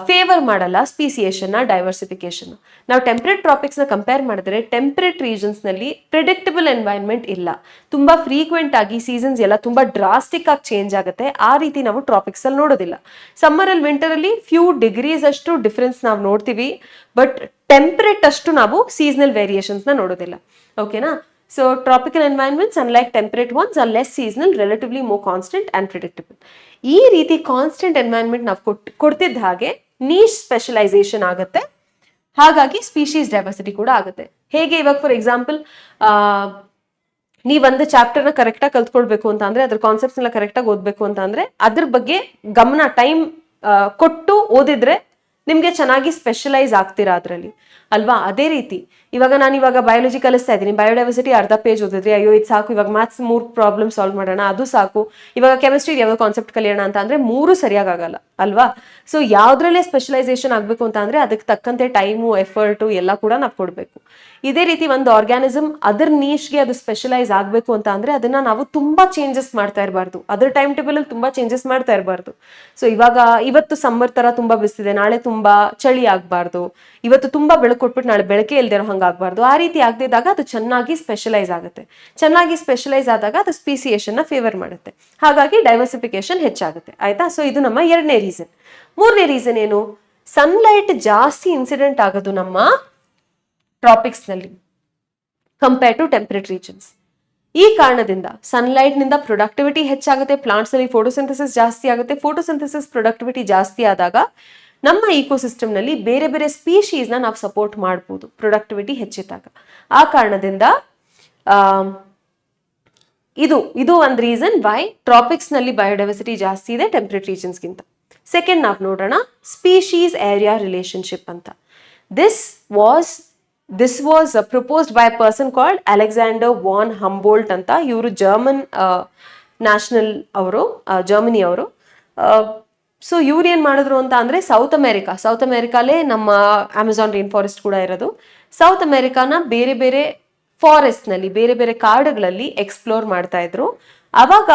ಫೇವರ್ ಮಾಡಲ್ಲ ಸ್ಪೀಸಿಯೇಷನ್ನ, ಡೈವರ್ಸಿಫಿಕೇಶನ್. ನಾವು ಟೆಂಪರೇಟ್ ಟ್ರಾಪಿಕ್ಸ್ನ ಕಂಪೇರ್ ಮಾಡಿದ್ರೆ ಟೆಂಪರೇಟ್ ರೀಜನ್ಸ್ನಲ್ಲಿ ಪ್ರಿಡಿಕ್ಟಬಲ್ ಎನ್ವೈರನ್ಮೆಂಟ್ ಇಲ್ಲ. ತುಂಬ ಫ್ರೀಕ್ವೆಂಟ್ ಆಗಿ ಸೀಸನ್ಸ್ ಎಲ್ಲ ತುಂಬ ಡ್ರಾಸ್ಟಿಕ್ ಆಗಿ ಚೇಂಜ್ ಆಗುತ್ತೆ. ಆ ರೀತಿ ನಾವು ಟ್ರಾಪಿಕ್ಸ್ ಅಲ್ಲಿ ನೋಡೋದಿಲ್ಲ. ಸಮ್ಮರಲ್ಲಿ, ವಿಂಟರಲ್ಲಿ ಫ್ಯೂ ಡಿಗ್ರೀಸ್ ಅಷ್ಟು ಡಿಫ್ರೆನ್ಸ್ ನಾವು ನೋಡ್ತೀವಿ, ಬಟ್ ಟೆಂಪರೇಟ್ ಅಷ್ಟು ನಾವು ಸೀಸನಲ್ ವೇರಿಯೇಷನ್ಸ್ನ ನೋಡೋದಿಲ್ಲ. ಓಕೆನಾ? So tropical environments, unlike temperate ones, are less seasonal, relatively more constant and predictable. ಈ ರೀತಿ ಕಾನ್ಸ್ಟೆಂಟ್ ಎನ್ವೈರನ್ಮೆಂಟ್ ನಾವು ಕೊಡ್ತಿದ್ದ ಹಾಗೆ ನೀಶ್ ಸ್ಪೆಷಲೈಸೇಷನ್ ಆಗುತ್ತೆ. ಹಾಗಾಗಿ ಸ್ಪೀಶೀಸ್ ಡೈವರ್ಸಿಟಿ ಕೂಡ ಆಗುತ್ತೆ. ಹೇಗೆ? ಇವಾಗ ಫಾರ್ ಎಕ್ಸಾಂಪಲ್, ನೀವೊಂದು ಚಾಪ್ಟರ್ನ ಕರೆಕ್ಟಾಗಿ ಕಲ್ತ್ಕೊಳ್ಬೇಕು ಅಂತ ಅಂದ್ರೆ, ಅದ್ರ ಕಾನ್ಸೆಪ್ಟ್ಸ್ ಎಲ್ಲ ಕರೆಕ್ಟಾಗಿ ಓದಬೇಕು ಅಂತ ಅಂದ್ರೆ ಅದ್ರ ಬಗ್ಗೆ ಗಮನ, ಟೈಮ್ ಕೊಟ್ಟು ಓದಿದ್ರೆ ನಿಮ್ಗೆ ಚೆನ್ನಾಗಿ ಸ್ಪೆಷಲೈಸ್ ಆಗ್ತೀರಾ ಅದರಲ್ಲಿ ಅಲ್ವಾ. ಅದೇ ರೀತಿ ಇವಾಗ ಬಯಾಲಜಿ ಕಲಿಸ್ತಾ ಇದ್ದೀನಿ, ಬಯೋಡೈವರ್ಸಿಟಿ ಅರ್ಧ ಪೇಜ್ ಓದಿದ್ರಿ, ಅಯ್ಯೋ ಇದು ಸಾಕು, ಇವಾಗ ಮ್ಯಾಥ್ಸ್ 3 ಪ್ರಾಬ್ಲಮ್ ಸಾಲ್ವ್ ಮಾಡೋಣ ಅದು ಸಾಕು, ಇವಾಗ ಕೆಮಿಸ್ಟ್ರಿ ಯಾವ್ದೋ ಕಾನ್ಸೆಪ್ಟ್ ಕಲಿಯೋಣ ಅಂತ ಅಂದ್ರೆ 3 ಸರಿಯಾಗಲ್ಲ ಅಲ್ವಾ. ಸೊ ಯಾವ್ದ್ರಲ್ಲೇ ಸ್ಪೆಷಲೈಸೇಷನ್ ಆಗಬೇಕು ಅಂತ ಅಂದ್ರೆ ಅದಕ್ಕೆ ತಕ್ಕಂತೆ ಟೈಮು, ಎಫರ್ಟು ಎಲ್ಲ ಕೂಡ ನಾವು ಕೊಡಬೇಕು. ಇದೇ ರೀತಿ ಒಂದು ಆರ್ಗ್ಯಾನಿಸಮ್ ಅದ್ರ ನೀಶ್ಗೆ ಅದು ಸ್ಪೆಷಲೈಸ್ ಆಗಬೇಕು ಅಂತ ಅಂದ್ರೆ ಅದನ್ನ ನಾವು ತುಂಬಾ ಚೇಂಜಸ್ ಮಾಡ್ತಾ ಇರಬಾರ್ದು, ಅದ್ರ ಟೈಮ್ ಟೇಬಲ್ ಅಲ್ಲಿ ತುಂಬಾ ಚೇಂಜಸ್ ಮಾಡ್ತಾ ಇರಬಾರ್ದು. ಸೊ ಇವತ್ತು ಸಮ್ಮರ್ ತರ ತುಂಬಾ ಬಿಸಿಲಿದೆ, ನಾಳೆ ತುಂಬಾ ಚಳಿ ಆಗ್ಬಾರ್ದು, ಇವತ್ತು ತುಂಬಾ ಬೆಳಕು ಕೊಟ್ಬಿಟ್ಟು ನಾಳೆ ಬೆಳಕೆ ಇಲ್ದಿರೋ ಹಂಗಾಗಬಾರ್ದು. ಆ ರೀತಿ ಆಗದಿದ್ದಾಗ ಅದು ಚೆನ್ನಾಗಿ ಸ್ಪೆಷಲೈಸ್ ಆಗುತ್ತೆ. ಚೆನ್ನಾಗಿ ಸ್ಪೆಷಲೈಸ್ ಆದಾಗ ಅದು ಸ್ಪೀಸಿಯೇಷನ್ ನ ಫೇವರ್ ಮಾಡುತ್ತೆ. ಹಾಗಾಗಿ ಡೈವರ್ಸಿಫಿಕೇಶನ್ ಹೆಚ್ಚಾಗುತ್ತೆ. ಆಯ್ತಾ? ಸೊ ಇದು ನಮ್ಮ 2ನೇ ರೀಸನ್. 3ನೇ ರೀಸನ್ ಏನು? ಸನ್ಲೈಟ್ ಜಾಸ್ತಿ ಇನ್ಸಿಡೆಂಟ್ ಆಗೋದು ನಮ್ಮ ಟ್ರಾಪಿಕ್ಸ್ ನಲ್ಲಿ ಕಂಪೇರ್ ಟು ಟೆಂಪರೇಟ್ ರೀಜನ್ಸ್. ಈ ಕಾರಣದಿಂದ ಸನ್ಲೈಟ್ ನಿಂದ ಪ್ರೊಡಕ್ಟಿವಿಟಿ ಹೆಚ್ಚಾಗುತ್ತೆ, ಪ್ಲಾಂಟ್ಸ್ ಅಲ್ಲಿ ಫೋಟೋಸಿಂಥಸಿಸ್ ಜಾಸ್ತಿ ಆಗುತ್ತೆ. ಫೋಟೋಸಿಂಥಸಿಸ್ ಪ್ರೊಡಕ್ಟಿವಿಟಿ ಜಾಸ್ತಿ ಆದಾಗ ನಮ್ಮ ಇಕೋಸಿಸ್ಟಮ್ ನಲ್ಲಿ ಬೇರೆ ಬೇರೆ ಸ್ಪೀಶೀಸ್ ನ ನಾವು ಸಪೋರ್ಟ್ ಮಾಡ್ಬೋದು ಪ್ರೊಡಕ್ಟಿವಿಟಿ ಹೆಚ್ಚಿದ್ದಾಗ. ಆ ಕಾರಣದಿಂದ ಇದು ಒಂದು ರೀಸನ್ ವೈ ಟ್ರಾಪಿಕ್ಸ್ ನಲ್ಲಿ ಬಯೋಡೈವರ್ಸಿಟಿ ಜಾಸ್ತಿ ಇದೆ ಟೆಂಪರೇಟ್ ರೀಜನ್ಸ್ಗಿಂತ. ಸೆಕೆಂಡ್ ನಾವು ನೋಡೋಣ ಸ್ಪೀಶೀಸ್ ಏರಿಯಾ ರಿಲೇಶನ್ಶಿಪ್ ಅಂತ. This was proposed by a person called Alexander von Humboldt ಅಂತ. ಇವರು ಜರ್ಮನ್ ನ್ಯಾಷನಲ್ ಅವರು, ಜರ್ಮನಿ ಅವರು. ಸೊ ಇವ್ರು ಏನ್ ಮಾಡಿದ್ರು ಅಂತ ಅಂದ್ರೆ ಸೌತ್ ಅಮೆರಿಕಾಲೇ ನಮ್ಮ ಅಮೆಜಾನ್ ರೈನ್ ಫಾರೆಸ್ಟ್ ಕೂಡ ಇರೋದು. ಸೌತ್ ಅಮೆರಿಕಾನ ಬೇರೆ ಬೇರೆ ಫಾರೆಸ್ಟ್ ನಲ್ಲಿ, ಬೇರೆ ಬೇರೆ ಕಾಡುಗಳಲ್ಲಿ ಎಕ್ಸ್ಪ್ಲೋರ್ ಮಾಡ್ತಾ ಇದ್ರು. ಅವಾಗ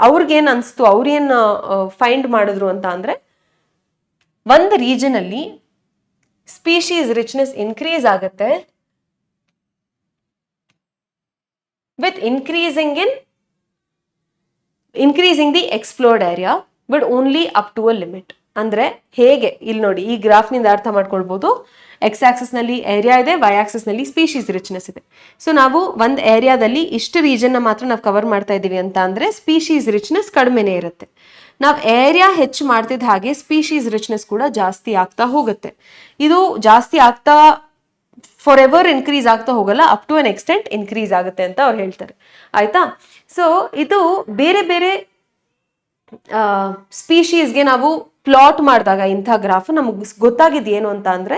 ಅವ್ರಿಗೇನ್ ಅನ್ಸ್ತು, ಅವ್ರೇನ್ ಫೈಂಡ್ ಮಾಡಿದ್ರು ಅಂತ ಅಂದ್ರೆ, ಒಂದು ರೀಜನ್ ಅಲ್ಲಿ ಸ್ಪೀಶೀಸ್ ರಿಚ್ನೆಸ್ ಇನ್ಕ್ರೀಸ್ ಆಗುತ್ತೆ with increasing the explored area, but only up to a limit. ಅಂದ್ರೆ ಹೇಗೆ? ಇಲ್ಲಿ ನೋಡಿ, ಈ ಗ್ರಾಫ್ ನಿಂದ ಅರ್ಥ ಮಾಡ್ಕೊಳ್ಬಹುದು. ಎಕ್ಸ್ ಆಕ್ಸಿಸ್ ನಲ್ಲಿ ಏರಿಯಾ ಇದೆ, ವೈ ಆಕ್ಸಿಸ್ ನಲ್ಲಿ ಸ್ಪೀಶೀಸ್ ರಿಚ್ನೆಸ್ ಇದೆ. ಸೊ ನಾವು ಒಂದು ಏರಿಯಾದಲ್ಲಿ ಇಷ್ಟು ರೀಜನ್ ಮಾತ್ರ ನಾವು ಕವರ್ ಮಾಡ್ತಾ ಇದೀವಿ ಅಂತ ಅಂದ್ರೆ ಸ್ಪೀಶೀಸ್ ರಿಚ್ನೆಸ್ ಕಡಿಮೆನೇ ಇರುತ್ತೆ. ನಾವು ಏರಿಯಾ ಹೆಚ್ಚು ಮಾಡ್ತಿದ್ದ ಹಾಗೆ ಸ್ಪೀಶೀಸ್ ರಿಚ್ನೆಸ್ ಕೂಡ ಜಾಸ್ತಿ ಆಗ್ತಾ ಹೋಗುತ್ತೆ. ಇದು ಜಾಸ್ತಿ ಆಗ್ತಾ ಫಾರ್ ಎವರ್ ಇನ್ಕ್ರೀಸ್ ಆಗ್ತಾ ಹೋಗಲ್ಲ, up to an extent increase ಆಗುತ್ತೆ ಅಂತ ಅವ್ರು ಹೇಳ್ತಾರೆ. ಆಯ್ತಾ? ಸೊ ಇದು ಬೇರೆ ಬೇರೆ ಸ್ಪೀಶೀಸ್ಗೆ ನಾವು ಪ್ಲಾಟ್ ಮಾಡಿದಾಗ ಇಂಥ ಗ್ರಾಫ್ ನಮ್ಗೆ ಗೊತ್ತಾಗಿದ್ದು ಏನು ಅಂತ ಅಂದ್ರೆ,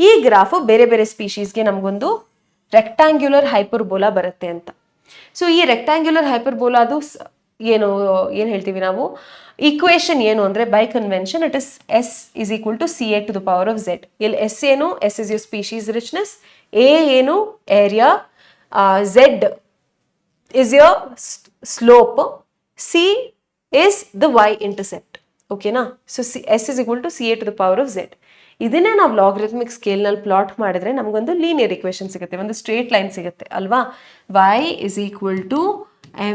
ಈ ಗ್ರಾಫ್ ಬೇರೆ ಬೇರೆ ಸ್ಪೀಶೀಸ್ಗೆ ನಮಗೊಂದು ರೆಕ್ಟಾಂಗ್ಯುಲರ್ ಹೈಪರ್ಬೋಲಾ ಬರುತ್ತೆ ಅಂತ. ಸೊ ಈ ರೆಕ್ಟಾಂಗ್ಯುಲರ್ ಹೈಪರ್ಬೋಲಾದು ಏನು ಹೇಳ್ತೀವಿ ನಾವು, ಈಕ್ವೇಶನ್ ಏನು ಅಂದ್ರೆ by convention it is S is equal to CA to the power of Z. ಇಲ್ಲಿ S ಏನು, S is your species richness, A ಏನು area, Z is your slope, C is the y intercept. ಓಕೆನಾ? So S is equal to CA to the power of Z. ಇದನ್ನೇ ನಾವು logarithmic scale ನಲ್ಲಿ plot ಮಾಡಿದ್ರೆ ನಮಗೊಂದು linear equation ಸಿಗುತ್ತೆ, ಒಂದು straight line ಸಿಗುತ್ತೆ ಅಲ್ವಾ. y is equal to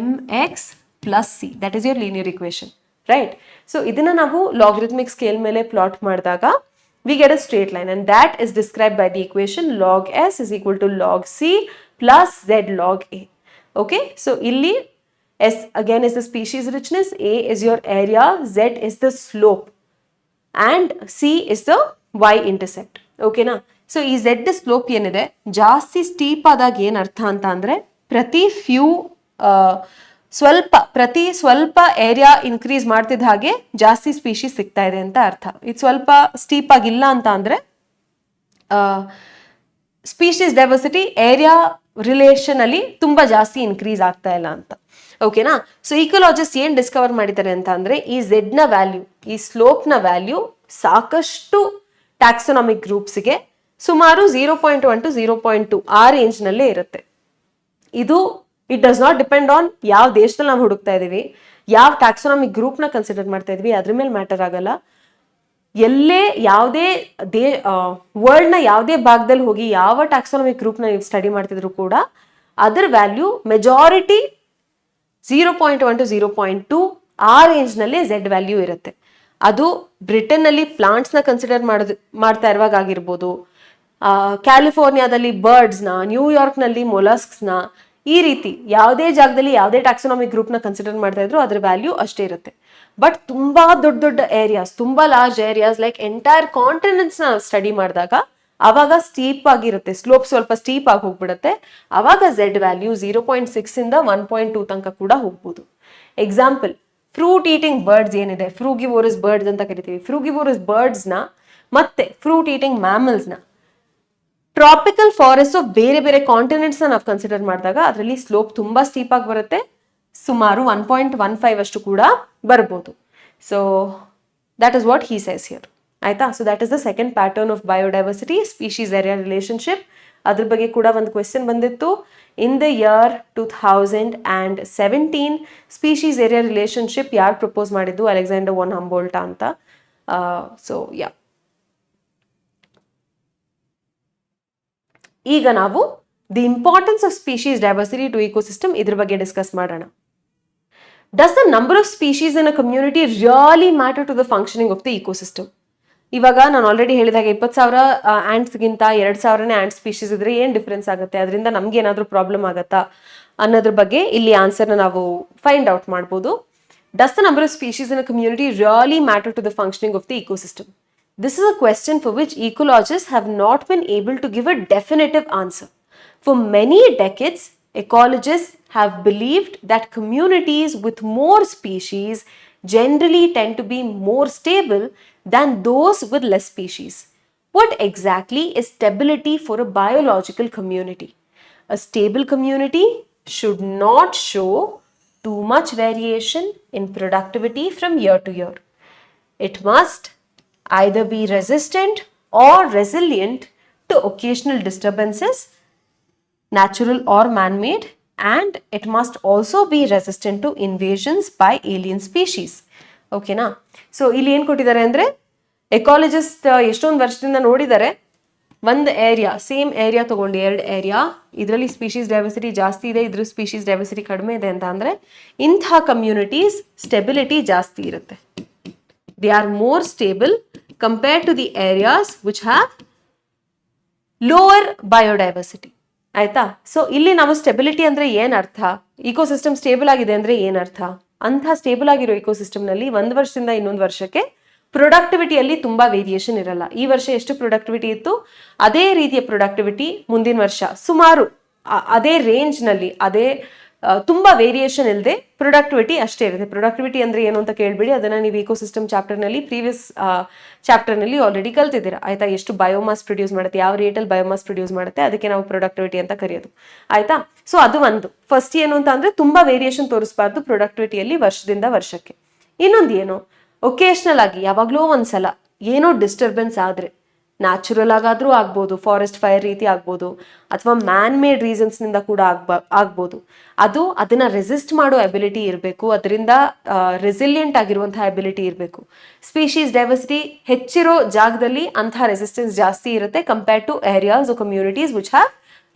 mx plus c, that is your linear equation, right? So ಇದನ್ನ ನಾವು ಲಾಗರಿಥಮಿಕ್ ಸ್ಕೇಲ್ ಮೇಲೆ ಪ್ಲಾಟ್ ಮಾಡಿದಾಗ we get a straight line, and that is described by the equation log s is equal to log c plus z log a. Okay, so ಇಲ್ಲಿ s again is the species richness, a is your area, z is the slope, and c is the y intercept. ಓಕೆನಾ? So ಈ z slope ಏನಿದೆ ಜಾಸ್ತಿ steep ಆದಾಗ ಏನ್ ಅರ್ಥ ಅಂತ ಅಂದ್ರೆ, ಪ್ರತಿ ಸ್ವಲ್ಪ ಏರಿಯಾ ಇನ್ಕ್ರೀಸ್ ಮಾಡ್ತಿದ್ದ ಹಾಗೆ ಜಾಸ್ತಿ ಸ್ಪೀಶೀಸ್ ಸಿಗ್ತಾ ಇದೆ ಅಂತ ಅರ್ಥ. ಇದು ಸ್ವಲ್ಪ ಸ್ಟೀಪ್ ಆಗಿಲ್ಲ ಅಂತ ಅಂದ್ರೆ ಸ್ಪೀಶೀಸ್ ಡೈವರ್ಸಿಟಿ ಏರಿಯಾ ರಿಲೇಷನ್ ಅಲ್ಲಿ ತುಂಬಾ ಜಾಸ್ತಿ ಇನ್ಕ್ರೀಸ್ ಆಗ್ತಾ ಇಲ್ಲ ಅಂತ. ಓಕೆನಾ? ಸೊ ಈಕೋಲಾಜಿಸ್ಟ್ ಏನ್ ಡಿಸ್ಕವರ್ ಮಾಡಿದ್ದಾರೆ ಅಂತ ಅಂದ್ರೆ, ಈ ಝೆಡ್ ನ ವ್ಯಾಲ್ಯೂ, ಈ ಸ್ಲೋಪ್ ನ ವ್ಯಾಲ್ಯೂ ಸಾಕಷ್ಟು ಟ್ಯಾಕ್ಸೋನಾಮಿಕ್ ಗ್ರೂಪ್ಸ್ಗೆ ಸುಮಾರು 0.1 to 0.2 ಆ ರೇಂಜ್ ನಲ್ಲೇ ಇರುತ್ತೆ. ಇದು it does not depend on ಯಾವ ದೇಶದಲ್ಲಿ ನಾವು ಹುಡುಕ್ತಾ ಇದೀವಿ, ಯಾವ ಟ್ಯಾಕ್ಸೋನಾಮಿಕ್ ಗ್ರೂಪ್ ನ ಕನ್ಸಿಡರ್ ಮಾಡ್ತಾ ಇದೀವಿ, ಅದ್ರ ಮೇಲೆ ಮ್ಯಾಟರ್ ಆಗಲ್ಲ. ಎಲ್ಲೇ ಯಾವುದೇ ವರ್ಲ್ಡ್ ನ ಯಾವುದೇ ಭಾಗದಲ್ಲಿ ಹೋಗಿ ಯಾವ ಟ್ಯಾಕ್ಸೋನಾಮಿಕ್ ಗ್ರೂಪ್ ನ ನೀವು ಸ್ಟಡಿ ಮಾಡ್ತಿದ್ರು ಕೂಡ ಅದರ ವ್ಯಾಲ್ಯೂ ಮೆಜಾರಿಟಿ 0.1 to 0.2 ಆ ರೇಂಜ್ ನಲ್ಲಿ ಝೆಡ್ ವ್ಯಾಲ್ಯೂ ಇರುತ್ತೆ. ಅದು ಬ್ರಿಟನ್ ನಲ್ಲಿ ಪ್ಲಾಂಟ್ಸ್ ನ ಕನ್ಸಿಡರ್ ಮಾಡ್ತಾ ಇರುವಾಗ ಆಗಿರ್ಬೋದು, ಕ್ಯಾಲಿಫೋರ್ನಿಯಾದಲ್ಲಿ ಬರ್ಡ್ಸ್ ನ, ನ್ಯೂಯಾರ್ಕ್ ನಲ್ಲಿ ಮೊಲಸ್ಕ್ಸ್ ನ, ಈ ರೀತಿ ಯಾವುದೇ ಜಾಗದಲ್ಲಿ ಯಾವುದೇ ಟ್ಯಾಕ್ಸೋನಾಮಿಕ್ ಗ್ರೂಪ್ ನ ಕನ್ಸಿಡರ್ ಮಾಡ್ತಾ ಇದ್ರು ಅದ್ರ ವ್ಯಾಲ್ಯೂ ಅಷ್ಟೇ ಇರುತ್ತೆ. ಬಟ್ ತುಂಬಾ ದೊಡ್ಡ ಏರಿಯಾಸ್, ತುಂಬಾ large areas like entire continents ನ ಸ್ಟಡಿ ಮಾಡಿದಾಗ ಅವಾಗ ಸ್ಟೀಪ್ ಆಗಿರುತ್ತೆ, ಸ್ಲೋಪ್ ಸ್ವಲ್ಪ ಸ್ಟೀಪ್ ಆಗಿ ಹೋಗ್ಬಿಡುತ್ತೆ. ಅವಾಗ ಝೆಡ್ ವ್ಯಾಲ್ಯೂ 0.6 ಇಂದ 1.2 ತನಕ ಕೂಡ ಹೋಗ್ಬೋದು. ಎಕ್ಸಾಂಪಲ್, ಫ್ರೂಟ್ ಈಟಿಂಗ್ ಬರ್ಡ್ಸ್ ಏನಿದೆ, ಫ್ರೂಗಿವೋರಸ್ ಬರ್ಡ್ಸ್ ಅಂತ ಕರಿತೀವಿ, ಫ್ರೂಗಿವೋರಸ್ ಬರ್ಡ್ಸ್ ನ ಮತ್ತೆ ಫ್ರೂಟ್ ಈಟಿಂಗ್ ಮ್ಯಾಮಲ್ಸ್ ನ ಟ್ರಾಪಿಕಲ್ ಫಾರೆಸ್ಟ್ ಆಫ್ ಬೇರೆ ಬೇರೆ ಕಾಂಟಿನೆಂಟ್ಸ್ ನಾವು ಕನ್ಸಿಡರ್ ಮಾಡಿದಾಗ ಅದರಲ್ಲಿ ಸ್ಲೋಪ್ ತುಂಬಾ ಸ್ಟೀಪ್ ಆಗಿ ಬರುತ್ತೆ, ಸುಮಾರು 1.15 ಅಷ್ಟು ಕೂಡ ಬರ್ಬೋದು. So that is what he says here. ಆಯ್ತಾ? So that is the second pattern of biodiversity, species area relationship. ಅದ್ರ ಬಗ್ಗೆ ಕೂಡ ಒಂದು ಕ್ವೆಶ್ಚನ್ ಬಂದಿತ್ತು. In the year 2017 species area relationship ಯಾರು ಪ್ರಪೋಸ್ ಮಾಡಿದ್ದು? ಅಲೆಕ್ಸಾಂಡರ್ ವಾನ್ ಹಂಬೋಲ್ಟಾ ಅಂತ. ಸೊ ಯಾ, ಈಗ ನಾವು the importance of species diversity to ecosystem ಇದ್ರ ಬಗ್ಗೆ ಡಿಸ್ಕಸ್ ಮಾಡೋಣ. Does the number of species in a community really matter to the functioning of the ecosystem? ಇವಾಗ ನಾನು ಆಲ್ರೆಡಿ ಹೇಳಿದಾಗ 20,000 ಆ್ಯಂಟ್ಸ್ಗಿಂತ 2,000ನೇ ಆ್ಯಂಟ್ ಸ್ಪೀಶೀಸ್ ಇದ್ರೆ ಏನು ಡಿಫ್ರೆನ್ಸ್ ಆಗುತ್ತೆ, ಅದರಿಂದ ನಮ್ಗೆ ಏನಾದರೂ ಪ್ರಾಬ್ಲಮ್ ಆಗುತ್ತಾ ಅನ್ನೋದ್ರ ಬಗ್ಗೆ ಇಲ್ಲಿ ಆನ್ಸರ್ನ ನಾವು ಫೈಂಡ್ ಔಟ್ ಮಾಡ್ಬೋದು. Does the number of species in a community really matter to the functioning of the ecosystem? This is a question for which ecologists have not been able to give a definitive answer. For many decades, ecologists have believed that communities with more species generally tend to be more stable than those with less species. What exactly is stability for a biological community? A stable community should not show too much variation in productivity from year to year. It must either be resistant or resilient to occasional disturbances, natural or man-made, and it must also be resistant to invasions by alien species. ಓಕೆನಾ? So ಇಲ್ಲಿ ಏನು ಕೊಟ್ಟಿದ್ದಾರೆ ಅಂದರೆ, ecologist ಎಷ್ಟೊಂದು ವರ್ಷದಿಂದ ನೋಡಿದ್ದಾರೆ, ಒಂದು area, same area ತಗೊಂಡು 2 ಏರಿಯಾ, ಇದರಲ್ಲಿ ಸ್ಪೀಶೀಸ್ ಡೈವರ್ಸಿಟಿ ಜಾಸ್ತಿ ಇದೆ, ಇದ್ರ ಸ್ಪೀಶೀಸ್ ಡೈವರ್ಸಿಟಿ ಕಡಿಮೆ ಇದೆ ಅಂತ ಅಂದರೆ ಇಂಥ ಕಮ್ಯುನಿಟೀಸ್ ಸ್ಟೆಬಿಲಿಟಿ ಜಾಸ್ತಿ ಇರುತ್ತೆ. They are more stable compared to the areas which have lower biodiversity. ಆಯ್ತಾ? ಸೊ ಇಲ್ಲಿ ನಾವು ಸ್ಟೆಬಿಲಿಟಿ ಅಂದ್ರೆ ಏನ್ ಅರ್ಥ, ಇಕೋಸಿಸ್ಟಮ್ ಸ್ಟೇಬಲ್ ಆಗಿದೆ ಅಂದ್ರೆ ಏನ್ ಅರ್ಥ, ಅಂಥ ಸ್ಟೇಬಲ್ ಆಗಿರೋ ಇಕೋಸಿಸ್ಟಮ್ ನಲ್ಲಿ ಒಂದು ವರ್ಷದಿಂದ ಇನ್ನೊಂದು ವರ್ಷಕ್ಕೆ ಪ್ರೊಡಕ್ಟಿವಿಟಿಯಲ್ಲಿ ತುಂಬಾ ವೇರಿಯೇಷನ್ ಇರಲ್ಲ. ಈ ವರ್ಷ ಎಷ್ಟು ಪ್ರೊಡಕ್ಟಿವಿಟಿ ಇತ್ತು ಅದೇ ರೀತಿಯ ಪ್ರೊಡಕ್ಟಿವಿಟಿ ಮುಂದಿನ ವರ್ಷ ಸುಮಾರು ಅದೇ ರೇಂಜ್ ನಲ್ಲಿ, ಅದೇ ತುಂಬಾ ವೇರಿಯೇಷನ್ ಇಲ್ಲದೆ ಪ್ರೊಡಕ್ಟಿವಿಟಿ ಅಷ್ಟೇ ಇರುತ್ತೆ. ಪ್ರೊಡಕ್ಟಿವಿಟಿ ಅಂದ್ರೆ ಏನು ಅಂತ ಕೇಳ್ಬೇಡಿ, ಅದನ್ನ ನೀವು ಇಕೋಸಿಸ್ಟಮ್ ಚಾಪ್ಟರ್ ನಲ್ಲಿ ಪ್ರೀವಿಯಸ್ ಚಾಪ್ಟರ್ ನಲ್ಲಿ ಆಲ್ರೆಡಿ ಕಲ್ತಿದ್ದೀರಾ. ಆಯ್ತಾ? ಎಷ್ಟು ಬಯೋಮಾಸ್ ಪ್ರೊಡ್ಯೂಸ್ ಮಾಡುತ್ತೆ, ಯಾವ ರೇಟಲ್ಲಿ ಬಯೋಮಾಸ್ ಪ್ರೊಡ್ಯೂಸ್ ಮಾಡುತ್ತೆ, ಅದಕ್ಕೆ ನಾವು ಪ್ರೊಡಕ್ಟಿವಿಟಿ ಅಂತ ಕರೆಯೋದು. ಆಯ್ತಾ? ಸೊ ಅದು ಒಂದು ಫಸ್ಟ್ ಏನು ಅಂತ ಅಂದ್ರೆ ತುಂಬಾ ವೇರಿಯೇಷನ್ ತೋರಿಸಬಾರ್ದು ಪ್ರೊಡಕ್ಟಿವಿಟಿಯಲ್ಲಿ ವರ್ಷದಿಂದ ವರ್ಷಕ್ಕೆ. ಇನ್ನೊಂದು ಏನು, ಒಕೇಶನಲ್ ಆಗಿ ಯಾವಾಗ್ಲೋ ಒಂದ್ಸಲ ಏನೋ ಡಿಸ್ಟರ್ಬೆನ್ಸ್ ಆದ್ರೆ, ನ್ಯಾಚುರಲ್ ಆಗಾದ್ರೂ ಆಗ್ಬೋದು, ಫಾರೆಸ್ಟ್ ಫೈರ್ ರೀತಿ ಆಗ್ಬೋದು, ಅಥವಾ ಮ್ಯಾನ್ ಮೇಡ್ ರೀಸನ್ಸ್ ನಿಂದ ಕೂಡ ಆಗ್ಬೋದು, ಅದನ್ನ ರೆಸಿಸ್ಟ್ ಮಾಡೋ ಅಬಿಲಿಟಿ ಇರಬೇಕು, ಅದರಿಂದ ರೆಸಿಲಿಯಂಟ್ ಆಗಿರುವಂತಹ ಅಬಿಲಿಟಿ ಇರಬೇಕು. ಸ್ಪೀಶೀಸ್ ಡೈವರ್ಸಿಟಿ ಹೆಚ್ಚಿರೋ ಜಾಗದಲ್ಲಿ ಅಂತಹ ರೆಸಿಸ್ಟೆನ್ಸ್ ಜಾಸ್ತಿ ಇರುತ್ತೆ compared to areas communities which have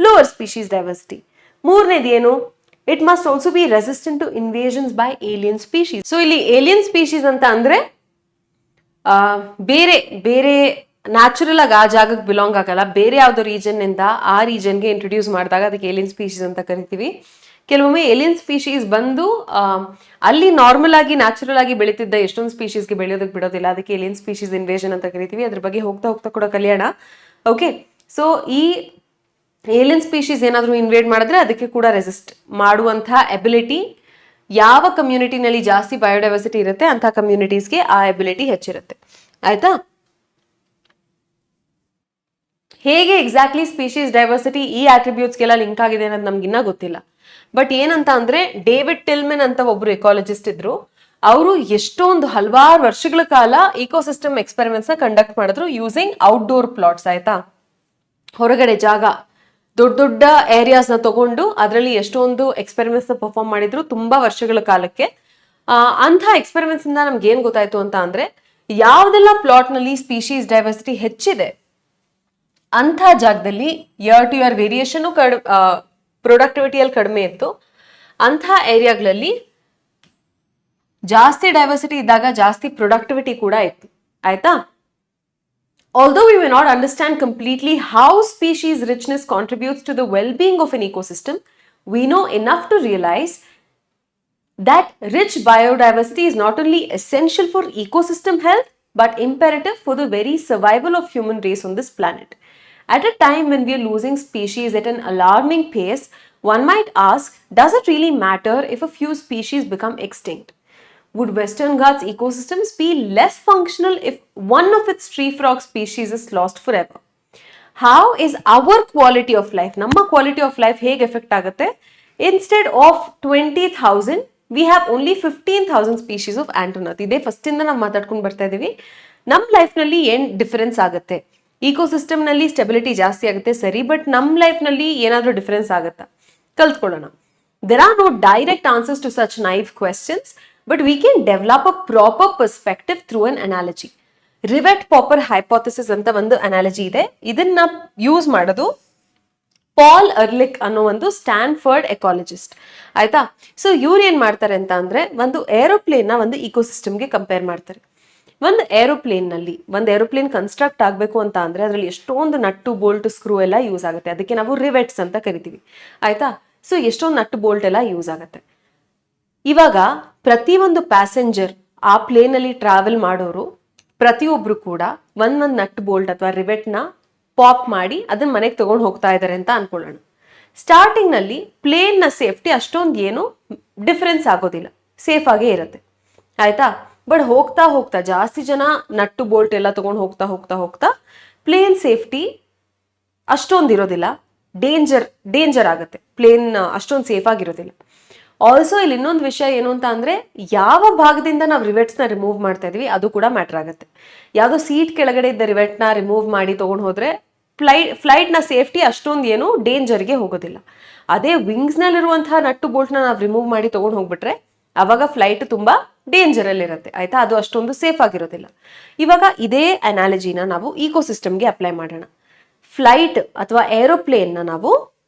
lower species diversity. ಮೂರನೇದು ಏನು, it must also be resistant to invasions by alien species. So ಇಲ್ಲಿ ಏಲಿಯನ್ ಸ್ಪೀಶೀಸ್ ಅಂತ ಅಂದ್ರೆ ಬೇರೆ ಬೇರೆ ನ್ಯಾಚುರಲ್ ಆಗಿ ಆ ಜಾಗಕ್ಕೆ ಬಿಲಾಂಗ್ ಆಗಲ್ಲ, ಬೇರೆ ಯಾವುದೋ ರೀಜನ್ ನಿಂದ ಆ ರೀಜನ್ಗೆ ಇಂಟ್ರೊಡ್ಯೂಸ್ ಮಾಡಿದಾಗ ಅದಕ್ಕೆ ಏಲಿಯನ್ ಸ್ಪೀಶೀಸ್ ಅಂತ ಕರಿತೀವಿ. ಕೆಲವೊಮ್ಮೆ ಏಲಿಯನ್ ಸ್ಪೀಶೀಸ್ ಬಂದು ಅಲ್ಲಿ ನಾರ್ಮಲ್ ಆಗಿ ನ್ಯಾಚುರಲ್ ಆಗಿ ಬೆಳೀತಿದ್ದ ಎಷ್ಟೊಂದು ಸ್ಪೀಶೀಸ್ಗೆ ಬೆಳೆಯೋದಕ್ಕೆ ಬಿಡೋದಿಲ್ಲ, ಅದಕ್ಕೆ ಏಲಿಯನ್ ಸ್ಪೀಶೀಸ್ ಇನ್ವೇಷನ್ ಅಂತ ಕರಿತೀವಿ. ಅದ್ರ ಬಗ್ಗೆ ಹೋಗ್ತಾ ಹೋಗ್ತಾ ಕೂಡ ಕಲಿಯೋಣ. ಓಕೆ, ಸೊ ಈ ಏಲಿಯನ್ ಸ್ಪೀಶೀಸ್ ಏನಾದರೂ ಇನ್ವೇಡ್ ಮಾಡಿದ್ರೆ ಅದಕ್ಕೆ ಕೂಡ ರೆಸಿಸ್ಟ್ ಮಾಡುವಂತಹ ಎಬಿಲಿಟಿ ಯಾವ ಕಮ್ಯುನಿಟಿನಲ್ಲಿ ಜಾಸ್ತಿ ಬಯೋಡೈವರ್ಸಿಟಿ ಇರುತ್ತೆ ಅಂಥ ಕಮ್ಯುನಿಟೀಸ್ಗೆ ಆ ಎಬಿಲಿಟಿ ಹೆಚ್ಚಿರುತ್ತೆ. ಆಯ್ತಾ? ಹೇಗೆ ಎಕ್ಸಾಕ್ಟ್ಲಿ ಸ್ಪೀಶೀಸ್ ಡೈವರ್ಸಿಟಿ ಈ ಆಟ್ರಿಬ್ಯೂಟ್ಸ್ಗೆಲ್ಲ ಲಿಂಕ್ ಆಗಿದೆ ಅನ್ನೋದು ನಮ್ಗಿನ್ನ ಗೊತ್ತಿಲ್ಲ. ಬಟ್ ಏನಂತ ಅಂದ್ರೆ ಡೇವಿಡ್ ಟಿಲ್ಮೆನ್ ಅಂತ ಒಬ್ರು ಎಕಾಲಜಿಸ್ಟ್ ಇದ್ರು. ಅವರು ಎಷ್ಟೊಂದು ಹಲವಾರು ವರ್ಷಗಳ ಕಾಲ ಇಕೋಸಿಸ್ಟಮ್ ಎಕ್ಸ್ಪೆರಿಮೆಂಟ್ಸ್ ನ ಕಂಡಕ್ಟ್ ಮಾಡಿದ್ರು ಯೂಸಿಂಗ್ ಔಟ್ಡೋರ್ ಪ್ಲಾಟ್ಸ್. ಆಯ್ತಾ? ಹೊರಗಡೆ ಜಾಗ, ದೊಡ್ಡ ದೊಡ್ಡ ಏರಿಯಾಸ್ ನ ತಗೊಂಡು ಅದರಲ್ಲಿ ಎಷ್ಟೊಂದು ಎಕ್ಸ್ಪೆರಿಮೆಂಟ್ಸ್ ನ ಪರ್ಫಾರ್ಮ್ ಮಾಡಿದ್ರು ತುಂಬಾ ವರ್ಷಗಳ ಕಾಲಕ್ಕೆ. ಅಂಥ ಎಕ್ಸ್ಪೆರಿಮೆಂಟ್ಸ್ ಇಂದ ನಮ್ಗೆ ಏನ್ ಗೊತ್ತಾಯ್ತು ಅಂತ ಅಂದ್ರೆ, ಯಾವ್ದೆಲ್ಲ ಪ್ಲಾಟ್ ನಲ್ಲಿ ಸ್ಪೀಶೀಸ್ ಡೈವರ್ಸಿಟಿ ಹೆಚ್ಚಿದೆ ಅಂಥ ಜಾಗದಲ್ಲಿ ಇಯರ್ ಟು ಇಯರ್ ವೇರಿಯೇಷನ್ ಪ್ರೊಡಕ್ಟಿವಿಟಿಯಲ್ಲಿ ಕಡಿಮೆ ಇತ್ತು. ಅಂಥ ಏರಿಯಾಗಳಲ್ಲಿ ಜಾಸ್ತಿ ಡೈವರ್ಸಿಟಿ ಇದ್ದಾಗ ಜಾಸ್ತಿ ಪ್ರೊಡಕ್ಟಿವಿಟಿ ಕೂಡ ಇತ್ತು. ಆಯ್ತಾ? Although we may not understand completely how species richness contributes to the well-being of an ecosystem, we know enough to realize that rich biodiversity is not only essential for ecosystem health but imperative for the very survival of human race on this planet. At a time when we are losing species at an alarming pace, one might ask, does it really matter if a few species become extinct? Would Western Ghats ecosystems be less functional if one of its tree frog species is lost forever? How is our quality of life, namma quality of life hege affect agutte? Instead of 20,000, we have only 15,000 species of Antonath. Ide first inda ನಾವು ಮಾತಾಡ್ಕೊಂಡು ಬರ್ತಾ ಇದೀವಿ. ನಮ್ಮ life ನಲ್ಲಿ ಏನ್ difference ಆಗುತ್ತೆ, ecosystem ನಲ್ಲಿ stability ಜಾಸ್ತಿ ಆಗುತ್ತೆ ಸರಿ, ಬಟ್ ನಮ್ಮ ಲೈಫ್ ನಲ್ಲಿ ಏನಾದ್ರೂ ಡಿಫರೆನ್ಸ್ ಆಗುತ್ತಾ ಕಲ್ತ್ಕೊಳ್ಳೋಣ. There are no direct answers to such naive questions, but we can develop a proper perspective through an analogy. Rivet Popper hypothesis ಅಂತ ಒಂದು ಅನಾಲಜಿ ಇದೆ. ಇದನ್ನ ಯೂಸ್ ಮಾಡೋದು ಪಾಲ್ ಅರ್ಲಿಕ್ ಅನ್ನೋ ಒಂದು ಸ್ಟ್ಯಾನ್ಫರ್ಡ್ ಎಕಾಲಜಿಸ್ಟ್. ಆಯ್ತಾ? ಸೊ ಇವ್ರು ಏನ್ ಮಾಡ್ತಾರೆ ಅಂತ ಅಂದ್ರೆ, ಒಂದು ಏರೋಪ್ಲೇನ್ ನ ಒಂದು ಇಕೋಸಿಸ್ಟಮ್ಗೆ ಕಂಪೇರ್ ಮಾಡ್ತಾರೆ. ಒಂದು ಏರೋಪ್ಲೇನ್ ಕನ್ಸ್ಟ್ರಕ್ಟ್ ಆಗಬೇಕು ಅಂತ ಅಂದ್ರೆ ಅದರಲ್ಲಿ ಎಷ್ಟೊಂದು ನಟ್ಟು ಬೋಲ್ಟ್ ಸ್ಕ್ರೂ ಎಲ್ಲ ಯೂಸ್ ಆಗುತ್ತೆ. ಅದಕ್ಕೆ ನಾವು ರಿವೆಟ್ಸ್ ಅಂತ ಕರಿತೀವಿ. ಆಯ್ತಾ? ಸೊ ಎಷ್ಟೊಂದು ನಟ್ಟು ಬೋಲ್ಟ್ ಎಲ್ಲ ಯೂಸ್ ಆಗುತ್ತೆ. ಇವಾಗ ಪ್ರತಿಯೊಂದು ಪ್ಯಾಸೆಂಜರ್ ಆ ಪ್ಲೇನ್ ಅಲ್ಲಿ ಟ್ರಾವೆಲ್ ಮಾಡೋರು ಪ್ರತಿಯೊಬ್ರು ಕೂಡ ಒಂದೊಂದು ನಟ್ ಬೋಲ್ಟ್ ಅಥವಾ ರಿವೆಟ್ ನ ಪಾಪ್ ಮಾಡಿ ಅದನ್ನ ಮನೆಗೆ ತಗೊಂಡು ಹೋಗ್ತಾ ಇದ್ದಾರೆ ಅಂತ ಅನ್ಕೊಳ್ಳೋಣ. ಸ್ಟಾರ್ಟಿಂಗ್ ನಲ್ಲಿ ಪ್ಲೇನ್ ನ ಸೇಫ್ಟಿ ಅಷ್ಟೊಂದು ಏನು ಡಿಫರೆನ್ಸ್ ಆಗೋದಿಲ್ಲ, ಸೇಫ್ ಆಗೇ ಇರುತ್ತೆ. ಆಯ್ತಾ? ಬಟ್ ಹೋಗ್ತಾ ಹೋಗ್ತಾ ಜಾಸ್ತಿ ಜನ ನಟ್ಟು ಬೋಲ್ಟ್ ಎಲ್ಲ ತಗೊಂಡು ಹೋಗ್ತಾ ಹೋಗ್ತಾ ಹೋಗ್ತಾ ಪ್ಲೇನ್ ಸೇಫ್ಟಿ ಅಷ್ಟೊಂದು ಇರೋದಿಲ್ಲ, ಡೇಂಜರ್ ಆಗುತ್ತೆ. ಪ್ಲೇನ್ ಅಷ್ಟೊಂದು ಸೇಫ್ ಆಗಿರೋದಿಲ್ಲ. ಆಲ್ಸೋ ಇಲ್ಲಿ ಇನ್ನೊಂದು ವಿಷಯ ಏನು ಅಂತ ಅಂದ್ರೆ, ಯಾವ ಭಾಗದಿಂದ ನಾವು ರಿವೆಟ್ಸ್ ನ ರಿಮೂವ್ ಮಾಡ್ತಾ ಇದೀವಿ ಅದು ಕೂಡ ಮ್ಯಾಟರ್ ಆಗುತ್ತೆ. ಯಾವುದೋ ಸೀಟ್ ಕೆಳಗಡೆ ಇದ್ದ ರಿವೆಟ್ ನ ರಿಮೂವ್ ಮಾಡಿ ತಗೊಂಡು ಹೋದ್ರೆ ಫ್ಲೈಟ್ ನ ಸೇಫ್ಟಿ ಅಷ್ಟೊಂದು ಏನು ಡೇಂಜರ್ಗೆ ಹೋಗೋದಿಲ್ಲ. ಅದೇ ವಿಂಗ್ಸ್ ನಲ್ಲಿರುವಂತಹ ನಟ್ಟು ಬೋಲ್ಟ್ ನ ನಾವು ರಿಮೂವ್ ಮಾಡಿ ತಗೊಂಡು ಹೋಗ್ಬಿಟ್ರೆ ಅವಾಗ ಫ್ಲೈಟ್ ತುಂಬಾ ಡೇಂಜರ್ ಅಲ್ಲಿ ಇರುತ್ತೆ. ಆಯ್ತಾ? ಅದು ಅಷ್ಟೊಂದು ಸೇಫ್ ಆಗಿರೋದಿಲ್ಲ. ಇವಾಗ ಇದೇ ಅನಾಲಜಿನ ನಾವು ಇಕೋಸಿಸ್ಟಮ್ಗೆ ಅಪ್ಲೈ ಮಾಡೋಣ. ಫ್ಲೈಟ್ ಅಥವಾ ಏರೋಪ್ಲೇನ್ ನ ನಾವು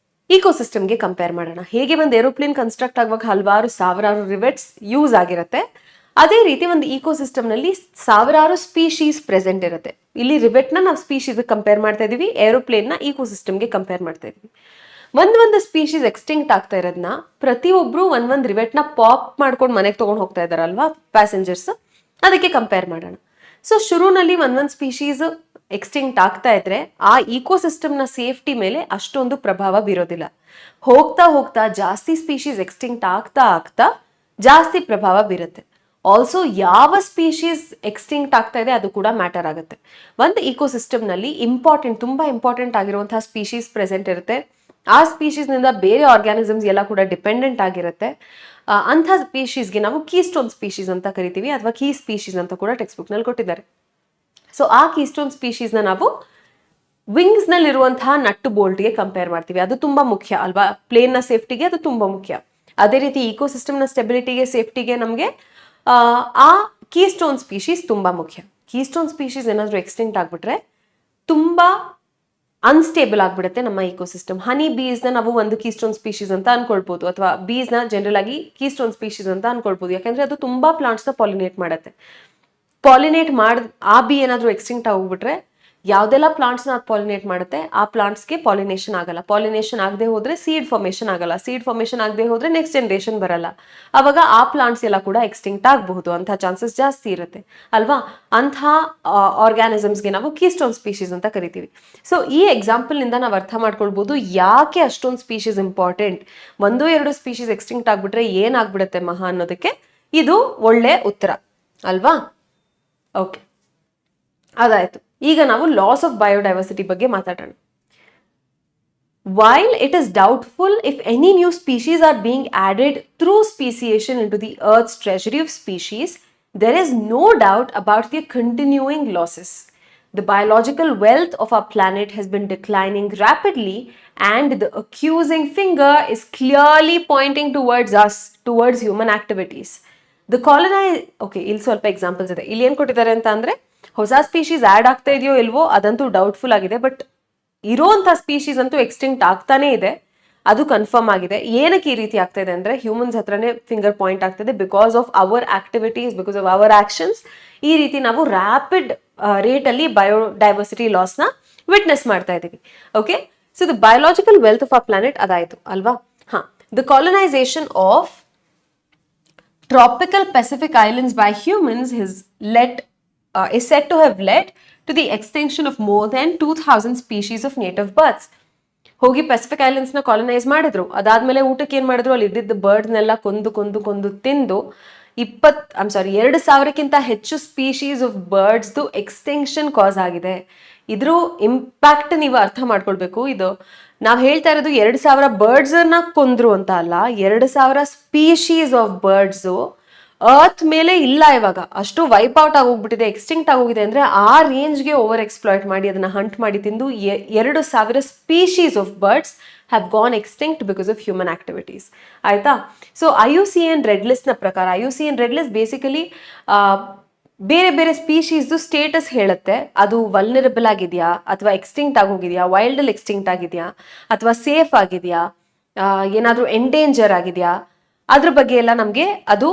ಇಕೋಸಿಸ್ಟಮ್ಗೆ ಕಂಪೇರ್ ಮಾಡೋಣ. ಹೇಗೆ ಒಂದು ಏರೋಪ್ಲೇನ್ ಕನ್ಸ್ಟ್ರಕ್ಟ್ ಆಗುವಾಗ ಹಲವಾರು ಸಾವಿರಾರು ರಿವೆಟ್ಸ್ ಯೂಸ್ ಆಗಿರುತ್ತೆ, ಅದೇ ರೀತಿ ಒಂದು ಇಕೋಸಿಸ್ಟಮ್ ನಲ್ಲಿ ಸಾವಿರಾರು ಸ್ಪೀಶೀಸ್ ಪ್ರೆಸೆಂಟ್ ಇರುತ್ತೆ. ಇಲ್ಲಿ ರಿವೆಟ್ನ ನಾವು ಸ್ಪೀಶೀಸ್ ಕಂಪೇರ್ ಮಾಡ್ತಾ ಇದೀವಿ, ಏರೋಪ್ಲೇನ್ ನ ಇಕೋಸಿಸ್ಟಮ್ಗೆ ಕಂಪೇರ್ ಮಾಡ್ತಾ ಇದೀವಿ. ಒಂದೊಂದು ಸ್ಪೀಶೀಸ್ ಎಕ್ಸ್ಟಿಂಕ್ಟ್ ಆಗ್ತಾ ಇರೋದನ್ನ ಪ್ರತಿಯೊಬ್ರು ಒಂದೊಂದು ರಿವೆಟ್ನ ಪಾಪ್ ಮಾಡ್ಕೊಂಡು ಮನೆಗೆ ತಗೊಂಡು ಹೋಗ್ತಾ ಇದಾರಲ್ವಾ ಪ್ಯಾಸೆಂಜರ್ಸ್, ಅದಕ್ಕೆ ಕಂಪೇರ್ ಮಾಡೋಣ. ಸೊ ಶುರುನಲ್ಲಿ ಒಂದೊಂದು ಸ್ಪೀಶೀಸ್ ಎಕ್ಸ್ಟಿಂಕ್ಟ್ ಆಗ್ತಾ ಇದ್ರೆ ಆ ಇಕೋಸಿಸ್ಟಮ್ನ ಸೇಫ್ಟಿ ಮೇಲೆ ಅಷ್ಟೊಂದು ಪ್ರಭಾವ ಬೀರೋದಿಲ್ಲ. ಹೋಗ್ತಾ ಹೋಗ್ತಾ ಜಾಸ್ತಿ ಸ್ಪೀಶೀಸ್ ಎಕ್ಸ್ಟಿಂಕ್ಟ್ ಆಗ್ತಾ ಆಗ್ತಾ ಜಾಸ್ತಿ ಪ್ರಭಾವ ಬೀರುತ್ತೆ. ಆಲ್ಸೋ ಯಾವ ಸ್ಪೀಶೀಸ್ ಎಕ್ಸ್ಟಿಂಕ್ಟ್ ಆಗ್ತಾ ಇದೆ ಅದು ಕೂಡ ಮ್ಯಾಟರ್ ಆಗುತ್ತೆ. ಒಂದು ಇಕೋಸಿಸ್ಟಮ್ನಲ್ಲಿ ತುಂಬಾ ಇಂಪಾರ್ಟೆಂಟ್ ಆಗಿರುವಂತಹ ಸ್ಪೀಶೀಸ್ ಪ್ರೆಸೆಂಟ್ ಇರುತ್ತೆ. ಆ ಸ್ಪೀಶೀಸ್ನಿಂದ ಬೇರೆ ಆರ್ಗ್ಯಾನಿಸಮ್ಸ್ ಎಲ್ಲ ಕೂಡ ಡಿಪೆಂಡೆಂಟ್ ಆಗಿರುತ್ತೆ. ಅಂಥ ಸ್ಪೀಶೀಸ್ಗೆ ನಾವು ಕೀಸ್ಟೋನ್ ಸ್ಪೀಶೀಸ್ ಅಂತ ಕರಿತೀವಿ, ಅಥವಾ ಕೀ ಸ್ಪೀಶೀಸ್ ಅಂತ ಕೂಡ ಟೆಕ್ಸ್ಟ್ ಬುಕ್ ನಲ್ಲಿ ಕೊಟ್ಟಿದ್ದಾರೆ. ಸೊ ಆ ಕೀಸ್ಟೋನ್ ಸ್ಪೀಶೀಸ್ನ ನಾವು ವಿಂಗ್ಸ್ ನಲ್ಲಿರುವಂತಹ ನಟ್ಟು ಬೋಲ್ಟ್ಗೆ ಕಂಪೇರ್ ಮಾಡ್ತೀವಿ. ಅದು ತುಂಬಾ ಮುಖ್ಯ ಅಲ್ವಾ, ಪ್ಲೇನ್ ನ ಸೇಫ್ಟಿಗೆ ಅದು ತುಂಬಾ ಮುಖ್ಯ. ಅದೇ ರೀತಿ ಇಕೋಸಿಸ್ಟಮ್ನ ಸ್ಟೆಬಿಲಿಟಿಗೆ, ಸೇಫ್ಟಿಗೆ ನಮಗೆ ಆ ಕೀಸ್ಟೋನ್ ಸ್ಪೀಶೀಸ್ ತುಂಬಾ ಮುಖ್ಯ. ಕೀಸ್ಟೋನ್ ಸ್ಪೀಶೀಸ್ ಏನಾದರೂ ಎಕ್ಸ್ಟಿಂಕ್ಟ್ ಆಗ್ಬಿಟ್ರೆ ತುಂಬಾ ಅನ್ಸ್ಟೇಬಲ್ ಆಗ್ಬಿಡುತ್ತೆ ನಮ್ಮ ಇಕೋಸಿಸ್ಟಮ್. ಹನಿ ಬೀಸ್ನ ನಾವು ಒಂದು ಕೀಸ್ಟೋನ್ ಸ್ಪೀಶೀಸ್ ಅಂತ ಅನ್ಕೊಳ್ಬಹುದು, ಅಥವಾ ಬೀಸ್ನ ಜನರಲ್ ಆಗಿ ಕೀಸ್ಟೋನ್ ಸ್ಪೀಶೀಸ್ ಅಂತ ಅನ್ಕೊಳ್ಬಹುದು. ಯಾಕಂದ್ರೆ ಅದು ತುಂಬಾ ಪ್ಲಾಂಟ್ಸ್ನ ಪಾಲಿನೇಟ್ ಮಾಡುತ್ತೆ. ಪಾಲಿನೇಟ್ ಆ ಬಿ ಏನಾದರೂ ಎಕ್ಸ್ಟಿಂಕ್ಟ್ ಆಗೋಗ್ಬಿಟ್ರೆ ಯಾವ್ದೆಲ್ಲ ಪ್ಲಾಂಟ್ಸ್ನ ಅದು ಪಾಲಿನೇಟ್ ಮಾಡುತ್ತೆ ಆ ಪ್ಲಾಂಟ್ಸ್ಗೆ ಪಾಲಿನೇಷನ್ ಆಗಲ್ಲ. ಪಾಲಿನೇಷನ್ ಆಗದೆ ಹೋದ್ರೆ ಸೀಡ್ ಫಾರ್ಮೇಷನ್ ಆಗಲ್ಲ. ಸೀಡ್ ಫಾರ್ಮೇಷನ್ ಆಗದೆ ಹೋದ್ರೆ ನೆಕ್ಸ್ಟ್ ಜನರೇಷನ್ ಬರಲ್ಲ. ಅವಾಗ ಆ ಪ್ಲಾಂಟ್ಸ್ ಎಲ್ಲ ಕೂಡ ಎಕ್ಸ್ಟಿಂಕ್ಟ್ ಆಗಬಹುದು, ಅಂಥ ಚಾನ್ಸಸ್ ಜಾಸ್ತಿ ಇರುತ್ತೆ ಅಲ್ವಾ. ಅಂಥ ಆರ್ಗ್ಯಾನಿಸಮ್ಸ್ಗೆ ನಾವು ಕೀಸ್ಟೋನ್ ಸ್ಪೀಶೀಸ್ ಅಂತ ಕರಿತೀವಿ. ಸೊ ಈ ಎಕ್ಸಾಂಪಲ್ ನಿಂದ ನಾವು ಅರ್ಥ ಮಾಡ್ಕೊಳ್ಬಹುದು ಯಾಕೆ ಅಷ್ಟೊಂದು ಸ್ಪೀಶೀಸ್ ಇಂಪಾರ್ಟೆಂಟ್. 1-2 ಸ್ಪೀಶೀಸ್ ಎಕ್ಸ್ಟಿಂಕ್ಟ್ ಆಗ್ಬಿಟ್ರೆ ಏನಾಗ್ಬಿಡುತ್ತೆ ಮಹಾ ಅನ್ನೋದಕ್ಕೆ ಇದು ಒಳ್ಳೆ ಉತ್ತರ ಅಲ್ವಾ. ಓಕೆ, ಅದಾಯ್ತು. ಈಗ ನಾವು ಲಾಸ್ ಆಫ್ ಬಯೋಡೈವರ್ಸಿಟಿ ಬಗ್ಗೆ ಮಾತಾಡೋಣ. While it is doubtful if any new species are being added through speciation into the Earth's treasury of species, there is no doubt about the continuing losses. The biological wealth of our planet has been declining rapidly, and the accusing finger is clearly pointing towards us, towards human activities. Okay, ಇಲ್ಲಿ ಸ್ವಲ್ಪ examples ಇದೆ. ಇಲ್ಲಿ ಏನ್ ಕೊಟ್ಟಿದ್ದಾರೆ ಅಂತ ಅಂದ್ರೆ, ಹೊಸ species add ಆಗ್ತಾ ಇದೆಯೋ ಇಲ್ವೋ ಅದಂತೂ ಡೌಟ್ಫುಲ್ ಆಗಿದೆ, ಬಟ್ ಇರೋಂಥ ಸ್ಪೀಶೀಸ್ ಅಂತೂ ಎಕ್ಸ್ಟಿಂಕ್ಟ್ ಆಗ್ತಾನೆ ಇದೆ, ಅದು ಕನ್ಫರ್ಮ್ ಆಗಿದೆ. ಏನಕ್ಕೆ ಈ ರೀತಿ ಆಗ್ತಾ ಇದೆ ಅಂದ್ರೆ ಹ್ಯೂಮನ್ಸ್ ಹತ್ರನೇ ಫಿಂಗರ್ ಪಾಯಿಂಟ್ ಆಗ್ತದೆ. Because of our activities, because of our actions, ಈ ರೀತಿ ನಾವು ರ್ಯಾಪಿಡ್ ರೇಟ್ ಅಲ್ಲಿ ಬಯೋಡೈವರ್ಸಿಟಿ ಲಾಸ್ನ ವಿಟ್ನೆಸ್ ಮಾಡ್ತಾ ಇದೀವಿ. Okay, so the biological wealth of our planet ಅದಾಯ್ತು ಅಲ್ವಾ. The colonisation of tropical Pacific islands by humans is said to have led to the extinction of more than 2,000 species of native birds. ಹೋಗಿ Pacific islands ನ ಕಾಲನೈಸ್ ಮಾಡಿದ್ರು, ಅದಾದ್ಮೇಲೆ ಊಟಕ್ಕೆ ಏನ್ ಮಾಡಿದ್ರು, ಅಲ್ಲಿ ಇದ್ದಿದ್ದ ಬರ್ಡ್ಸ್ನೆಲ್ಲ ಕೊಂದು ತಿಂದು 2,000ಕ್ಕಿಂತ ಹೆಚ್ಚು ಸ್ಪೀಶೀಸ್ ಆಫ್ ಬರ್ಡ್ಸ್ದು ಎಕ್ಸ್ಟೆನ್ಷನ್ ಕಾಸ್ ಆಗಿದೆ. ಇದ್ರ ಇಂಪ್ಯಾಕ್ಟ್ ನೀವು ಅರ್ಥ ಮಾಡ್ಕೊಳ್ಬೇಕು. ಇದು ನಾವ್ ಹೇಳ್ತಾ ಇರೋದು 2,000 ಬರ್ಡ್ಸ್ ನ ಕೊಂದ್ರು ಅಂತ ಅಲ್ಲ, 2,000 ಸ್ಪೀಶೀಸ್ ಆಫ್ ಬರ್ಡ್ಸ್ ಅರ್ತ್ ಮೇಲೆ ಇಲ್ಲ ಇವಾಗ. ಅಷ್ಟು ವೈಪ್ ಔಟ್ ಆಗೋಗ್ಬಿಟ್ಟಿದೆ, ಎಕ್ಸ್ಟಿಂಕ್ಟ್ ಆಗೋಗಿದೆ. ಅಂದ್ರೆ ಆ ರೇಂಜ್ಗೆ ಓವರ್ ಎಕ್ಸ್ಪ್ಲಾಯ್ಟ್ ಮಾಡಿ ಅದನ್ನ ಹಂಟ್ ಮಾಡಿ ತಿಂದು 2,000 species of birds have gone extinct because of human activities. ಆಯ್ತಾ. ಸೊ IUCN ರೆಡ್ ಲಿಸ್ಟ್ ನ ಪ್ರಕಾರ, IUCN ರೆಡ್ ಲಿಸ್ಟ್ ಬೇಸಿಕಲಿ ಬೇರೆ ಬೇರೆ ಸ್ಪೀಶೀಸ್ದು ಸ್ಟೇಟಸ್ ಹೇಳುತ್ತೆ. ಅದು ವಲ್ನರಬಲ್ ಆಗಿದೆಯಾ, ಅಥವಾ ಎಕ್ಸ್ಟಿಂಕ್ಟ್ ಆಗೋಗಿದೆಯಾ, ವೈಲ್ಡ್ ಅಲ್ಲಿ ಎಕ್ಸ್ಟಿಂಕ್ಟ್ ಆಗಿದೆಯಾ, ಅಥವಾ ಸೇಫ್ ಆಗಿದೆಯಾ, ಏನಾದರೂ ಎಂಡೇಂಜರ್ ಆಗಿದೆಯಾ, ಅದ್ರ ಬಗ್ಗೆ ಎಲ್ಲ ನಮಗೆ ಅದು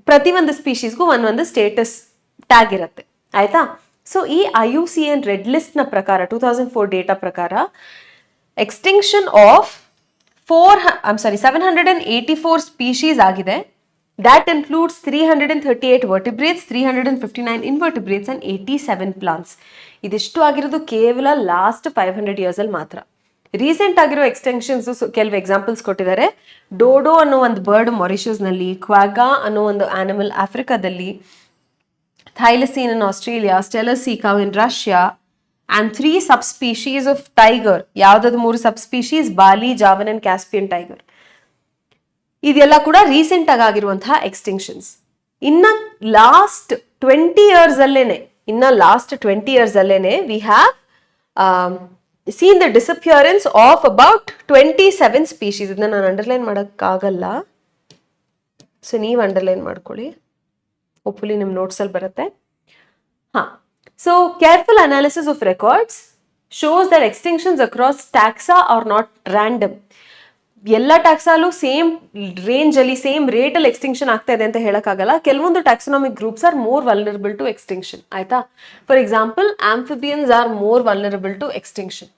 ಪ್ರತಿಯೊಂದು ಸ್ಪೀಶೀಸ್ಗೂ ಒಂದೊಂದು ಸ್ಟೇಟಸ್ ಟ್ಯಾಗ್ ಇರುತ್ತೆ. ಆಯ್ತಾ. ಸೊ ಈ IUCN ರೆಡ್ ಲಿಸ್ಟ್ ನ ಪ್ರಕಾರ 2004 ಡೇಟಾ ಪ್ರಕಾರ ಎಕ್ಸ್ಟಿಂಕ್ಷನ್ ಆಫ್ 784 ಸ್ಪೀಶೀಸ್ ಆಗಿದೆ. That includes 338 vertebrates, 359 invertebrates and 87 plants. ಇದಿಷ್ಟು ಆಗಿರೋದು ಕೇವಲ ಲಾಸ್ಟ್ 500 years ಅಲ್ಲಿ ಮಾತ್ರ. ರೀಸೆಂಟ್ ಆಗಿರೋ ಎಕ್ಸ್ಟೆನ್ಷನ್ಸ್ ಕೆಲವು ಎಕ್ಸಾಂಪಲ್ಸ್ ಕೊಟ್ಟಿದ್ದಾರೆ. ಡೋಡೋ ಅನ್ನೋ ಒಂದು ಬರ್ಡ್ ಮಾರಿಷಸ್ ನಲ್ಲಿ, ಕ್ವಾಗಾ ಅನ್ನೋ ಒಂದು ಆನಿಮಲ್ ಆಫ್ರಿಕಾದಲ್ಲಿ, thylacine in Australia, Steller sea cow in Russia, and 3 subspecies of tiger. ಯಾವ್ದಾದ್ರು 3 subspecies, Bali, Javan and Caspian tiger. ಇದೆಲ್ಲ ಕೂಡ ರೀಸೆಂಟ್ ಆಗಿರುವಂತಹ ಎಕ್ಸ್ಟಿಂಕ್ಷನ್ಸ್. ಇನ್ನ ಲಾಸ್ಟ್ 20 years ಅಲ್ಲೇನೆ we have seen the disappearance of about 27 species. ಇದನ್ನ ನಾನು underline ಮಾಡೋಕ್ಕಾಗಲ್ಲ, so ನೀವು ಅಂಡರ್ಲೈನ್ ಮಾಡ್ಕೊಳ್ಳಿ, ಹೋಪ್ಫುಲಿ ನಿಮ್ಮ ನೋಟ್ಸ್ ಅಲ್ಲಿ ಬರುತ್ತೆ. So careful analysis of records shows that extinctions across taxa are not random. ಎಲ್ಲ ಟ್ಯಾಕ್ಸಾಲು ಸೇಮ್ ರೇಂಜ್ ಅಲ್ಲಿ ಸೇಮ್ ರೇಟ್ ಅಲ್ಲಿ ಎಕ್ಸ್ಟಿಂಕ್ಷನ್ ಆಗ್ತಾ ಇದೆ ಅಂತ ಹೇಳಕ್ಕಾಗಲ್ಲ. ಕೆಲವೊಂದು taxonomic groups are more vulnerable to extinction. ಆಯ್ತಾ? For example, amphibians are more vulnerable to extinction.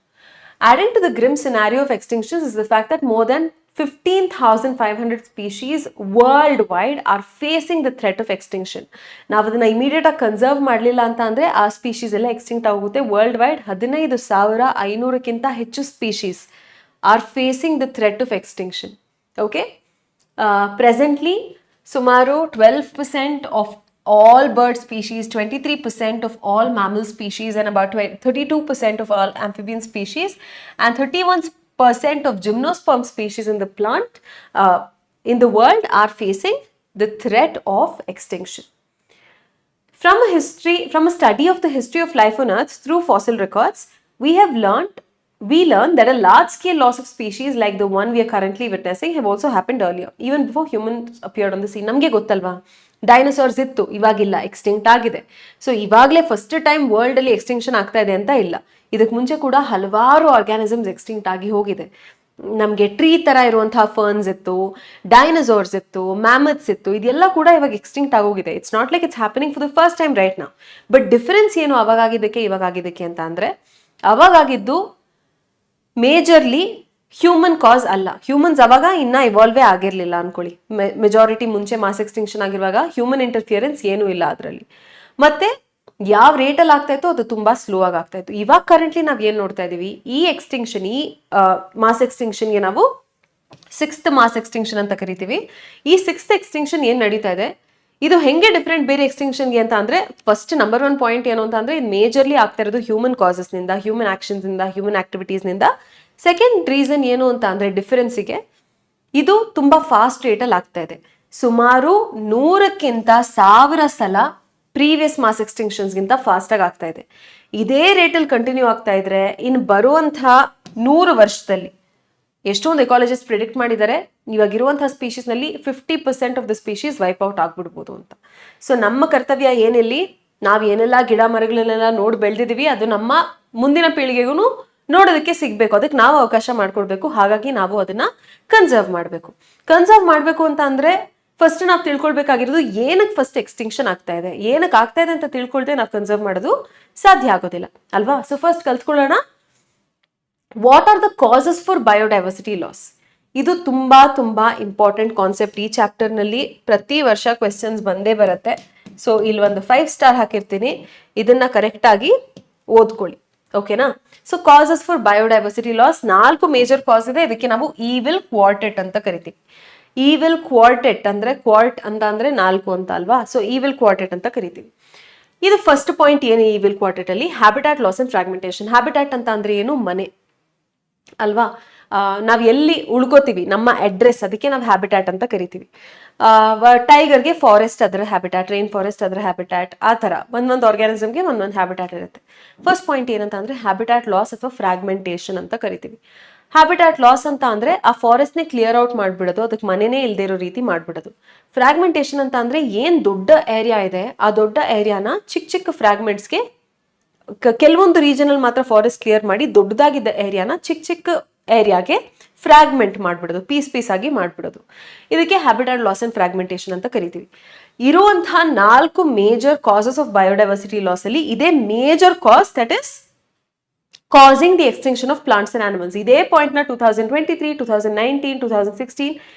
Adding to the grim scenario of extinctions is the fact that more than 15,500 species worldwide are facing the threat of extinction. ನಾವು ಅದನ್ನ immediate ಆಗಿ conserve ಮಾಡಲಿಲ್ಲ ಅಂತ ಅಂದ್ರೆ ಆ species ಎಲ್ಲ extinct ಆಗುತ್ತೆ. World wide 15,500ಕ್ಕಿಂತ ಹೆಚ್ಚು species are facing the threat of extinction. Okay? Presently, ಸುಮಾರು 12% of all bird species, 23% of all mammal species, and about 32% of all amphibian species, and 31% of gymnosperm species in the plant in the world are facing the threat of extinction. From a study of the history of life on Earth through fossil records, we learned that a large-scale loss of species like the one we are currently witnessing have also happened earlier, even before humans appeared on the scene. ನಮಗೆ ಗೊತ್ತಲ್ವಾ, dinosaurs ಇತ್ತು, ಇವಾಗಿಲ್ಲ, extinct ಆಗಿದೆ. So ಇವಾಗಲೇ first time world ಅಲ್ಲಿ extinction ಆಗ್ತಾ ಇದೆ ಅಂತ ಇಲ್ಲ. ಇದಕ್ಕೆ ಮುಂಚೆ ಕೂಡ ಹಲವಾರು ಆರ್ಗ್ಯಾನಿಸಮ್ಸ್ ಎಕ್ಸ್ಟಿಂಕ್ಟ್ ಆಗಿ ಹೋಗಿದೆ. ನಮಗೆ ಟ್ರೀ ತರ ಇರುವಂತಹ ಫರ್ನ್ಸ್ ಇತ್ತು, ಡೈನೋಸಾರ್ಸ್ ಇತ್ತು, ಮ್ಯಾಮತ್ಸ್ ಇತ್ತು, ಇದೆಲ್ಲ ಕೂಡ ಇವಾಗ ಎಕ್ಸ್ಟಿಂಕ್ಟ್ ಆಗೋಗಿದೆ. It's not like it's happening for the first time right now. But difference ಏನು ಅವಾಗಾಗಿದ್ದಕ್ಕೆ ಇವಾಗಾಗಿದ್ದಕ್ಕೆ ಅಂತ ಅಂದ್ರೆ, ಅವಾಗಾಗಿದ್ದು ಮೇಜರ್ಲಿ ಹ್ಯೂಮನ್ ಕಾಸ್ ಅಲ್ಲ. ಹ್ಯೂಮನ್ಸ್ ಅವಾಗ ಇನ್ನ ಇವಾಲ್ವೇ ಆಗಿರ್ಲಿಲ್ಲ ಅನ್ಕೊಳ್ಳಿ. ಮೆಜಾರಿಟಿ ಮುಂಚೆ ಮಾಸ್ ಎಕ್ಸ್ಟಿಂಕ್ಷನ್ ಆಗಿರುವಾಗ ಹ್ಯೂಮನ್ ಇಂಟರ್ಫಿಯರೆನ್ಸ್ ಏನೂ ಇಲ್ಲ ಅದರಲ್ಲಿ. ಮತ್ತೆ ಯಾವ ರೇಟಲ್ಲಿ ಆಗ್ತಾ ಇತ್ತು ಅದು ತುಂಬಾ ಸ್ಲೋ ಆಗಿ ಆಗ್ತಾ ಇತ್ತು. ಇವಾಗ ಕರೆಂಟ್ಲಿ ನಾವ್ ಏನ್ ನೋಡ್ತಾ ಇದೀವಿ, ಈ ಎಕ್ಸ್ಟಿಂಕ್ಷನ್, ಈ ಮಾಸ್ ಎಕ್ಸ್ಟಿಂಕ್ಷನ್ಗೆ ನಾವು 6th ಮಾಸ್ ಎಕ್ಸ್ಟಿಂಕ್ಷನ್ ಅಂತ ಕರಿತೀವಿ. ಈ 6th ಎಕ್ಸ್ಟಿಂಕ್ಷನ್ ಏನ್ ನಡೀತಾ ಇದೆ, ಇದು ಹೆಂಗೆ ಡಿಫ್ರೆಂಟ್ ಬೇರೆ ಎಕ್ಸ್ಟಿಂಕ್ಷನ್ಗೆ ಅಂತ ಅಂದ್ರೆ, ಫಸ್ಟ್ ನಂಬರ್ 1 ಪಾಯಿಂಟ್ ಏನು ಅಂತ ಅಂದ್ರೆ, ಇದು ಮೇಜರ್ಲಿ ಆಗ್ತಾ ಇರೋದು ಹ್ಯೂಮನ್ ಕಾಸಸ್ ನಿಂದ, ಹ್ಯೂಮನ್ ಆಕ್ಷನ್ಸ್ ನಿಂದ, ಹ್ಯೂಮನ್ ಆಕ್ಟಿವಿಟೀಸ್ ನಿಂದ. ಸೆಕೆಂಡ್ ರೀಸನ್ ಏನು ಅಂತ ಅಂದ್ರೆ ಡಿಫರೆನ್ಸಿಗೆ, ಇದು ತುಂಬಾ ಫಾಸ್ಟ್ ರೇಟಲ್ಲಿ ಆಗ್ತಾ ಇದೆ. ಸುಮಾರು 100ಕ್ಕಿಂತ 1000 ಸಲ ಪ್ರೀವಿಯಸ್ ಮಾಸ್ ಎಕ್ಸ್ಟಿಂಕ್ಷನ್ಸ್ಗಿಂತ ಫಾಸ್ಟ್ ಆಗಿ ಆಗ್ತಾ ಇದೆ. ಇದೇ ರೇಟಲ್ಲಿ ಕಂಟಿನ್ಯೂ ಆಗ್ತಾ ಇದ್ರೆ ಇನ್ನು ಬರುವಂತಹ 100 ವರ್ಷದಲ್ಲಿ ಎಷ್ಟೊಂದು ಎಕಾಲಜಿಸ್ಟ್ ಪ್ರಿಡಿಕ್ಟ್ ಮಾಡಿದ್ದಾರೆ, ಇವಾಗಿರುವಂತಹ ಸ್ಪೀಶೀಸ್ ನಲ್ಲಿ 50% of the species wipe out ಆಗ್ಬಿಡ್ಬೋದು ಅಂತ. ಸೊ ನಮ್ಮ ಕರ್ತವ್ಯ ಏನಿಲ್ಲಿ, ನಾವ್ ಏನೆಲ್ಲ ಗಿಡ ಮರಗಳನ್ನೆಲ್ಲ ನೋಡಿ ಬೆಳೆದಿದೀವಿ ಅದು ನಮ್ಮ ಮುಂದಿನ ಪೀಳಿಗೆಗೂ ನೋಡೋದಕ್ಕೆ ಸಿಗ್ಬೇಕು. ಅದಕ್ಕೆ ನಾವು ಅವಕಾಶ ಮಾಡ್ಕೊಡ್ಬೇಕು. ಹಾಗಾಗಿ ನಾವು ಅದನ್ನ ಕನ್ಸರ್ವ್ ಮಾಡಬೇಕು ಅಂತ ಅಂದ್ರೆ ಫಸ್ಟ್ ನಾವು ತಿಳ್ಕೊಳ್ಬೇಕಾಗಿರೋದು ಏನಕ್ಕೆ ಫಸ್ಟ್ ಎಕ್ಸ್ಟಿಂಕ್ಷನ್ ಆಗ್ತಾ ಇದೆ, ಏನಕ್ಕೆ ಆಗ್ತಾ ಇದೆ ಅಂತ ತಿಳ್ಕೊಳ್ದೆ ನಾವು ಕನ್ಸರ್ವ್ ಮಾಡೋದು ಸಾಧ್ಯ ಆಗೋದಿಲ್ಲ ಅಲ್ವಾ. ಸೊ ಫಸ್ಟ್ ಕಲ್ತ್ಕೊಳ್ಳೋಣ, what are the causes for biodiversity loss. ಇದು ತುಂಬಾ ಇಂಪಾರ್ಟೆಂಟ್ ಕಾನ್ಸೆಪ್ಟ್. ಈ ಚಾಪ್ಟರ್ ನಲ್ಲಿ ಪ್ರತಿ ವರ್ಷ ಕ್ವೆಶ್ಚನ್ಸ್ ಬಂದೇ ಬರುತ್ತೆ. ಸೊ ಇಲ್ಲಿ ಒಂದು 5 ಸ್ಟಾರ್ ಹಾಕಿರ್ತೀನಿ, ಇದನ್ನ ಕರೆಕ್ಟ್ ಆಗಿ ಓದ್ಕೊಳ್ಳಿ. ಓಕೆನಾ. So causes for biodiversity loss 4 major cause ಇದೆ. ಇದಕ್ಕೆ ನಾವು ಈವಿಲ್ ಕ್ವಾರ್ಟೆಟ್ ಅಂತ ಕರಿತೀವಿ. ಈವಿಲ್ ಕ್ವಾರ್ಟೆಟ್ ಅಂದ್ರೆ ಕ್ವಾರ್ಟ್ ಅಂತ ಅಂದ್ರೆ 4 ಅಂತ ಅಲ್ವಾ. ಸೊ ಈವಿಲ್ ಕ್ವಾರ್ಟೆಟ್ ಅಂತ ಕರಿತೀವಿ. ಇದು ಫಸ್ಟ್ ಪಾಯಿಂಟ್ ಏನು ಈವಿಲ್ ಕ್ವಾರ್ಟೆಟ್ ಅಲ್ಲಿ, habitat loss and fragmentation. Habitat ಅಂತ ಅಂದ್ರೆ ಏನು, ಮನೆ ಅಲ್ವಾ. ನಾವ್ ಎಲ್ಲಿ ಉಳ್ಕೋತೀವಿ, ನಮ್ಮ ಅಡ್ರೆಸ್, ಅದಕ್ಕೆ ನಾವು ಹ್ಯಾಬಿಟಾಟ್ ಅಂತ ಕರಿತೀವಿ. ಟೈಗರ್ಗೆ ಫಾರೆಸ್ಟ್ ಅದರ ಹ್ಯಾಬಿಟಾಟ್, ರೈನ್ ಫಾರೆಸ್ಟ್ ಅದರ ಹ್ಯಾಬಿಟಾಟ್, ಆ ತರ ಒಂದೊಂದು ಆರ್ಗ್ಯಾನಿಸಮ್ಗೆ ಒಂದೊಂದು ಹ್ಯಾಬಿಟಾಟ್ ಇರುತ್ತೆ. ಫಸ್ಟ್ ಪಾಯಿಂಟ್ ಏನಂತ ಅಂದ್ರೆ ಹ್ಯಾಬಿಟಾಟ್ ಲಾಸ್ ಅಥವಾ ಫ್ರಾಗ್ಮೆಂಟೇಷನ್ ಅಂತ ಕರಿತೀವಿ. ಹ್ಯಾಬಿಟಾಟ್ ಲಾಸ್ ಅಂತ ಅಂದ್ರೆ ಆ ಫಾರೆಸ್ಟ್ ನೇ ಕ್ಲಿಯರ್ ಔಟ್ ಮಾಡ್ಬಿಡೋದು, ಅದಕ್ಕೆ ಮನೆನೇ ಇಲ್ದೇ ಇರೋ ರೀತಿ ಮಾಡ್ಬಿಡೋದು. ಫ್ರಾಗ್ಮೆಂಟೇಷನ್ ಅಂತ ಅಂದ್ರೆ ಏನ್ ದೊಡ್ಡ ಏರಿಯಾ ಇದೆ, ಆ ದೊಡ್ಡ ಏರಿಯಾನ ಚಿಕ್ಕ ಫ್ರಾಗ್ಮೆಂಟ್ಸ್ಗೆ, ಕೆಲವೊಂದು ರೀಜನ್ ಅಲ್ಲಿ ಮಾತ್ರ ಫಾರೆಸ್ಟ್ ಕ್ಲಿಯರ್ ಮಾಡಿ ದೊಡ್ಡದಾಗಿದ್ದ ಏರಿಯಾನ ಚಿಕ್ಕ ಏರಿಯಾಗೆ ಫ್ರಾಗ್ಮೆಂಟ್ ಮಾಡ್ಬಿಡೋದು, ಪೀಸ್ ಆಗಿ ಮಾಡ್ಬಿಡೋದು. ಇದಕ್ಕೆ ಹ್ಯಾಬಿಟಾಟ್ ಲಾಸ್ ಅಂಡ್ ಫ್ರಾಗ್ಮೆಂಟೇಷನ್ ಅಂತ ಕರಿತೀವಿ. ಇರುವಂತಹ 4 major causes of biodiversity loss ಅಲ್ಲಿ ಇದೇ major cause that is causing the extinction of plants and animals. ಇದೇ ಪಾಯಿಂಟ್ ನ 2023, 2019, 2016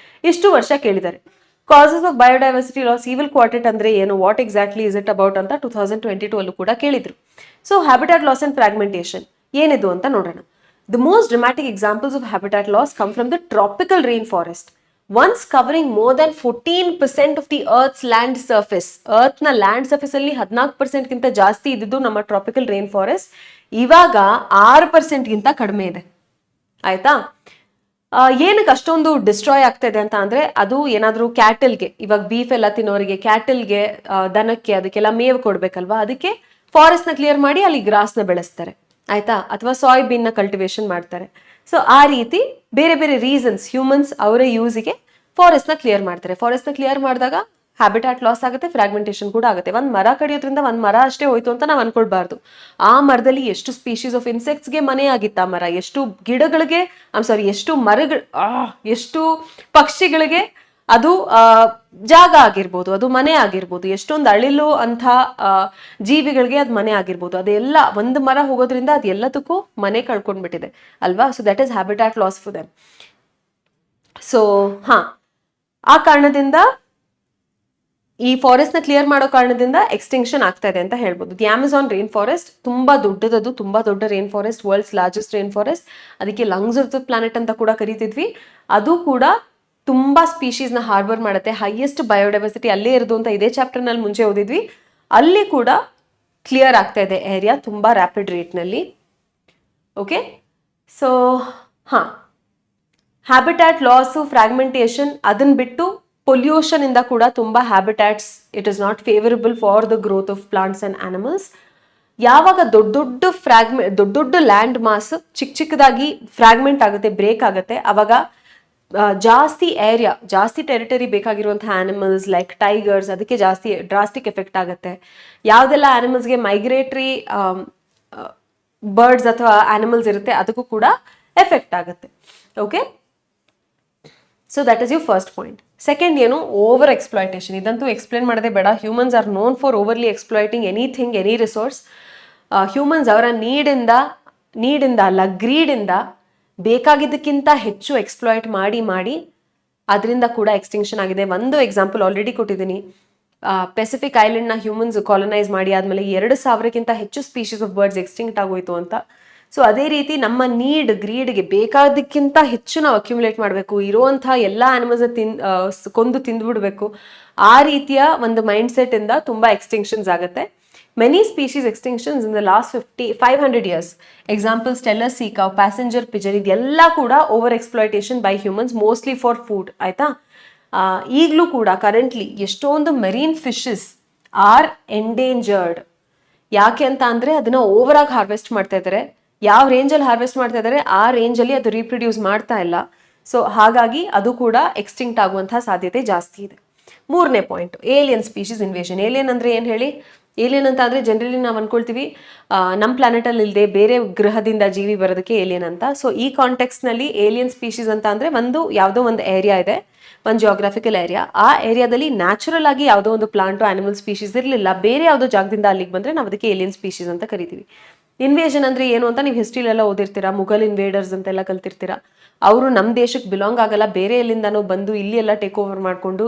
ಇಷ್ಟು ವರ್ಷ ಕೇಳಿದ್ದಾರೆ. Causes of biodiversity loss, evil quartet ಅಂದ್ರೆ ಏನು, what exactly is it about ಅಂತ 2022 ಅಲ್ಲೂ ಕೂಡ ಕೇಳಿದ್ರು. So habitat loss and fragmentation ಏನಿದು ಅಂತ ನೋಡೋಣ. The most dramatic examples of habitat loss come from the tropical rainforest, once covering more than 14% of the Earth's land surface. Earth na land surface ಅಲ್ಲಿ 14% ಗಿಂತ ಜಾಸ್ತಿ ಇದ್ದಿದ್ದು ನಮ್ಮ ಟ್ರಾಪಿಕಲ್ ರೈನ್ ಫಾರೆಸ್ಟ್, ಇವಾಗ 6% ಗಿಂತ ಕಡಿಮೆ ಇದೆ. ಆಯ್ತಾ. ಏನಕ್ಕೆ ಅಷ್ಟೊಂದು ಡಿಸ್ಟ್ರಾಯ್ ಆಗ್ತಾ ಇದೆ ಅಂತ ಅಂದ್ರೆ, ಅದು ಏನಾದ್ರೂ ಕ್ಯಾಟಲ್ಗೆ, ಇವಾಗ ಬೀಫ್ ಎಲ್ಲ ತಿನ್ನೋರಿಗೆ, ಕ್ಯಾಟಲ್ಗೆ, ದನಕ್ಕೆ, ಅದಕ್ಕೆಲ್ಲ ಮೇವು ಕೊಡ್ಬೇಕಲ್ವಾ, ಅದಕ್ಕೆ ಫಾರೆಸ್ಟ್ ನ ಕ್ಲಿಯರ್ ಮಾಡಿ ಅಲ್ಲಿ ಗ್ರಾಸ್ ನ ಬೆಳೆಸ್ತಾರೆ. ಆಯ್ತಾ. ಅಥವಾ ಸಾಯ್ಬೀನ್ ನ ಕಲ್ಟಿವೇಶನ್ ಮಾಡ್ತಾರೆ. ಸೊ ಆ ರೀತಿ ಬೇರೆ ಬೇರೆ ರೀಸನ್ಸ್, ಹ್ಯೂಮನ್ಸ್ ಅವರ ಯೂಸಿಗೆ ಫಾರೆಸ್ಟ್ ನ ಕ್ಲಿಯರ್ ಮಾಡ್ತಾರೆ. ಫಾರೆಸ್ಟ್ ನ ಕ್ಲಿಯರ್ ಮಾಡಿದಾಗ ಹ್ಯಾಬಿಟ್ಯಾಟ್ ಲಾಸ್ ಆಗುತ್ತೆ, ಫ್ರಾಗ್ಮೆಂಟೇಷನ್ ಕೂಡ ಆಗುತ್ತೆ. ಒಂದು ಮರ ಕಡಿಯೋದ್ರಿಂದ ಒಂದು ಮರ ಅಷ್ಟೇ ಹೋಯ್ತು ಅಂತ ನಾವು ಅನ್ಕೊಳ್ಬಾರ್ದು. ಆ ಮರದಲ್ಲಿ ಎಷ್ಟು ಸ್ಪೀಶೀಸ್ ಆಫ್ ಇನ್ಸೆಕ್ಟ್ಸ್ಗೆ ಮನೆ ಆಗಿತ್ತು ಆ ಮರ, ಎಷ್ಟು ಗಿಡಗಳಿಗೆ ಎಷ್ಟು ಮರಗಳು, ಎಷ್ಟು ಪಕ್ಷಿಗಳಿಗೆ ಅದು ಜಾಗ ಆಗಿರ್ಬೋದು, ಅದು ಮನೆ ಆಗಿರ್ಬೋದು, ಎಷ್ಟೊಂದು ಅಳಿಲು ಅಂತ ಜೀವಿಗಳಿಗೆ ಅದು ಮನೆ ಆಗಿರ್ಬೋದು. ಅದೆಲ್ಲ ಒಂದು ಮರ ಹೋಗೋದ್ರಿಂದ ಅದು ಎಲ್ಲದಕ್ಕೂ ಮನೆ ಕಳ್ಕೊಂಡ್ಬಿಟ್ಟಿದೆ ಅಲ್ವಾ. So that is habitat loss for them. So ಆ ಕಾರಣದಿಂದ ಈ ಫಾರೆಸ್ಟ್ ನ ಕ್ಲಿಯರ್ ಮಾಡೋ ಕಾರಣದಿಂದ ಎಕ್ಸ್ಟಿಂಕ್ಷನ್ ಆಗ್ತಾ ಇದೆ ಅಂತ ಹೇಳ್ಬೋದು. ದಿ ಅಮೆಜಾನ್ ರೈನ್ ಫಾರೆಸ್ಟ್ ತುಂಬಾ ದೊಡ್ಡದದು, ತುಂಬಾ ದೊಡ್ಡ rainforest, world's largest rainforest. ಅದಕ್ಕೆ ಲಂಗ್ಸ್ ಆಫ್ ದ ಪ್ಲಾನೆಟ್ ಅಂತ ಕೂಡ ಕರಿತಿದ್ವಿ. ಅದು ಕೂಡ ತುಂಬಾ ಸ್ಪೀಶೀಸ್ ನ ಹಾರ್ಬರ್ ಮಾಡುತ್ತೆ. ಹೈಯೆಸ್ಟ್ ಬಯೋಡೈವರ್ಸಿಟಿ ಅಲ್ಲೇ ಇರೋದು ಅಂತ ಇದೇ ಚಾಪ್ಟರ್ ನಲ್ಲಿ ಮುಂಚೆ ಓದಿದ್ವಿ. ಅಲ್ಲಿ ಕೂಡ ಕ್ಲಿಯರ್ ಆಗ್ತಾ ಇದೆ ಏರಿಯಾ ತುಂಬಾ ರ್ಯಾಪಿಡ್ ರೇಟ್ ನಲ್ಲಿ. Okay, so habitat loss, fragmentation, ಅದನ್ನ ಬಿಟ್ಟು ಪೊಲ್ಯೂಷನ್ ಇಂದ ಕೂಡ ತುಂಬಾ habitats it is not favourable for the growth of plants and animals. ಯಾವಾಗ ದೊಡ್ಡ ದೊಡ್ಡ ಲ್ಯಾಂಡ್ ಮಾಸ್ ಚಿಕ್ಕದಾಗಿ ಫ್ರಾಗ್ಮೆಂಟ್ ಆಗುತ್ತೆ, ಬ್ರೇಕ್ ಆಗುತ್ತೆ, ಅವಾಗ ಜಾಸ್ತಿ ಏರಿಯಾ, ಜಾಸ್ತಿ ಟೆರಿಟರಿ ಬೇಕಾಗಿರುವಂತಹ ಆನಿಮಲ್ಸ್ ಲೈಕ್ ಟೈಗರ್ಸ್, ಅದಕ್ಕೆ ಜಾಸ್ತಿ ಡ್ರಾಸ್ಟಿಕ್ ಎಫೆಕ್ಟ್ ಆಗುತ್ತೆ. ಯಾವುದೆಲ್ಲ ಆನಿಮಲ್ಸ್ಗೆ ಮೈಗ್ರೇಟರಿ ಬರ್ಡ್ಸ್ ಅಥವಾ ಆನಿಮಲ್ಸ್ ಇರುತ್ತೆ ಅದಕ್ಕೂ ಕೂಡ ಎಫೆಕ್ಟ್ ಆಗುತ್ತೆ. Okay, so that is your first point. Second ಏನು, ಓವರ್ ಎಕ್ಸ್ಪ್ಲಾಯ್ಟೇಷನ್. ಇದಂತೂ ಎಕ್ಸ್ಪ್ಲೇನ್ ಮಾಡೋದೇ ಬೇಡ. Humans R known for overly exploiting anything, any resource. Humans ಅವರ ನೀಡಿಂದ ಅಲ್ಲ, ಗ್ರೀಡಿಂದ ಬೇಕಾಗಿದ್ದಕ್ಕಿಂತ ಹೆಚ್ಚು ಎಕ್ಸ್ಪ್ಲಾಯ್ಟ್ ಮಾಡಿ ಅದರಿಂದ ಕೂಡ ಎಕ್ಸ್ಟಿಂಕ್ಷನ್ ಆಗಿದೆ. ಒಂದು ಎಕ್ಸಾಂಪಲ್ ಆಲ್ರೆಡಿ ಕೊಟ್ಟಿದ್ದೀನಿ. ಪೆಸಿಫಿಕ್ ಐಲ್ಯಾಂಡ್ನ ಹ್ಯೂಮನ್ಸ್ ಕಾಲನೈಸ್ ಮಾಡಿ ಆದಮೇಲೆ 2,000ಕ್ಕಿಂತ ಹೆಚ್ಚು ಸ್ಪೀಶೀಸ್ ಆಫ್ ಬರ್ಡ್ಸ್ ಎಕ್ಸ್ಟಿಂಕ್ಟ್ ಆಗೋಯ್ತು ಅಂತ. ಸೊ ಅದೇ ರೀತಿ ನಮ್ಮ ಗ್ರೀಡ್ಗೆ ಬೇಕಾದಕ್ಕಿಂತ ಹೆಚ್ಚು ನಾವು ಅಕ್ಯುಮುಲೇಟ್ ಮಾಡಬೇಕು, ಇರುವಂತಹ ಎಲ್ಲ ಆನಿಮಲ್ಸ್ನ ಕೊಂದು ತಿಂದ್ಬಿಡ್ಬೇಕು. ಆ ರೀತಿಯ ಒಂದು ಮೈಂಡ್ ಸೆಟ್ ಇಂದ ತುಂಬಾ ಎಕ್ಸ್ಟಿಂಕ್ಷನ್ಸ್ ಆಗುತ್ತೆ. Many species extinctions in the last 500 years. Example Steller sea cow, passenger pigeon, ಇದೆಲ್ಲ ಕೂಡ over exploitation by humans, mostly for food. ಆಯ್ತಾ, ಈಗಲೂ ಕೂಡ ಕರೆಂಟ್ಲಿ ಎಷ್ಟೊಂದು ಮೆರೀನ್ ಫಿಶಸ್ ಆರ್ ಎಂಡೇಂಜರ್ಡ್. ಯಾಕೆ ಅಂತ ಅಂದ್ರೆ ಅದನ್ನ ಓವರ್ ಆಗಿ ಹಾರ್ವೆಸ್ಟ್ ಮಾಡ್ತಾ ಇದ್ದಾರೆ. ಯಾವ ರೇಂಜಲ್ಲಿ ಹಾರ್ವೆಸ್ಟ್ ಮಾಡ್ತಾ ಇದ್ದಾರೆ ಆ ರೇಂಜಲ್ಲಿ ಅದು ರೀಪ್ರೊಡ್ಯೂಸ್ ಮಾಡ್ತಾ ಇಲ್ಲ. ಸೊ ಹಾಗಾಗಿ ಅದು ಕೂಡ ಎಕ್ಸ್ಟಿಂಕ್ಟ್ ಆಗುವಂತಹ ಸಾಧ್ಯತೆ ಜಾಸ್ತಿ ಇದೆ. ಮೂರನೇ point, alien species invasion. Alien ಅಂದ್ರೆ ಏನು ಹೇಳಿ? ಏಲಿಯನ್ ಅಂತ ಅಂದ್ರೆ ಜನರಲಿ ನಾವು ಅನ್ಕೊಳ್ತೀವಿ ನಮ್ಮ ಪ್ಲಾನೆಟಲ್ಲಿ ಇಲ್ಲದೆ ಬೇರೆ ಗ್ರಹದಿಂದ ಜೀವಿ ಬರೋದಕ್ಕೆ ಏಲಿಯನ್ ಅಂತ. ಸೊ ಈ ಕಾಂಟೆಕ್ಸ್ಟ್ ನಲ್ಲಿ ಏಲಿಯನ್ ಸ್ಪೀಶೀಸ್ ಅಂತ ಅಂದ್ರೆ ಯಾವುದೋ ಒಂದು ಏರಿಯಾ ಇದೆ, ಒಂದು ಜಿಯೋಗ್ರಾಫಿಕಲ್ ಏರಿಯಾ. ಆ ಏರಿಯಾದಲ್ಲಿ ನ್ಯಾಚುರಲ್ ಆಗಿ ಯಾವುದೋ ಒಂದು ಪ್ಲಾಂಟ್ ಆನಿಮಲ್ ಸ್ಪೀಶೀಸ್ ಇರಲಿಲ್ಲ, ಬೇರೆ ಯಾವುದೋ ಜಾಗದಿಂದ ಅಲ್ಲಿಗೆ ಬಂದ್ರೆ ನಾವು ಅದಕ್ಕೆ ಏಲಿಯನ್ ಸ್ಪೀಶೀಸ್ ಅಂತ ಕರಿತೀವಿ. ಇನ್ವೇಷನ್ ಅಂದ್ರೆ ಏನು ಅಂತ ನೀವು ಹಿಸ್ಟ್ರಿಲೆಲ್ಲ ಓದಿರ್ತೀರಾ, ಮುಘಲ್ ಇನ್ವೇಡರ್ಸ್ ಅಂತೆಲ್ಲ ಕಲ್ತಿರ್ತೀರಾ. ಅವರು ನಮ್ಮ ದೇಶಕ್ಕೆ ಬಿಲಾಂಗ್ ಆಗಲ್ಲ, ಬೇರೆ ಎಲ್ಲಿಂದನೋ ಬಂದು ಇಲ್ಲಿ ಎಲ್ಲ ಟೇಕ್ ಓವರ್ ಮಾಡಿಕೊಂಡು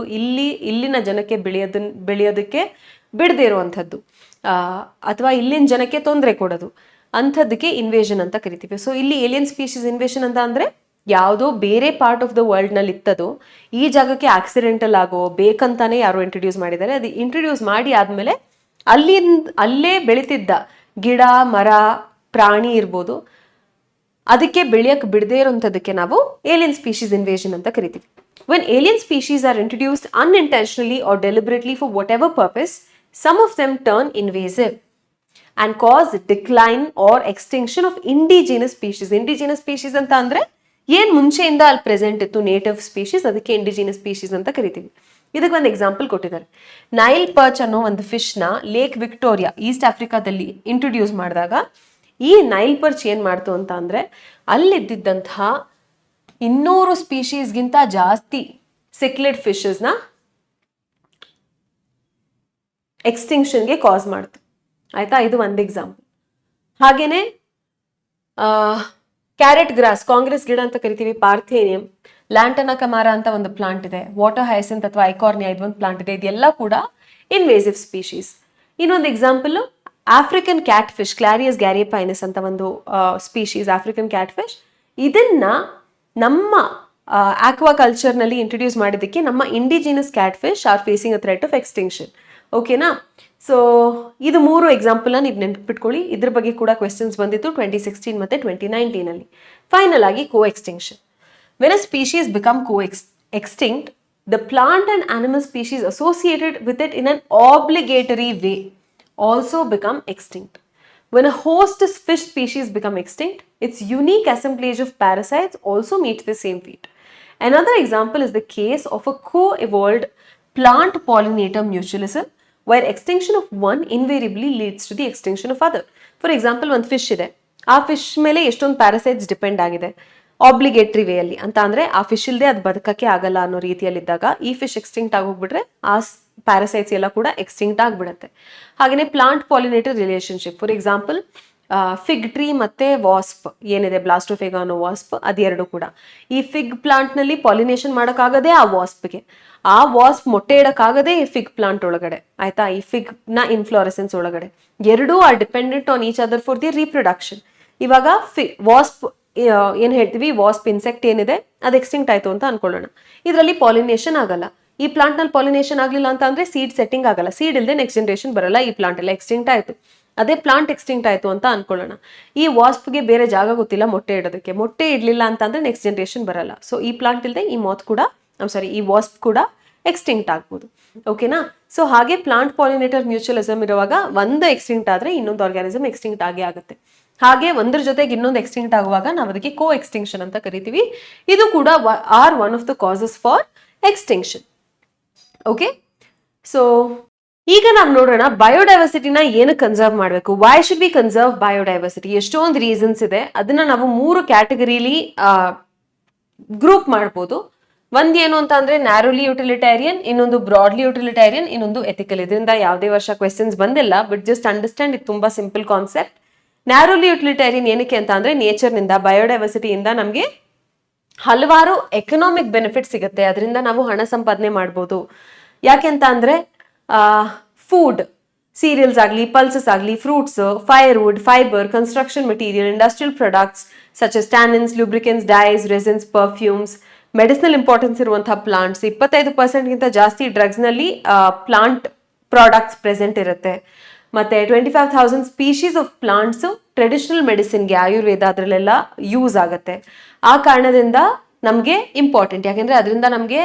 ಇಲ್ಲಿನ ಜನಕ್ಕೆ ಬೆಳೆಯೋದಕ್ಕೆ ಬಿಡದೇ ಇರುವಂಥದ್ದು, ಅಥವಾ ಇಲ್ಲಿನ ಜನಕ್ಕೆ ತೊಂದರೆ ಕೊಡೋದು, ಅಂಥದ್ದಕ್ಕೆ ಇನ್ವೇಷನ್ ಅಂತ ಕರಿತೀವಿ. ಸೊ ಇಲ್ಲಿ ಏಲಿಯನ್ ಸ್ಪೀಶೀಸ್ ಇನ್ವೇಷನ್ ಅಂತ ಅಂದ್ರೆ ಯಾವುದೋ ಬೇರೆ ಪಾರ್ಟ್ ಆಫ್ ದ ವರ್ಲ್ಡ್ ನಲ್ಲಿ ಇತ್ತದು ಈ ಜಾಗಕ್ಕೆ ಆಕ್ಸಿಡೆಂಟಲ್ ಆಗೋ ಬೇಕಂತಾನೆ ಯಾರೋ ಇಂಟ್ರೊಡ್ಯೂಸ್ ಮಾಡಿದ್ದಾರೆ. ಅದು ಇಂಟ್ರೊಡ್ಯೂಸ್ ಮಾಡಿ ಆದ್ಮೇಲೆ ಅಲ್ಲೇ ಬೆಳೀತಿದ್ದ ಗಿಡ, ಮರ, ಪ್ರಾಣಿ ಇರ್ಬೋದು, ಅದಕ್ಕೆ ಬೆಳೆಯಕ್ಕೆ ಬಿಡದೇ ಇರೋಂಥದ್ದಕ್ಕೆ ನಾವು ಏಲಿಯನ್ ಸ್ಪೀಶೀಸ್ ಇನ್ವೇಷನ್ ಅಂತ ಕರಿತೀವಿ. When alien species are introduced unintentionally or deliberately for whatever purpose, some of them turn invasive and cause decline or extinction of indigenous species. Indigenous species ಅಂತ ಅಂದ್ರೆ ಏನ್ ಮುಂಚೆಯಿಂದ ಅಲ್ಲಿ ಪ್ರೆಸೆಂಟ್ ಇತ್ತು ನೇಟಿವ್ ಸ್ಪೀಶೀಸ್, ಅದಕ್ಕೆ indigenous species ಅಂತ ಕರಿತೀವಿ. ಇದಕ್ಕೆ ಒಂದು ಎಕ್ಸಾಂಪಲ್ ಕೊಟ್ಟಿದ್ದಾರೆ. ನೈಲ್ ಪರ್ಚ್ ಅನ್ನೋ ಒಂದು ಫಿಶ್ ನ ಲೇಕ್ ವಿಕ್ಟೋರಿಯಾ ಈಸ್ಟ್ ಆಫ್ರಿಕಾದಲ್ಲಿ ಇಂಟ್ರೊಡ್ಯೂಸ್ ಮಾಡಿದಾಗ ಈ ನೈಲ್ ಪರ್ಚ್ ಏನ್ ಮಾಡ್ತು ಅಂತ ಅಂದ್ರೆ ಅಲ್ಲಿದ್ದಂತಹ 200 ಸ್ಪೀಶೀಸ್ಗಿಂತ ಜಾಸ್ತಿ ಸಿಕ್ಲೆಡ್ ಫಿಶಸ್ ನ ಎಕ್ಸ್ಟಿಂಕ್ಷನ್ಗೆ ಕಾಸ್ ಮಾಡ್ತು. ಆಯ್ತಾ, ಇದು ಒಂದು ಎಕ್ಸಾಂಪಲ್. ಹಾಗೇನೆ ಕ್ಯಾರೆಟ್ ಗ್ರಾಸ್, ಕಾಂಗ್ರೆಸ್ ಗಿಡ ಅಂತ ಕರಿತೀವಿ, ಪಾರ್ಥೇನಿಯಂ, ಲ್ಯಾಂಟನಾ ಕಮಾರ ಅಂತ ಒಂದು ಪ್ಲಾಂಟ್ ಇದೆ, ವಾಟರ್ ಹೈಸಿಂತ್ ಅಥವಾ ಐಕಾರ್ನಿಯಾ ಇದೊಂದು ಪ್ಲಾಂಟ್ ಇದೆ. ಇದೆಲ್ಲ ಕೂಡ ಇನ್ವೇಸಿವ್ ಸ್ಪೀಶೀಸ್. ಇನ್ನೊಂದು ಎಕ್ಸಾಂಪಲ್ ಆಫ್ರಿಕನ್ ಕ್ಯಾಟ್ ಫಿಶ್, ಕ್ಲಾರಿಯಸ್ ಗ್ಯಾರಿಯಪೈನಸ್ ಅಂತ ಒಂದು ಸ್ಪೀಶೀಸ್, ಆಫ್ರಿಕನ್ ಕ್ಯಾಟ್ ಫಿಶ್. ಇದನ್ನ ನಮ್ಮ ಆಕ್ವಾಕಲ್ಚರ್ ನಲ್ಲಿ ಇಂಟ್ರೊಡ್ಯೂಸ್ ಮಾಡಿದ್ದಕ್ಕೆ ನಮ್ಮ indigenous cat fish are facing a threat of extinction. ಓಕೆನಾ? ಸೊ ಇದು 3 ಎಕ್ಸಾಂಪಲ್ನ ನೀವು ನೆನಪಿಟ್ಕೊಳ್ಳಿ. ಇದ್ರ ಬಗ್ಗೆ ಕೂಡ ಕ್ವೆಶನ್ಸ್ ಬಂದಿತ್ತು 2016 ಮತ್ತೆ 2019 ಅಲ್ಲಿ. ಫೈನಲ್ ಆಗಿ co extinction. When a species become extinct, the plant and animal species associated with it in an obligatory way also become extinct. When a host fish species become extinct, its unique assemblage of parasites also meet the same fate. Another example is the case of a co-evolved plant pollinator mutualism, where extinction of one invariably leads to the extinction of other. For example, ಒಂದು fish ಇದೆ, ಆ fish ಮೇಲೆ ಎಷ್ಟೊಂದು parasites depend ಆಗಿದೆ obligatory ವೇಯಲ್ಲಿ ಅಂತ, ಅಂದ್ರೆ ಆ fish ಇಲ್ಲದೆ ಅದು ಬದುಕಕ್ಕೆ ಆಗಲ್ಲ ಅನ್ನೋ ರೀತಿಯಲ್ಲಿದ್ದಾಗ ಈ ಫಿಶ್ ಎಕ್ಸ್ಟಿಂಕ್ಟ್ ಆಗೋಗ್ಬಿಟ್ರೆ ಆ ಪ್ಯಾರಾಸೈಟ್ಸ್ ಎಲ್ಲ ಕೂಡ ಎಕ್ಸ್ಟಿಂಕ್ಟ್ ಆಗ್ಬಿಡುತ್ತೆ. ಹಾಗೆಯೇ plant ಪಾಲಿನೇಟರ್ relationship, for example fig tree ಮತ್ತೆ ವಾಸ್ಪ್ ಏನಿದೆ, ಬ್ಲಾಸ್ಟೋಫೆಗಾ ಅನ್ನೋ ವಾಸ್ಪ್, ಅದೆರಡು ಕೂಡ ಈ ಫಿಗ್ ಪ್ಲಾಂಟ್ ನಲ್ಲಿ ಪಾಲಿನೇಷನ್ ಮಾಡೋಕ್ಕಾಗದೆ ಆ ವಾಸ್ಪ್ಗೆ, ಆ ವಾಸ್ಪ್ ಮೊಟ್ಟೆ ಇಡಕ್ಕಾಗದೆ ಈ ಫಿಗ್ ಪ್ಲಾಂಟ್ ಒಳಗಡೆ, ಆಯ್ತಾ, ಈ ಫಿಗ್ ನ ಇನ್ಫ್ಲೋರೆಸೆನ್ಸ್ ಒಳಗಡೆ. ಎರಡೂ are dependent on each other for the reproduction. ಇವಾಗ ವಾಸ್ಪ್ ಏನ್ ಹೇಳ್ತೀವಿ, ವಾಸ್ಪ್ ಇನ್ಸೆಕ್ಟ್ ಏನಿದೆ ಅದು ಎಕ್ಸ್ಟಿಂಕ್ಟ್ ಆಯ್ತು ಅಂತ ಅನ್ಕೊಳ್ಳೋಣ. ಇದರಲ್ಲಿ ಪಾಲಿನೇಷನ್ ಆಗಲ್ಲ. ಈ ಪ್ಲಾಂಟ್ ನಲ್ಲಿ ಪಾಲಿನೇಷನ್ ಆಗ್ಲಿಲ್ಲ ಅಂತ ಅಂದ್ರೆ ಸೀಡ್ ಸೆಟ್ಟಿಂಗ್ ಆಗಲ್ಲ, ಸೀಡ್ ಇಲ್ಲದೆ ನೆಕ್ಸ್ಟ್ ಜನರೇಷನ್ ಬರಲ್ಲ. ಈ ಪ್ಲಾಂಟ್ ಎಲ್ಲ ಎಕ್ಸ್ಟಿಂಕ್ಟ್ ಆಯ್ತು. ಅದೇ ಪ್ಲಾಂಟ್ ಎಕ್ಸ್ಟಿಂಕ್ಟ್ ಆಯ್ತು ಅಂತ ಅನ್ಕೊಳ್ಳೋಣ. ಈ ವಾಸ್ಪ್ಗೆ ಬೇರೆ ಜಾಗ ಗೊತ್ತಿಲ್ಲ ಮೊಟ್ಟೆ ಇಡೋದಕ್ಕೆ, ಮೊಟ್ಟೆ ಇಡ್ಲಿಲ್ಲ ಅಂತ ಅಂದ್ರೆ ನೆಕ್ಸ್ಟ್ ಜನರೇಷನ್ ಬರಲ್ಲ. ಸೊ ಈ ಪ್ಲಾಂಟ್ ಇಲ್ಲದೆ ಈ ಮಾತ್ ಕೂಡ ಈ ವಾಸ್ಪ್ ಕೂಡ ಎಕ್ಸ್ಟಿಂಕ್ಟ್ ಆಗ್ಬೋದು. ಓಕೆನಾ? ಸೊ ಹಾಗೆ ಪ್ಲಾಂಟ್ ಪಾಲಿನೇಟರ್ ಮ್ಯೂಚುವಲಿಸಮ್ ಇರುವಾಗ ಒಂದು ಎಕ್ಸ್ಟಿಂಕ್ಟ್ ಆದ್ರೆ ಇನ್ನೊಂದು ಆರ್ಗ್ಯಾನಿಸಮ್ ಎಕ್ಸ್ಟಿಂಕ್ಟ್ ಆಗೇ ಆಗುತ್ತೆ. ಹಾಗೆ ಒಂದ್ರ ಜೊತೆಗೆ ಇನ್ನೊಂದು ಎಕ್ಸ್ಟಿಂಕ್ಟ್ ಆಗುವಾಗ ನಾವು ಅದಕ್ಕೆ ಕೋ ಎಕ್ಸ್ಟಿಂಕ್ಷನ್ ಅಂತ ಕರಿತೀವಿ. ಇದು ಕೂಡ are one of the causes for extinction. Okay, so ಈಗ ನಾವು ನೋಡೋಣ ಬಯೋಡೈವರ್ಸಿಟಿನ ಏನು ಕನ್ಸರ್ವ್ ಮಾಡಬೇಕು. Why should we conserve biodiversity? ಎಷ್ಟೊಂದು ರೀಸನ್ಸ್ ಇದೆ. ಅದನ್ನ ನಾವು 3 ಕ್ಯಾಟಗರಿಲಿ ಗ್ರೂಪ್ ಮಾಡ್ಬೋದು. ಒಂದ್ ಏನು ಅಂತ ಅಂದ್ರೆ ನ್ಯಾರೋಲಿ ಯುಟಿಲಿಟೇರಿಯನ್, ಇನ್ನೊಂದು ಬ್ರಾಡ್ಲಿ ಯುಟಿಲಿಟೇರಿಯನ್, ಇನ್ನೊಂದು ಎಥಿಕಲ್. ಇದರಿಂದ ಯಾವುದೇ ವರ್ಷ ಕ್ವೆಶನ್ಸ್ ಬಂದಿಲ್ಲ, ಬಟ್ ಜಸ್ಟ್ ಅಂಡರ್ಸ್ಟ್ಯಾಂಡ್, ಇದು ತುಂಬಾ ಸಿಂಪಲ್ ಕಾನ್ಸೆಪ್ಟ್. ನ್ಯಾರೋಲಿ ಯುಟಿಲಿಟೇರಿಯನ್ ಏನಕ್ಕೆ ಅಂತ ಅಂದ್ರೆ ನೇಚರ್ನಿಂದ, ಬಯೋಡೈವರ್ಸಿಟಿಯಿಂದ ನಮಗೆ ಹಲವಾರು ಎಕನಾಮಿಕ್ ಬೆನಿಫಿಟ್ ಸಿಗುತ್ತೆ, ಅದರಿಂದ ನಾವು ಹಣ ಸಂಪಾದನೆ ಮಾಡ್ಬೋದು. ಯಾಕೆ ಅಂತ ಅಂದ್ರೆ ಫುಡ್, ಸೀರಿಯಲ್ಸ್ ಆಗಲಿ, ಪಲ್ಸಸ್ ಆಗಲಿ, fruits, firewood, fibre, construction material, industrial products such as tannins, lubricants, dyes, resins, perfumes, medicinal importance ಇರುವಂತಹ ಪ್ಲಾಂಟ್ಸ್. 25% ಜಾಸ್ತಿ ಡ್ರಗ್ಸ್ ನಲ್ಲಿ ಪ್ಲಾಂಟ್ ಪ್ರಾಡಕ್ಟ್ಸ್ ಪ್ರೆಸೆಂಟ್ ಇರುತ್ತೆ. ಮತ್ತೆ 25,000 ಸ್ಪೀಶೀಸ್ ಆಫ್ ಪ್ಲಾಂಟ್ಸ್ ಟ್ರೆಡಿಷನಲ್ ಮೆಡಿಸಿನ್ಗೆ, ಆಯುರ್ವೇದ ಅದರಲ್ಲೆಲ್ಲ ಯೂಸ್ ಆಗುತ್ತೆ. ಆ ಕಾರಣದಿಂದ ನಮಗೆ ಇಂಪಾರ್ಟೆಂಟ್, ಯಾಕೆಂದ್ರೆ ಅದರಿಂದ ನಮಗೆ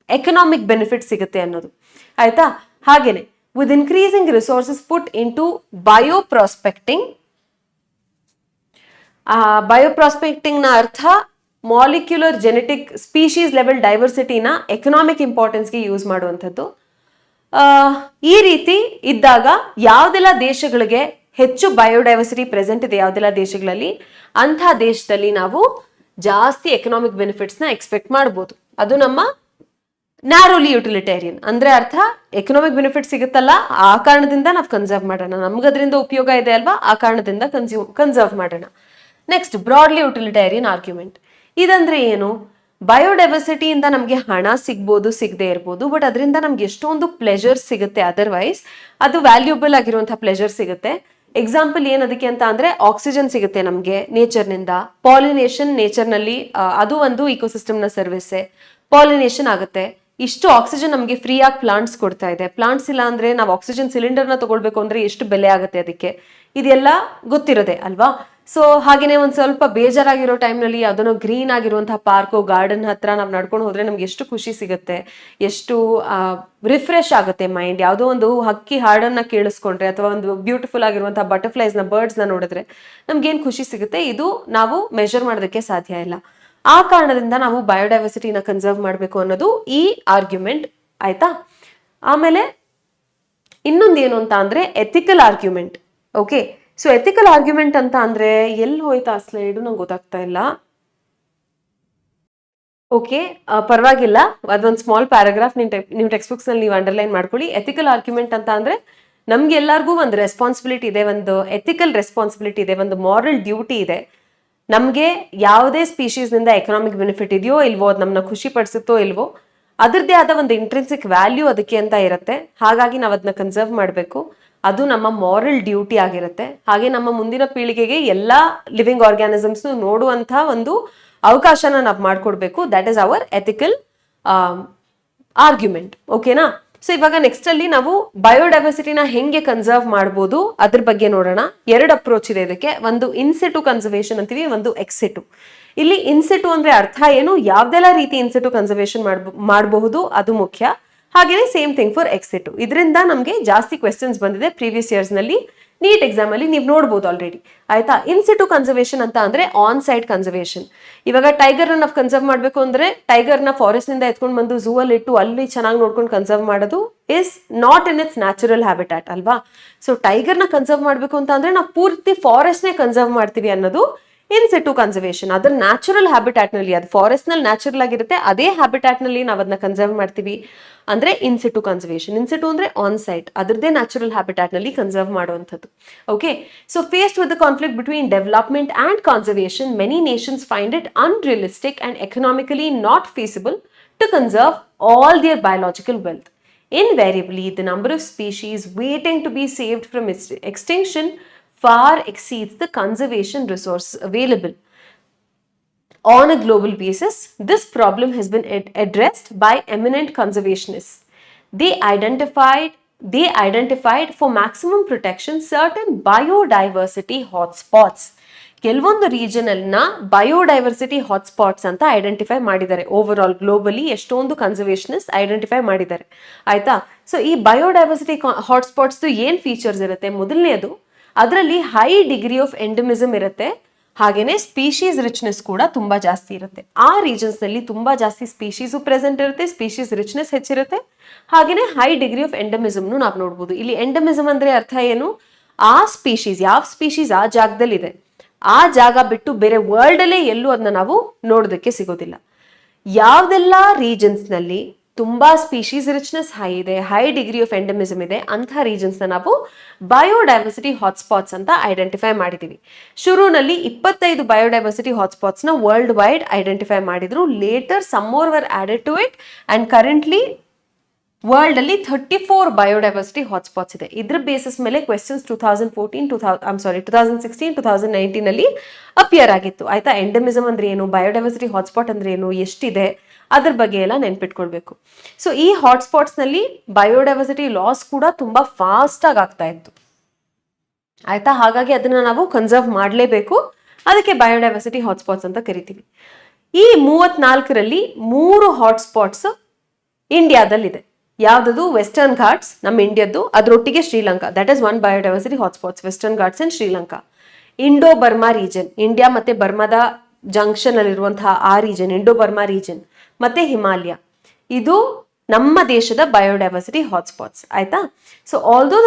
ಎಕನಾಮಿಕ್ ಬೆನಿಫಿಟ್ ಸಿಗುತ್ತೆ ಅನ್ನೋದು. ಆಯ್ತಾ? ಹಾಗೇನೆ with increasing resources put in to bioprospecting. Bioprospecting ನ ಅರ್ಥ ಮಾಲಿಕ್ಯುಲರ್ ಜೆನೆಟಿಕ್ ಸ್ಪೀಶೀಸ್ ಲೆವೆಲ್ ಡೈವರ್ಸಿಟಿನ ಎಕನಾಮಿಕ್ ಇಂಪಾರ್ಟೆನ್ಸ್ಗೆ ಯೂಸ್ ಮಾಡುವಂಥದ್ದು. ಈ ರೀತಿ ಇದ್ದಾಗ ಯಾವುದೆಲ್ಲ ದೇಶಗಳಿಗೆ ಹೆಚ್ಚು ಬಯೋಡೈವರ್ಸಿಟಿ ಪ್ರೆಸೆಂಟ್ ಇದೆ, ಯಾವುದೆಲ್ಲ ದೇಶಗಳಲ್ಲಿ, ಅಂಥ ದೇಶದಲ್ಲಿ ನಾವು ಜಾಸ್ತಿ ಎಕನಾಮಿಕ್ ಬೆನಿಫಿಟ್ಸ್ ನ ಎಕ್ಸ್ಪೆಕ್ಟ್ ಮಾಡ್ಬೋದು. ಅದು ನಮ್ಮ ನ್ಯಾರೋಲಿ ಯುಟಿಲಿಟೇರಿಯನ್. ಅಂದ್ರೆ ಅರ್ಥ ಎಕನಾಮಿಕ್ ಬೆನಿಫಿಟ್ ಸಿಗುತ್ತಲ್ಲ, ಆ ಕಾರಣದಿಂದ ನಾವು ಕನ್ಸರ್ವ್ ಮಾಡೋಣ, ನಮ್ಗದ್ರಿಂದ ಉಪಯೋಗ ಇದೆ ಅಲ್ವಾ, ಆ ಕಾರಣದಿಂದ ಕನ್ಸರ್ವ್ ಮಾಡೋಣ. Next broadly utilitarian argument. ಇದಂದ್ರೆ ಏನು? ಬಯೋಡೈವರ್ಸಿಟಿಯಿಂದ ನಮಗೆ ಹಣ ಸಿಗ್ಬೋದು, ಸಿಗದೆ ಇರ್ಬೋದು, ಬಟ್ ಅದರಿಂದ ನಮ್ಗೆ ಎಷ್ಟೊಂದು ಪ್ಲೆಜರ್ ಸಿಗುತ್ತೆ, ಅದರ್ವೈಸ್ ಅದು ವ್ಯಾಲ್ಯೂಬಲ್ ಆಗಿರುವಂತಹ ಪ್ಲೆಜರ್ ಸಿಗುತ್ತೆ. ಎಕ್ಸಾಂಪಲ್ ಏನದಕ್ಕೆ ಅಂತ ಅಂದ್ರೆ ಆಕ್ಸಿಜನ್ ಸಿಗುತ್ತೆ ನಮ್ಗೆ ನೇಚರ್ನಿಂದ, ಪಾಲಿನೇಷನ್ ನೇಚರ್ನಲ್ಲಿ ಅದು ಒಂದು ಇಕೋಸಿಸ್ಟಮ್ ನ ಸರ್ವಿಸ್, ಪಾಲಿನೇಷನ್ ಆಗುತ್ತೆ. ಇಷ್ಟು ಆಕ್ಸಿಜನ್ ನಮಗೆ ಫ್ರೀ ಆಗಿ ಪ್ಲಾಂಟ್ಸ್ ಕೊಡ್ತಾ ಇದೆ. ಪ್ಲಾಂಟ್ಸ್ ಇಲ್ಲ ಅಂದ್ರೆ ನಾವು ಆಕ್ಸಿಜನ್ ಸಿಲಿಂಡರ್ ನ ತಗೊಳ್ಬೇಕು ಅಂದ್ರೆ ಎಷ್ಟು ಬೆಲೆ ಆಗುತ್ತೆ ಅದಕ್ಕೆ, ಇದೆಲ್ಲ ಗೊತ್ತಿರೋದೆ ಅಲ್ವಾ. ಸೊ ಹಾಗೇನೆ ಒಂದ್ ಸ್ವಲ್ಪ ಬೇಜಾರಾಗಿರೋ ಟೈಮ್ನಲ್ಲಿ ಅದನ್ನು ಗ್ರೀನ್ ಆಗಿರುವಂತಹ ಪಾರ್ಕ್, ಗಾರ್ಡನ್ ಹತ್ರ ನಾವು ನಡ್ಕೊಂಡು ಹೋದ್ರೆ ನಮ್ಗೆ ಎಷ್ಟು ಖುಷಿ ಸಿಗುತ್ತೆ, ಎಷ್ಟು ರಿಫ್ರೆಶ್ ಆಗುತ್ತೆ ಮೈಂಡ್. ಯಾವುದೋ ಒಂದು ಹಕ್ಕಿ ಹಾಡನ್ನ ಕೇಳಿಸ್ಕೊಂಡ್ರೆ ಅಥವಾ ಒಂದು ಬ್ಯೂಟಿಫುಲ್ ಆಗಿರುವಂತಹ ಬಟರ್ಫ್ಲೈಸ್ ನ, ಬರ್ಡ್ಸ್ ನ ನೋಡಿದ್ರೆ ನಮ್ಗೇನ್ ಖುಷಿ ಸಿಗುತ್ತೆ, ಇದು ನಾವು ಮೆಷರ್ ಮಾಡೋದಕ್ಕೆ ಸಾಧ್ಯ ಇಲ್ಲ. ಆ ಕಾರಣದಿಂದ ನಾವು ಬಯೋಡೈವರ್ಸಿಟಿನ ಕನ್ಸರ್ವ್ ಮಾಡಬೇಕು ಅನ್ನೋದು ಈ ಆರ್ಗ್ಯುಮೆಂಟ್. ಆಯ್ತಾ? ಆಮೇಲೆ ಇನ್ನೊಂದೇನು ಅಂತ ಅಂದ್ರೆ ethical argument. Okay, so ethical argument ಅಂತ ಅಂದ್ರೆ ಎಲ್ಲಿ ಹೋಯ್ತಾ ಸ್ಲೈಡ್, ನಂಗೆ ಗೊತ್ತಾಗ್ತಾ ಇಲ್ಲ. ಓಕೆ, ಪರವಾಗಿಲ್ಲ, ಅದೊಂದು ಸ್ಮಾಲ್ ಪ್ಯಾರಾಗ್ರಾಫ್ ನೀವು ಟೆಕ್ಸ್ಟ್ ಬುಕ್ಸ್ ನಲ್ಲಿ ನೀವು ಅಂಡರ್ಲೈನ್ ಮಾಡ್ಕೊಳ್ಳಿ. ಎಥಿಕಲ್ ಆರ್ಗ್ಯುಮೆಂಟ್ ಅಂತ ಅಂದ್ರೆ ನಮ್ಗೆ ಎಲ್ಲರಿಗೂ ಒಂದು ರೆಸ್ಪಾನ್ಸಿಬಿಲಿಟಿ ಇದೆ, ಒಂದು ಎಥಿಕಲ್ ರೆಸ್ಪಾನ್ಸಿಬಿಲಿಟಿ ಇದೆ, ಒಂದು ಮಾರಲ್ ಡ್ಯೂಟಿ ಇದೆ. ನಮಗೆ ಯಾವುದೇ ಸ್ಪೀಶೀಸ್ ನಿಂದ ಎಕನಾಮಿಕ್ ಬೆನಿಫಿಟ್ ಇದೆಯೋ ಇಲ್ವೋ, ಅದು ನಮ್ಮನ್ನ ಖುಷಿ ಪಡಿಸುತ್ತೋ ಇಲ್ವೋ, ಅದರದ್ದೇ ಆದ ಒಂದು ಇಂಟ್ರೆನ್ಸಿಕ್ ವ್ಯಾಲ್ಯೂ ಅದಕ್ಕೆ ಅಂತ ಇರುತ್ತೆ. ಹಾಗಾಗಿ ನಾವು ಅದನ್ನ ಕನ್ಸರ್ವ್ ಮಾಡಬೇಕು, ಅದು ನಮ್ಮ ಮಾರಲ್ ಡ್ಯೂಟಿ ಆಗಿರುತ್ತೆ. ಹಾಗೆ ನಮ್ಮ ಮುಂದಿನ ಪೀಳಿಗೆಗೆ ಎಲ್ಲಾ ಲಿವಿಂಗ್ ಆರ್ಗ್ಯಾನಿಸಮ್ಸ್ ನೋಡುವಂತ ಒಂದು ಅವಕಾಶನ ನಾವು ಮಾಡ್ಕೊಡ್ಬೇಕು. That is our ethical argument. ಓಕೆನಾ? ಸೊ ಇವಾಗ ನೆಕ್ಸ್ಟ್ ಅಲ್ಲಿ ನಾವು ಬಯೋಡೈವರ್ಸಿಟಿನ ಹೆಂಗೆ ಕನ್ಸರ್ವ್ ಮಾಡ್ಬೋದು ಅದ್ರ ಬಗ್ಗೆ ನೋಡೋಣ. 2 ಅಪ್ರೋಚ್ ಇದೆ ಇದಕ್ಕೆ. ಒಂದು ಇನ್ಸಿಟು ಕನ್ಸರ್ವೇಷನ್ ಅಂತೀವಿ, ಒಂದು ಎಕ್ಸಿಟು. ಇಲ್ಲಿ ಇನ್ಸಿಟು ಅಂದ್ರೆ ಅರ್ಥ ಏನು, ಯಾವ್ದೆಲ್ಲ ರೀತಿ ಇನ್ಸಿಟು ಕನ್ಸರ್ವೇಷನ್ ಮಾಡಬಹುದು ಅದು ಮುಖ್ಯ. ಹಾಗೆಯೇ ಸೇಮ್ ಥಿಂಗ್ ಫಾರ್ ಎಕ್ಸಿಟು. ಇದರಿಂದ ನಮಗೆ ಜಾಸ್ತಿ ಕ್ವೆಶನ್ಸ್ ಬಂದಿದೆ ಪ್ರೀವಿಯಸ್ ಇಯರ್ಸ್ ನಲ್ಲಿ. ನೀಟ್ ಎಕ್ಸಾಮ್ ಅಲ್ಲಿ ನೀವು ನೋಡ್ಬೋದು ಆಲ್ರೆಡಿ. ಆಯ್ತಾ? ಇನ್ಸಿಟು ಕನ್ಸರ್ವೇಷನ್ ಅಂತ ಅಂದ್ರೆ ಆನ್ ಸೈಟ್ ಕನ್ಸರ್ವೇಷನ್. ಇವಾಗ ಟೈಗರ್ ನಾವು ಕನ್ಸರ್ವ್ ಮಾಡಬೇಕು ಅಂದ್ರೆ ಟೈಗರ್ನ ಫಾರೆಸ್ಟ್ ನಿಂದ ಎತ್ಕೊಂಡು ಬಂದು ಝೂ ಅಲ್ಲಿ ಇಟ್ಟು ಅಲ್ಲಿ ಚೆನ್ನಾಗಿ ನೋಡ್ಕೊಂಡು ಕನ್ಸರ್ವ್ ಮಾಡೋದು is not in its natural habitat ಅಲ್ವಾ. ಸೊ ಟೈಗರ್ನ ಕನ್ಸರ್ವ್ ಮಾಡಬೇಕು ಅಂತ ಅಂದ್ರೆ ನಾವು ಪೂರ್ತಿ ಫಾರೆಸ್ಟ್ನೇ ಕನ್ಸರ್ವ್ ಮಾಡ್ತೀವಿ ಅನ್ನೋದು ಇನ್ಸಿಟು ಕನ್ಸರ್ವೇಷನ್. ಅದ್ರ ನ್ಯಾಚುರಲ್ ಹ್ಯಾಬಿಟ್ಯಾಟ್ ನಲ್ಲಿ, ಅದು ಫಾರೆಸ್ಟ್ ನಲ್ಲಿ ನ್ಯಾಚುರಲ್ ಆಗಿರುತ್ತೆ, ಅದೇ ಹ್ಯಾಬಿಟ್ಯಾಟ್ ನಲ್ಲಿ ನಾವು ಅದನ್ನ ಕನ್ಸರ್ವ್ ಮಾಡ್ತೀವಿ ಅಂದ್ರೆ ಇನ್ಸಿಟು ಕನ್ಸರ್ವೇಷನ್. ಇನ್ಸಿಟು ಅಂದ್ರೆ ಆನ್ ಸೈಟ್, ಅದ್ರದ್ದೇ ನ್ಯಾಚುರಲ್ ಹ್ಯಾಬಿಟ್ಯಾಟ್ ನಲ್ಲಿ ಕನ್ಸರ್ವ್ ಮಾಡುವಂಥದ್ದು. Okay, so faced with the conflict between development and conservation, many Nations find it unrealistic and economically not feasible to conserve all their biological wealth. Invariably, the number of species waiting to be saved from extinction far exceeds the conservation resources available. On a global basis, this problem has been addressed by eminent conservationists. They identified for maximum protection certain biodiversity hotspots. ಕೆಲವೊಂದು region ಅನ್ನ biodiversity hotspots ಅಂತ identify ಮಾಡಿದ್ದಾರೆ. Over all globally ಎಷ್ಟೊಂದು conservationist identify ಮಾಡಿದ್ದಾರೆ. ಆಯ್ತಾ? So ಈ biodiversity hotspots ಏನ್ features ಇರುತ್ತೆ? ಮೊದಲನೇದು, ಅದರಲ್ಲಿ ಹೈ ಡಿಗ್ರಿ ಆಫ್ ಎಂಡಮಿಸಮ್ ಇರುತ್ತೆ, ಹಾಗೇನೆ ಸ್ಪೀಶೀಸ್ ರಿಚ್ನೆಸ್ ಕೂಡ ತುಂಬಾ ಜಾಸ್ತಿ ಇರುತ್ತೆ. ಆ ರೀಜನ್ಸ್ ನಲ್ಲಿ ತುಂಬಾ ಜಾಸ್ತಿ ಸ್ಪೀಶೀಸು ಪ್ರೆಸೆಂಟ್ ಇರುತ್ತೆ, ಸ್ಪೀಶೀಸ್ ರಿಚ್ನೆಸ್ ಹೆಚ್ಚಿರುತ್ತೆ, ಹಾಗೇನೆ ಹೈ ಡಿಗ್ರಿ ಆಫ್ ಎಂಡಮಿಸಮ್ ನಾವು ನೋಡ್ಬೋದು. ಇಲ್ಲಿ ಎಂಡಮಿಸಮ್ ಅಂದ್ರೆ ಅರ್ಥ ಏನು? ಆ ಸ್ಪೀಶೀಸ್, ಯಾವ ಸ್ಪೀಶೀಸ್ ಆ ಜಾಗದಲ್ಲಿ ಇದೆ, ಆ ಜಾಗ ಬಿಟ್ಟು ಬೇರೆ ವರ್ಲ್ಡ್ ಅಲ್ಲೇ ಎಲ್ಲೂ ಅದನ್ನ ನಾವು ನೋಡೋದಕ್ಕೆ ಸಿಗೋದಿಲ್ಲ. ಯಾವ್ದೆಲ್ಲ ರೀಜನ್ಸ್ ನಲ್ಲಿ ತುಂಬಾ ಸ್ಪೀಶೀಸ್ ರಿಚ್ನೆಸ್ ಹೈ ಇದೆ, ಹೈ ಡಿಗ್ರಿ ಆಫ್ ಎಂಡಮಿಸಮ್ ಇದೆ, ಅಂಥ ರೀಜನ್ಸ್ ನಾವು ಬಯೋಡೈವರ್ಸಿಟಿ ಹಾಟ್ಸ್ಪಾಟ್ಸ್ ಅಂತ ಐಡೆಂಟಿಫೈ ಮಾಡಿದೀವಿ. ಶುರುನಲ್ಲಿ 25 ಬಯೋಡೈವರ್ಸಿಟಿ ಹಾಟ್ಸ್ಪಾಟ್ಸ್ ನ ವರ್ಲ್ಡ್ ವೈಡ್ ಐಡೆಂಟಿಫೈ ಮಾಡಿದ್ರು. Later some more were added to it and currently world ಅಲ್ಲಿ 34 ಬಯೋಡೈವರ್ಸಿಟಿ ಹಾಟ್ಸ್ಪಾಟ್ಸ್ ಇದೆ. ಇದ್ರ ಬೇಸಿಸ್ ಮೇಲೆ ಕ್ವೆಶನ್ಸ್ 2016, 2019 ಅಲ್ಲಿ ಅಪಿಯರ್ ಆಗಿತ್ತು. ಆಯ್ತಾ? ಎಂಡಮಿಸಮ್ ಅಂದ್ರೆ ಏನು, ಬಯೋಡೈವರ್ಸಿಟಿ ಹಾಟ್ಸ್ಪಾಟ್ ಅಂದ್ರೆ ಏನು, ಎಷ್ಟಿದೆ, ಅದ್ರ ಬಗ್ಗೆ ಎಲ್ಲ ನೆನ್ಪಿಟ್ಕೊಳ್ಬೇಕು. ಸೊ ಈ ಹಾಟ್ಸ್ಪಾಟ್ಸ್ ನಲ್ಲಿ ಬಯೋಡೈವರ್ಸಿಟಿ ಲಾಸ್ ಕೂಡ ತುಂಬಾ ಫಾಸ್ಟ್ ಆಗಿ ಆಗ್ತಾ ಇತ್ತು. ಆಯ್ತಾ? ಹಾಗಾಗಿ ಅದನ್ನ ನಾವು ಕನ್ಸರ್ವ್ ಮಾಡಲೇಬೇಕು. ಅದಕ್ಕೆ ಬಯೋಡೈವರ್ಸಿಟಿ ಹಾಟ್ಸ್ಪಾಟ್ಸ್ ಅಂತ ಕರಿತೀವಿ. ಈ 34ರಲ್ಲಿ 3 ಹಾಟ್ಸ್ಪಾಟ್ಸ್ ಇಂಡಿಯಾದಲ್ಲಿದೆ. ಯಾವ್ದದು? ವೆಸ್ಟರ್ನ್ ಘಾಟ್ಸ್ ನಮ್ಮ ಇಂಡಿಯಾದ್ದು, ಅದರೊಟ್ಟಿಗೆ Sri Lanka. That is one biodiversity hotspots, western Ghats and Sri Lanka. Indo Burma region, India ಮತ್ತೆ ಬರ್ಮಾದ ಜಂಕ್ಷನ್ ಅಲ್ಲಿರುವಂತಹ ಆ ರೀಜನ್, ಇಂಡೋ ಬರ್ಮಾ ರೀಜನ್, ಮತ್ತೆ ಹಿಮಾಲಯ, ಇದು ನಮ್ಮ ದೇಶದ ಬಯೋಡೈವರ್ಸಿಟಿ ಹಾಟ್ಸ್ಪಾಟ್ಸ್. ಆಯ್ತಾ? So although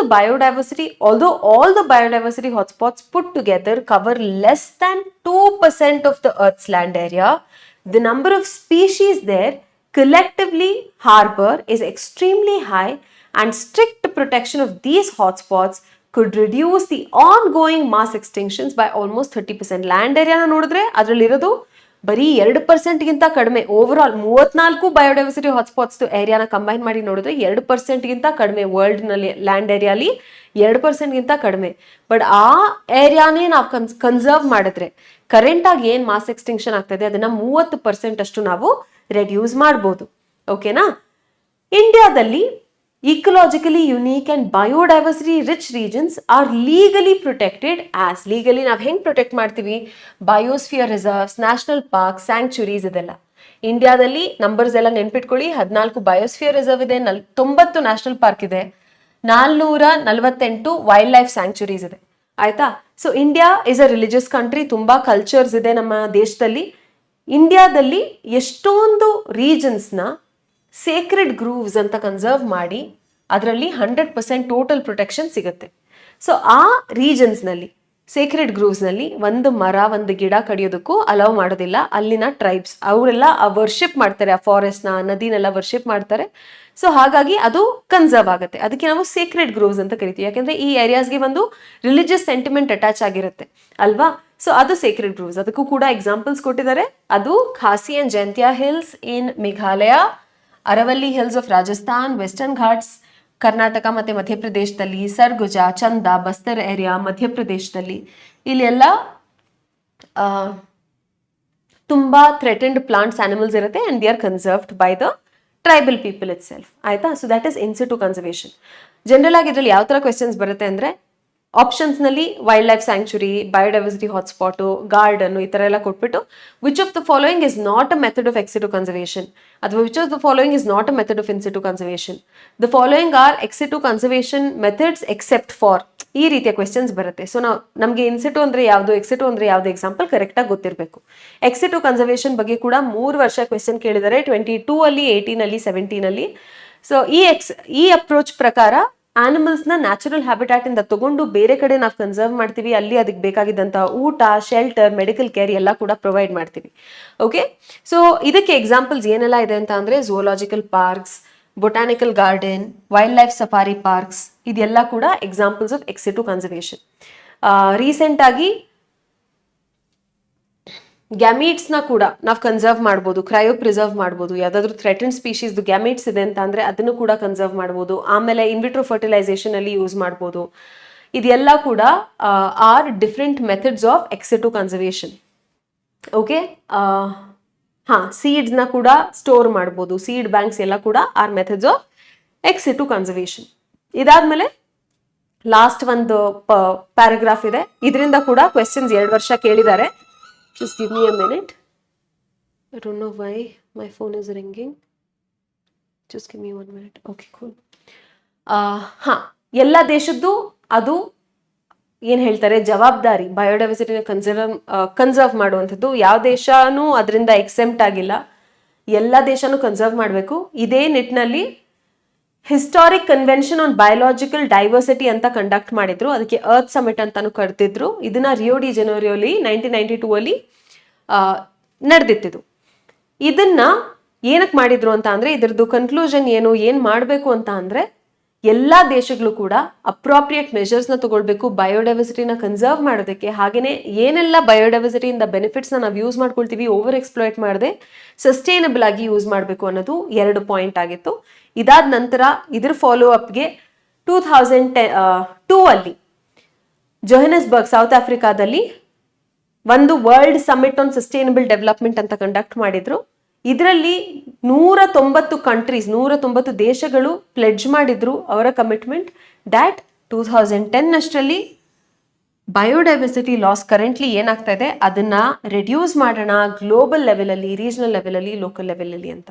all the biodiversity hotspots put together cover less than 2% of the Earth's land area, the number of species there collectively harbor is extremely high, and strict protection of these hotspots could reduce the ongoing mass extinctions by almost 30%. Land ಏರಿಯಾನ ನೋಡಿದ್ರೆ ಅದರಲ್ಲಿರೋದು ಬರೀ 2% ಗಿಂತ ಕಡಿಮೆ. Over all 34 biodiversity hotspots ಏರಿಯಾನ combine ಮಾಡಿ ನೋಡಿದ್ರೆ 2% ಗಿಂತ ಕಡಿಮೆ. ವರ್ಲ್ಡ್ ನಲ್ಲಿ ಲ್ಯಾಂಡ್ ಏರಿಯಾಲಿ 2% ಗಿಂತ ಕಡಿಮೆ. ಬಟ್ ಆ ಏರಿಯಾನೇ ನಾವು ಕನ್ಸರ್ವ್ ಮಾಡಿದ್ರೆ ಕರೆಂಟ್ ಆಗಿ ಏನ್ ಮಾಸ್ ಎಕ್ಸ್ಟಿಂಕ್ಷನ್ ಆಗ್ತದೆ ಅದನ್ನ 30% ಅಷ್ಟು ನಾವು ರೆಡ್ಯೂಸ್ ಮಾಡ್ಬೋದು. ಓಕೆನಾ? ಇಂಡಿಯಾದಲ್ಲಿ ecologically unique and biodiversity rich regions are legally protected as. Legally ನಾವು ಹೆಂಗ್ ಪ್ರೊಟೆಕ್ಟ್ ಮಾಡ್ತೀವಿ? Biosphere reserves, national park, sanctuaries, ಇದೆಲ್ಲ ಇಂಡಿಯಾದಲ್ಲಿ ನಂಬರ್ಸ್ ಎಲ್ಲ ನೆನ್ಪಿಟ್ಕೊಳ್ಳಿ. 14 ಬಯೋಸ್ಫಿಯರ್ ರಿಸರ್ವ್ ಇದೆ, 90 ನ್ಯಾಷನಲ್ ಪಾರ್ಕ್ ಇದೆ, 448 ವೈಲ್ಡ್ ಲೈಫ್ ಸ್ಯಾಂಕ್ಚುರೀಸ್ ಇದೆ. ಆಯ್ತಾ? So India is a religious country, ತುಂಬಾ ಕಲ್ಚರ್ಸ್ ಇದೆ ನಮ್ಮ ದೇಶದಲ್ಲಿ. ಇಂಡಿಯಾದಲ್ಲಿ ಎಷ್ಟೊಂದು ರೀಜನ್ಸ್ನ ಸೇಕ್ರೆಡ್ ಗ್ರೂವ್ಸ್ ಅಂತ ಕನ್ಸರ್ವ್ ಮಾಡಿ ಅದರಲ್ಲಿ 100% ಟೋಟಲ್ ಪ್ರೊಟೆಕ್ಷನ್ ಸಿಗುತ್ತೆ. ಸೊ ಆ ರೀಜನ್ಸ್ನಲ್ಲಿ, ಸೇಕ್ರೆಡ್ ಗ್ರೂವ್ಸ್ನಲ್ಲಿ ಒಂದು ಮರ, ಒಂದು ಗಿಡ ಕಡಿಯೋದಕ್ಕೂ ಅಲೌ ಮಾಡೋದಿಲ್ಲ. ಅಲ್ಲಿನ ಟ್ರೈಬ್ಸ್ ಅವರೆಲ್ಲ ವರ್ಷಿಪ್ ಮಾಡ್ತಾರೆ, ಆ ಫಾರೆಸ್ಟ್ನ, ನದಿನೆಲ್ಲ ವರ್ಷಿಪ್ ಮಾಡ್ತಾರೆ. ಸೊ ಹಾಗಾಗಿ ಅದು ಕನ್ಸರ್ವ್ ಆಗುತ್ತೆ. ಅದಕ್ಕೆ ನಾವು ಸೇಕ್ರೆಡ್ ಗ್ರೂವ್ಸ್ ಅಂತ ಕರಿತೀವಿ. ಯಾಕೆಂದ್ರೆ ಈ ಏರಿಯಾಸ್ಗೆ ಒಂದು ರಿಲಿಜಿಯಸ್ ಸೆಂಟಿಮೆಂಟ್ ಅಟ್ಯಾಚ್ ಆಗಿರುತ್ತೆ ಅಲ್ವಾ? ಸೊ ಅದು ಸೇಕ್ರೆಡ್ ಗ್ರೂವ್ಸ್. ಅದಕ್ಕೂ ಕೂಡ ಎಕ್ಸಾಂಪಲ್ಸ್ ಕೊಟ್ಟಿದ್ದಾರೆ. ಅದು Khasi and Jaintia hills in Meghalaya, Aravalli hills of Rajasthan, Western Ghats Karnataka ಮತ್ತೆ ಮಧ್ಯಪ್ರದೇಶದಲ್ಲಿ, ಸರ್ಗುಜಾ, ಚಂದಾ, ಬಸ್ತರ್ ಏರಿಯಾ ಮಧ್ಯಪ್ರದೇಶದಲ್ಲಿ, ಇಲ್ಲೆಲ್ಲ ತುಂಬಾ ಥ್ರೆಟೆಂಡ್ ಪ್ಲಾಂಟ್ಸ್, ಆನಿಮಲ್ಸ್ ಇರುತ್ತೆ and they are conserved by the tribal people itself. ಆಯ್ತಾ? So that is in situ conservation. General ಆಗಿ ಇದರಲ್ಲಿ ಯಾವ ತರ ಕ್ವೆಶನ್ಸ್ ಬರುತ್ತೆ ಅಂದ್ರೆ, ಆಪ್ಷನ್ಸ್ನಲ್ಲಿ wildlife sanctuary, biodiversity hotspot, garden ಈ ಥರ ಎಲ್ಲ ಕೊಟ್ಬಿಟ್ಟು which of the following is not a method of ex situ conservation ಅಥವಾ which of the following is not a method of in situ conservation, the following are ex situ conservation methods except for, ಈ ರೀತಿಯ questions ಬರುತ್ತೆ. So ನಮಗೆ in situ ಅಂದ್ರೆ ಯಾವುದು, exit ಅಂದ್ರೆ ಯಾವುದು example ಕರೆಕ್ಟಾಗಿ ಗೊತ್ತಿರಬೇಕು. ಎಕ್ಸಿಟು ಕನ್ಸರ್ವೇಷನ್ ಬಗ್ಗೆ ಕೂಡ 3 ವರ್ಷ ಕ್ವೆಶನ್ ಕೇಳಿದ್ದಾರೆ, 22 ಅಲ್ಲಿ, 18 ಅಲ್ಲಿ, 17 ಅಲ್ಲಿ. ಸೊ ಈ ಅಪ್ರೋಚ್ ಪ್ರಕಾರ ಆನಿಮಲ್ಸ್ ನ ನ್ಯಾಚುರಲ್ ಹ್ಯಾಬಿಟ್ಯಾಟ್ ಇಂದ ತಗೊಂಡು ಬೇರೆ ಕಡೆ ನಾವು ಕನ್ಸರ್ವ್ ಮಾಡ್ತೀವಿ, ಅಲ್ಲಿ ಅದಕ್ಕೆ ಬೇಕಾಗಿದ್ದಂತ ಊಟ, ಶೆಲ್ಟರ್, ಮೆಡಿಕಲ್ ಕೇರ್ ಎಲ್ಲ ಕೂಡ ಪ್ರೊವೈಡ್ ಮಾಡ್ತೀವಿ. ಓಕೆ, ಸೊ ಇದಕ್ಕೆ ಎಕ್ಸಾಂಪಲ್ಸ್ ಏನೆಲ್ಲ ಇದೆ ಅಂತ ಅಂದ್ರೆ zoological parks, botanical garden, wild life safari parks, ಇದೆಲ್ಲ ಕೂಡ examples of ex situ conservation. Recent ಆಗಿ ಗ್ಯಾಮೀಟ್ಸ್ನ ಕೂಡ ನಾವು ಕನ್ಸರ್ವ್ ಮಾಡ್ಬೋದು, ಕ್ರಯೋ ಪ್ರಿಸರ್ವ್ ಮಾಡ್ಬೋದು. ಯಾವುದಾದ್ರೂ ಥ್ರೆಟನ್ ಸ್ಪೀಶೀಸ್ದು ಗ್ಯಾಮೀಟ್ಸ್ ಇದೆ ಅಂತ ಅಂದರೆ ಅದನ್ನು ಕೂಡ ಕನ್ಸರ್ವ್ ಮಾಡ್ಬೋದು. ಆಮೇಲೆ ಇನ್ವಿಟ್ರೋ ಫರ್ಟಿಲೈಸೇಷನ್ ಅಲ್ಲಿ ಯೂಸ್ ಮಾಡ್ಬೋದು. ಇದೆಲ್ಲ ಕೂಡ are different methods of ex situ conservation. Okay, ಸೀಡ್ಸ್ನ ಕೂಡ ಸ್ಟೋರ್ ಮಾಡ್ಬೋದು, ಸೀಡ್ ಬ್ಯಾಂಕ್ಸ್ ಎಲ್ಲ ಕೂಡ are methods of ex situ conservation. ಇದಾದ್ಮೇಲೆ ಲಾಸ್ಟ್ ಒಂದು ಪ್ಯಾರಾಗ್ರಾಫ್ ಇದೆ, ಇದರಿಂದ ಕೂಡ ಕ್ವೆಶನ್ಸ್ 2 ವರ್ಷ ಕೇಳಿದ್ದಾರೆ. Just give me a minute. I don't know why my phone is ringing. Just give me 1 minute. Okay, cool. ಎಲ್ಲ ದೇಶದ್ದು ಅದು ಏನು ಹೇಳ್ತಾರೆ ಜವಾಬ್ದಾರಿ ಬಯೋಡೈವರ್ಸಿಟಿನ ಕನ್ಸರ್ವ್ ಮಾಡುವಂಥದ್ದು. ಯಾವ ದೇಶನೂ ಅದರಿಂದ ಎಕ್ಸೆಂಪ್ಟ್ ಆಗಿಲ್ಲ, ಎಲ್ಲ ದೇಶನೂ ಕನ್ಸರ್ವ್ ಮಾಡಬೇಕು. ಇದೇ ನಿಟ್ಟಿನಲ್ಲಿ historic convention on biological diversity ಅಂತ ಕಂಡಕ್ಟ್ ಮಾಡಿದ್ರು, ಅದಕ್ಕೆ ಅರ್ತ್ ಸಮಿಟ್ ಅಂತಾನು ಕರೆದಿದ್ರು. ಇದನ್ನ ರಿಯೋ ಡಿ ಜನವರಿಯಲ್ಲಿ 1992 ಅಲ್ಲಿ ನಡೆದಿತ್ತು. ಇದನ್ನ ಏನಕ್ಕೆ ಮಾಡಿದ್ರು ಅಂತ ಅಂದ್ರೆ ಇದ್ರದ್ದು ಕನ್ಕ್ಲೂಷನ್ ಏನ್ ಮಾಡಬೇಕು ಅಂತ ಅಂದ್ರೆ ಎಲ್ಲ ದೇಶಗಳು ಕೂಡ ಅಪ್ರಾಪ್ರಿಯೇಟ್ ಮೆಷರ್ಸ್ನ ತಗೊಳ್ಬೇಕು ಬಯೋಡೈವರ್ಸಿಟಿನ ಕನ್ಸರ್ವ್ ಮಾಡೋದಕ್ಕೆ. ಹಾಗೇನೆ ಏನೆಲ್ಲ ಬಯೋಡೈವರ್ಸಿಟಿಯಿಂದ ಬೆನಿಫಿಟ್ಸ್ನ ನಾವು ಯೂಸ್ ಮಾಡ್ಕೊಳ್ತೀವಿ, ಓವರ್ ಎಕ್ಸ್ಪ್ಲಾಯ್ಟ್ ಮಾಡದೆ ಸಸ್ಟೈನಬಲ್ ಆಗಿ ಯೂಸ್ ಮಾಡಬೇಕು ಅನ್ನೋದು 2 ಪಾಯಿಂಟ್ ಆಗಿತ್ತು. ಇದಾದ ನಂತರ ಇದ್ರ ಫಾಲೋ ಅಪ್ಗೆ 2002 ಅಲ್ಲಿ ಜೋಹೆನೆಸ್ಬರ್ಗ್ ಸೌತ್ ಆಫ್ರಿಕಾದಲ್ಲಿ ಒಂದು world summit on sustainable development ಅಂತ ಕಂಡಕ್ಟ್ ಮಾಡಿದ್ರು. ಇದರಲ್ಲಿ 190 ಕಂಟ್ರೀಸ್, 190 ದೇಶಗಳು ಪ್ಲೆಡ್ಜ್ ಮಾಡಿದ್ರು ಅವರ ಕಮಿಟ್ಮೆಂಟ್ ದ್ಯಾಟ್ 2010 ಅಷ್ಟರಲ್ಲಿ ಬಯೋಡೈವರ್ಸಿಟಿ ಲಾಸ್ ಕರೆಂಟ್ಲಿ ಏನಾಗ್ತಾ ಇದೆ ಅದನ್ನ ರೆಡ್ಯೂಸ್ ಮಾಡೋಣ ಗ್ಲೋಬಲ್ ಲೆವೆಲಲ್ಲಿ, ರೀಜನಲ್ ಲೆವೆಲಲ್ಲಿ, ಲೋಕಲ್ ಲೆವೆಲಲ್ಲಿ ಅಂತ.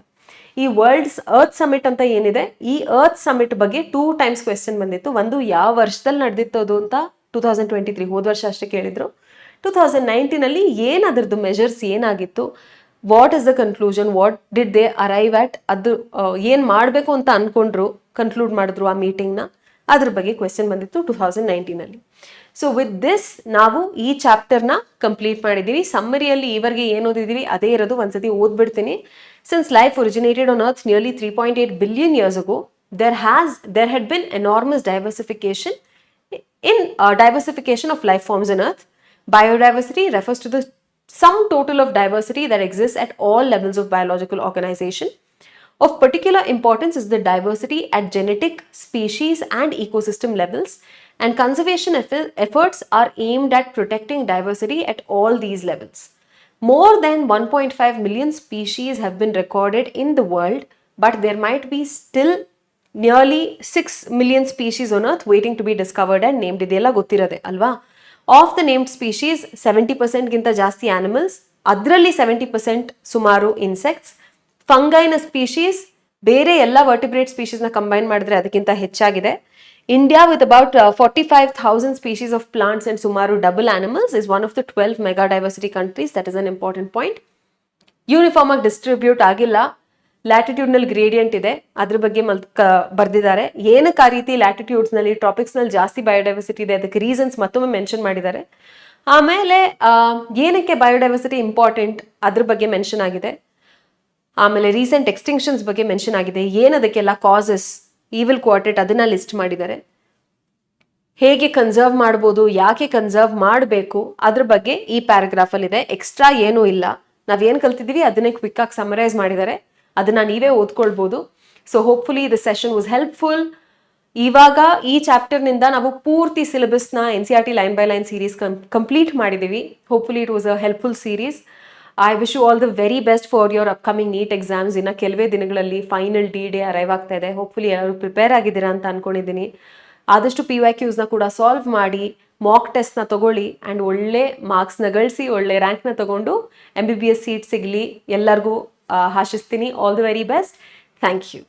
ಈ ವರ್ಲ್ಡ್ಸ್ ಅರ್ತ್ ಸಮಿಟ್ ಅಂತ ಏನಿದೆ, ಈ ಅರ್ತ್ ಸಮಿಟ್ ಬಗ್ಗೆ 2 ಟೈಮ್ಸ್ ಕ್ವೆಶ್ಚನ್ ಬಂದಿತ್ತು. ಒಂದು ಯಾವ ವರ್ಷದಲ್ಲಿ ನಡೆದಿತ್ತು ಅದು ಅಂತ 2023, ಹೋದ ವರ್ಷ ಅಷ್ಟೇ ಕೇಳಿದ್ರು. 2019 ಅಲ್ಲಿ ಅದರದ್ದು ಮೆಜರ್ಸ್ ಏನಾಗಿತ್ತು, what is the conclusion, what did they arrive at, ಅದು ಏನು ಮಾಡಬೇಕು ಅಂತ ಅನ್ಕೊಂಡ್ರು, ಕನ್ಕ್ಲೂಡ್ ಮಾಡಿದ್ರು ಆ ಮೀಟಿಂಗ್ನ, ಅದ್ರ ಬಗ್ಗೆ ಕ್ವೆಶ್ಚನ್ ಬಂದಿತ್ತು 2019 ಅಲ್ಲಿ. ಸೊ ವಿತ್ ದಿಸ್ ನಾವು ಈ ಚಾಪ್ಟರ್ನ ಕಂಪ್ಲೀಟ್ ಮಾಡಿದ್ದೀವಿ. ಸಮ್ಮರಿಯಲ್ಲಿ ಈವರೆಗೆ ಏನು ಓದಿದ್ದೀವಿ ಅದೇ ಇರೋದು, ಒಂದ್ಸತಿ ಓದ್ಬಿಡ್ತೀನಿ. Since life originated on Earth nearly 3.8 billion years ago, there had been enormous diversification of life forms on Earth. Biodiversity refers to the sum total of diversity that exists at all levels of biological organization. Of particular importance is the diversity at genetic, species, and ecosystem levels, and conservation efforts are aimed at protecting diversity at all these levels. More than 1.5 million species have been recorded in the world, but there might be still nearly 6 million species on Earth waiting to be discovered and named. ಇದೆಲ್ಲ ಗೊತ್ತಿರೋದೆ ಅಲ್ವಾ? Of the named species, 70% ಗಿಂತ ಜಾಸ್ತಿ animals, ಅದರಲ್ಲಿ 70% ಸುಮಾರು insects. ಫಂಗೈನ species ಬೇರೆ ಎಲ್ಲ vertebrate ಸ್ಪೀಶೀಸ್ನ combine ಮಾಡಿದ್ರೆ ಅದಕ್ಕಿಂತ ಹೆಚ್ಚಾಗಿದೆ. India, with about 45,000 species of plants and sumaru double animals, is one of the 12 mega diversity countries. That is an important point. Uniform ಆಗಿ ಡಿಸ್ಟ್ರಿಬ್ಯೂಟ್ ಆಗಿಲ್ಲ, ಲ್ಯಾಟಿಟ್ಯೂಡ್ನಲ್ ಗ್ರೇಡಿಯಂಟ್ ಇದೆ, ಅದ್ರ ಬಗ್ಗೆ ಬರ್ದಿದ್ದಾರೆ. ಏನಕ್ಕೆ ಆ ರೀತಿ ಲ್ಯಾಟಿಟ್ಯೂಡ್ಸ್ನಲ್ಲಿ, ಟ್ರಾಪಿಕ್ಸ್ನಲ್ಲಿ ಜಾಸ್ತಿ ಬಯೋಡೈವರ್ಸಿಟಿ ಇದೆ ಅದಕ್ಕೆ ರೀಸನ್ಸ್ ಮತ್ತೊಮ್ಮೆ ಮೆನ್ಷನ್ ಮಾಡಿದ್ದಾರೆ. ಆಮೇಲೆ ಏನಕ್ಕೆ ಬಯೋಡೈವರ್ಸಿಟಿ ಇಂಪಾರ್ಟೆಂಟ್ ಅದ್ರ ಬಗ್ಗೆ ಮೆನ್ಷನ್ ಆಗಿದೆ. ಆಮೇಲೆ ರೀಸೆಂಟ್ ಎಕ್ಸ್ಟಿಂಕ್ಷನ್ಸ್ ಬಗ್ಗೆ ಮೆನ್ಷನ್ ಆಗಿದೆ. ಏನದಕ್ಕೆಲ್ಲ ಕಾಸಸ್, ಈವಿಲ್ ಕ್ವಾರ್ಟೆಟ್ ಅದನ್ನ ಲಿಸ್ಟ್ ಮಾಡಿದ್ದಾರೆ. ಹೇಗೆ ಕನ್ಸರ್ವ್ ಮಾಡ್ಬೋದು, ಯಾಕೆ ಕನ್ಸರ್ವ್ ಮಾಡಬೇಕು ಅದ್ರ ಬಗ್ಗೆ ಈ ಪ್ಯಾರಾಗ್ರಾಫ್ ಅಲ್ಲಿ ಇದೆ. ಎಕ್ಸ್ಟ್ರಾ ಏನೂ ಇಲ್ಲ, ನಾವೇನು ಕಲ್ತಿದ್ದೀವಿ ಅದನ್ನೇ ಕ್ವಿಕ್ ಆಗಿ ಸಮರೈಸ್ ಮಾಡಿದ್ದಾರೆ, ಅದನ್ನ ನೀವೇ ಓದ್ಕೊಳ್ಬೋದು. So hopefully the session was helpful. ಇವಾಗ ಈ ಚಾಪ್ಟರ್ನಿಂದ ನಾವು ಪೂರ್ತಿ ಸಿಲೆಬಸ್ನ NCERT line by line series complete ಮಾಡಿದ್ದೀವಿ. Hopefully it was a helpful series. I wish you all the very best for your upcoming NEET exams. ಇನ್ನು ಕೆಲವೇ ದಿನಗಳಲ್ಲಿ ಫೈನಲ್ D-Day ಅರೈವ್ ಆಗ್ತಾ ಇದೆ. ಹೋಪ್ಫುಲಿ ಎಲ್ಲರೂ ಪ್ರಿಪೇರ್ ಆಗಿದ್ದೀರಾ ಅಂತ ಅನ್ಕೊಂಡಿದ್ದೀನಿ. ಆದಷ್ಟು PYQs ನ ಕೂಡ ಸಾಲ್ವ್ ಮಾಡಿ, ಮಾಕ್ ಟೆಸ್ಟ್ನ ತಗೊಳ್ಳಿ ಆ್ಯಂಡ್ ಒಳ್ಳೆ ಮಾರ್ಕ್ಸ್ನ ಗಳಿಸಿ ಒಳ್ಳೆ ರ್ಯಾಂಕ್ನ ತಗೊಂಡು MBBS ಸೀಟ್ ಸಿಗಲಿ ಎಲ್ಲರಿಗೂ ಆಶಿಸ್ತೀನಿ. All the very best. Thank you.